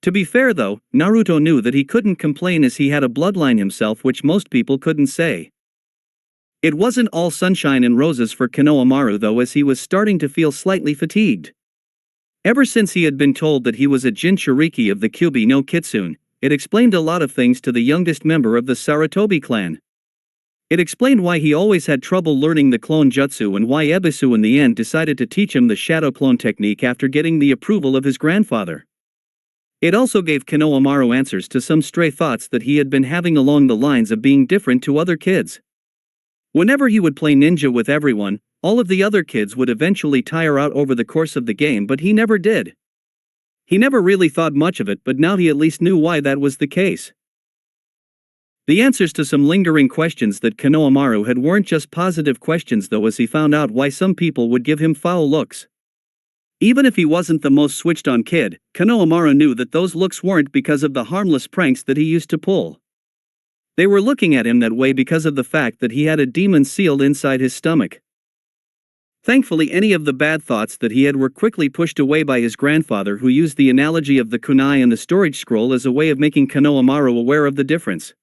To be fair though, Naruto knew that he couldn't complain as he had a bloodline himself, which most people couldn't say. It wasn't all sunshine and roses for Konohamaru though, as he was starting to feel slightly fatigued. Ever since he had been told that he was a Jinchuriki of the Kyuubi no Kitsune, it explained a lot of things to the youngest member of the Sarutobi clan. It explained why he always had trouble learning the clone jutsu and why Ebisu in the end decided to teach him the shadow clone technique after getting the approval of his grandfather. It also gave Konohamaru answers to some stray thoughts that he had been having along the lines of being different to other kids. Whenever he would play ninja with everyone, all of the other kids would eventually tire out over the course of the game, but he never did. He never really thought much of it, but now he at least knew why that was the case. The answers to some lingering questions that Konohamaru had weren't just positive questions though, as he found out why some people would give him foul looks. Even if he wasn't the most switched-on kid, Konohamaru knew that those looks weren't because of the harmless pranks that he used to pull. They were looking at him that way because of the fact that he had a demon sealed inside his stomach. Thankfully, any of the bad thoughts that he had were quickly pushed away by his grandfather, who used the analogy of the kunai and the storage scroll as a way of making Konohamaru aware of the difference.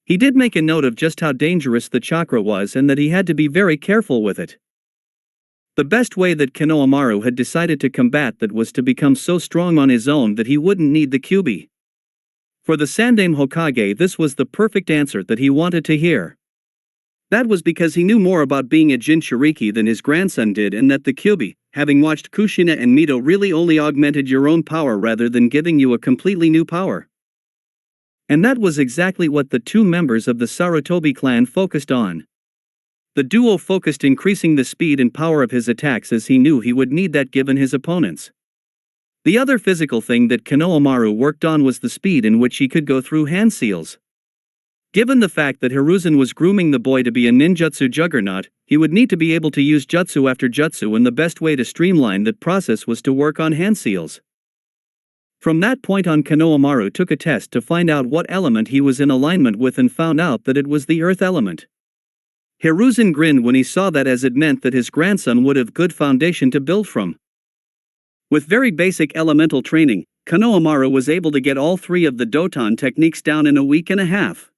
He did make a note of just how dangerous the chakra was and that he had to be very careful with it. The best way that Konohamaru had decided to combat that was to become so strong on his own that he wouldn't need the Kyuubi. For the Sandaime Hokage, this was the perfect answer that he wanted to hear. That was because he knew more about being a Jinchuriki than his grandson did, and that the Kyuubi, having watched Kushina and Mito, really only augmented your own power rather than giving you a completely new power. And that was exactly what the two members of the Sarutobi clan focused on. The duo focused increasing the speed and power of his attacks, as he knew he would need that given his opponents. The other physical thing that Konohamaru worked on was the speed in which he could go through hand seals. Given the fact that Hiruzen was grooming the boy to be a ninjutsu juggernaut, he would need to be able to use jutsu after jutsu, and the best way to streamline that process was to work on hand seals. From that point on, Konohamaru took a test to find out what element he was in alignment with and found out that it was the earth element. Hiruzen grinned when he saw that, as it meant that his grandson would have good foundation to build from. With very basic elemental training, Konohamaru was able to get all three of the Doton techniques down in a week and a half.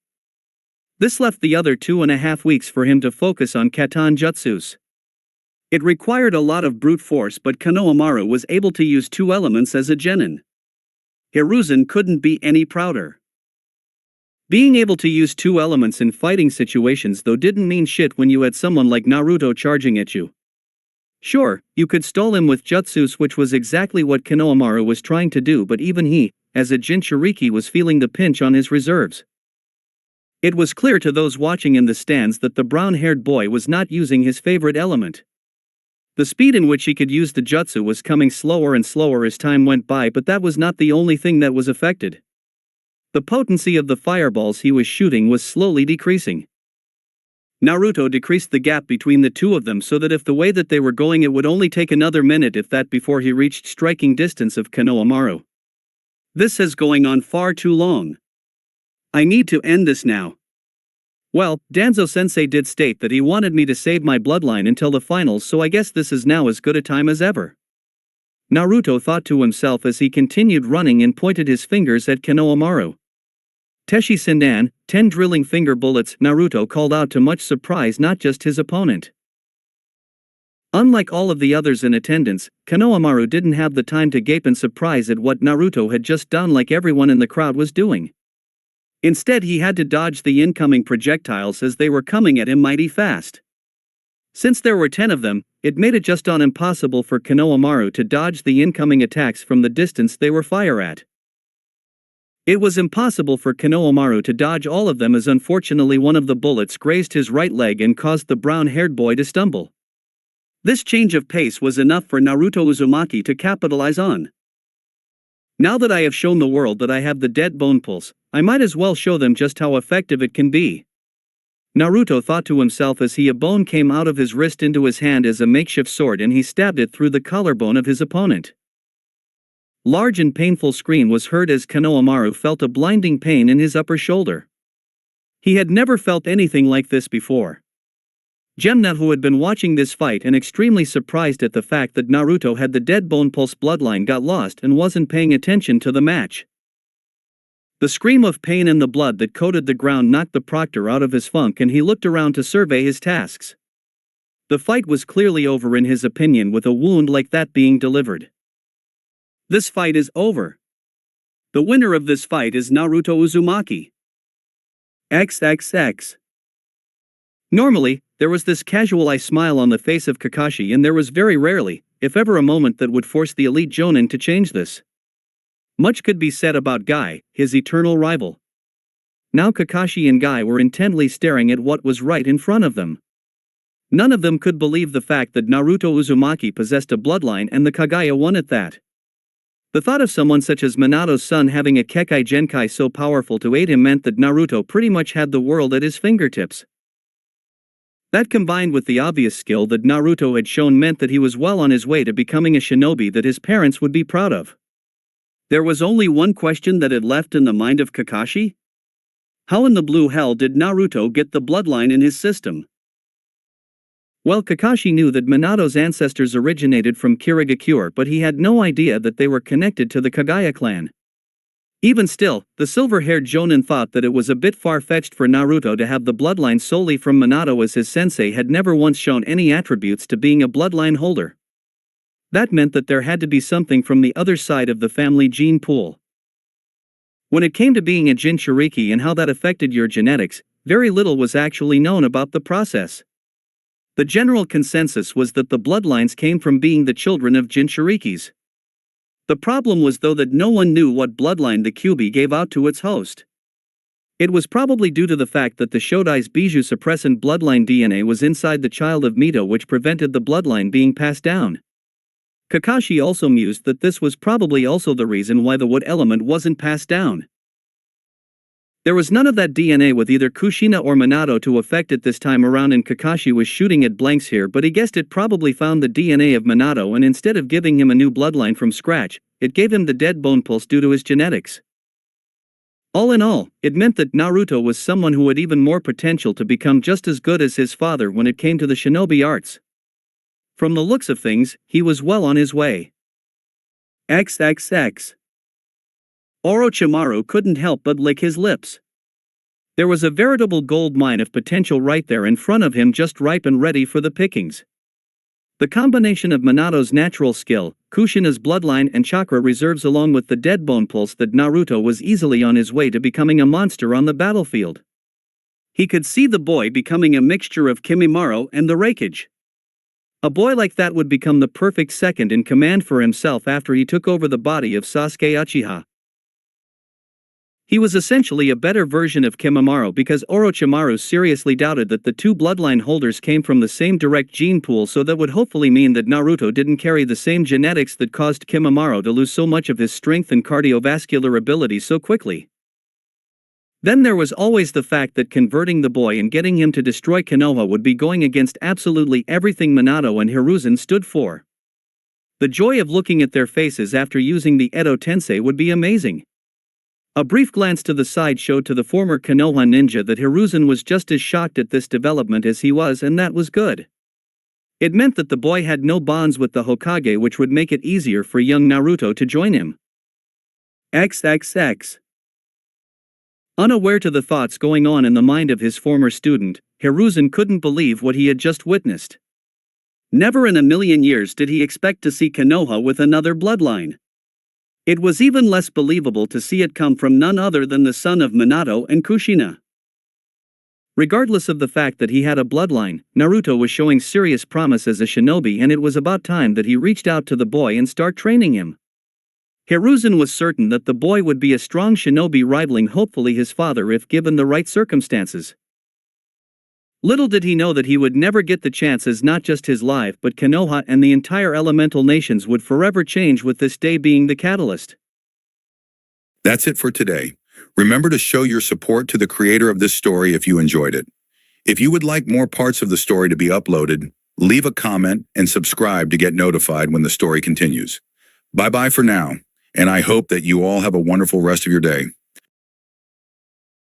This left the other 2.5 weeks for him to focus on Katan jutsus. It required a lot of brute force, but Konohamaru was able to use two elements as a genin. Hiruzen couldn't be any prouder. Being able to use two elements in fighting situations though didn't mean shit when you had someone like Naruto charging at you. Sure, you could stall him with jutsus, which was exactly what Konohamaru was trying to do, but even he, as a Jinchuriki, was feeling the pinch on his reserves. It was clear to those watching in the stands that the brown-haired boy was not using his favorite element. The speed in which he could use the jutsu was coming slower and slower as time went by, but that was not the only thing that was affected. The potency of the fireballs he was shooting was slowly decreasing. Naruto decreased the gap between the two of them so that if the way that they were going, it would only take another minute if that before he reached striking distance of Konohamaru. This is going on far too long. I need to end this now. Well, Danzo-sensei did state that he wanted me to save my bloodline until the finals, so I guess this is now as good a time as ever. Naruto thought to himself as he continued running and pointed his fingers at Konohamaru. Teshi Sendan, 10 drilling finger bullets, Naruto called out to much surprise not just his opponent. Unlike all of the others in attendance, Konohamaru didn't have the time to gape in surprise at what Naruto had just done like everyone in the crowd was doing. Instead, he had to dodge the incoming projectiles as they were coming at him mighty fast. Since there were 10 of them, it made it just on impossible for Konohamaru to dodge the incoming attacks from the distance they were fired at. It was impossible for Konohamaru to dodge all of them as unfortunately one of the bullets grazed his right leg and caused the brown-haired boy to stumble. This change of pace was enough for Naruto Uzumaki to capitalize on. Now that I have shown the world that I have the dead bone pulse, I might as well show them just how effective it can be. Naruto thought to himself as a bone came out of his wrist into his hand as a makeshift sword and he stabbed it through the collarbone of his opponent. Large and painful scream was heard as Konohamaru felt a blinding pain in his upper shoulder. He had never felt anything like this before. Gemna, who had been watching this fight and extremely surprised at the fact that Naruto had the dead bone pulse bloodline, got lost and wasn't paying attention to the match. The scream of pain and the blood that coated the ground knocked the proctor out of his funk and he looked around to survey his tasks. The fight was clearly over in his opinion with a wound like that being delivered. This fight is over. The winner of this fight is Naruto Uzumaki. XXX. Normally, there was this casual smile on the face of Kakashi and there was very rarely, if ever, a moment that would force the elite Jonin to change this. Much could be said about Guy, his eternal rival. Now Kakashi and Guy were intently staring at what was right in front of them. None of them could believe the fact that Naruto Uzumaki possessed a bloodline and the Kaguya won at that. The thought of someone such as Minato's son having a kekegenkai so powerful to aid him meant that Naruto pretty much had the world at his fingertips. That combined with the obvious skill that Naruto had shown meant that he was well on his way to becoming a shinobi that his parents would be proud of. There was only one question that had left in the mind of Kakashi. How in the blue hell did Naruto get the bloodline in his system? Well, Kakashi knew that Minato's ancestors originated from Kirigakure, but he had no idea that they were connected to the Kaguya clan. Even still, the silver-haired Jonin thought that it was a bit far-fetched for Naruto to have the bloodline solely from Minato, as his sensei had never once shown any attributes to being a bloodline holder. That meant that there had to be something from the other side of the family gene pool. When it came to being a Jinchuriki and how that affected your genetics, very little was actually known about the process. The general consensus was that the bloodlines came from being the children of Jinchurikis. The problem was though that no one knew what bloodline the Kyuubi gave out to its host. It was probably due to the fact that the Shodai's Bijou suppressant bloodline DNA was inside the child of Mito, which prevented the bloodline being passed down. Kakashi also mused that this was probably also the reason why the wood element wasn't passed down. There was none of that DNA with either Kushina or Minato to affect it this time around, and Kakashi was shooting at blanks here, but he guessed it probably found the DNA of Minato and instead of giving him a new bloodline from scratch, it gave him the dead bone pulse due to his genetics. All in all, it meant that Naruto was someone who had even more potential to become just as good as his father when it came to the shinobi arts. From the looks of things, he was well on his way. XXX. Orochimaru couldn't help but lick his lips. There was a veritable gold mine of potential right there in front of him, just ripe and ready for the pickings. The combination of Minato's natural skill, Kushina's bloodline and chakra reserves along with the dead bone pulse that Naruto was easily on his way to becoming a monster on the battlefield. He could see the boy becoming a mixture of Kimimaro and the Raikage. A boy like that would become the perfect second in command for himself after he took over the body of Sasuke Uchiha. He was essentially a better version of Kimimaro because Orochimaru seriously doubted that the two bloodline holders came from the same direct gene pool, so that would hopefully mean that Naruto didn't carry the same genetics that caused Kimimaro to lose so much of his strength and cardiovascular ability so quickly. Then there was always the fact that converting the boy and getting him to destroy Konoha would be going against absolutely everything Minato and Hiruzen stood for. The joy of looking at their faces after using the Edo Tensei would be amazing. A brief glance to the side showed to the former Konoha ninja that Hiruzen was just as shocked at this development as he was, and that was good. It meant that the boy had no bonds with the Hokage, which would make it easier for young Naruto to join him. XXX. Unaware to the thoughts going on in the mind of his former student, Hiruzen couldn't believe what he had just witnessed. Never in a million years did he expect to see Konoha with another bloodline. It was even less believable to see it come from none other than the son of Minato and Kushina. Regardless of the fact that he had a bloodline, Naruto was showing serious promise as a shinobi, and it was about time that he reached out to the boy and start training him. Hiruzen was certain that the boy would be a strong shinobi, rivaling hopefully his father if given the right circumstances. Little did he know that he would never get the chance, as not just his life but Konoha and the entire elemental nations would forever change, with this day being the catalyst. That's it for today. Remember to show your support to the creator of this story if you enjoyed it. If you would like more parts of the story to be uploaded, leave a comment and subscribe to get notified when the story continues. Bye-bye for now, and I hope that you all have a wonderful rest of your day.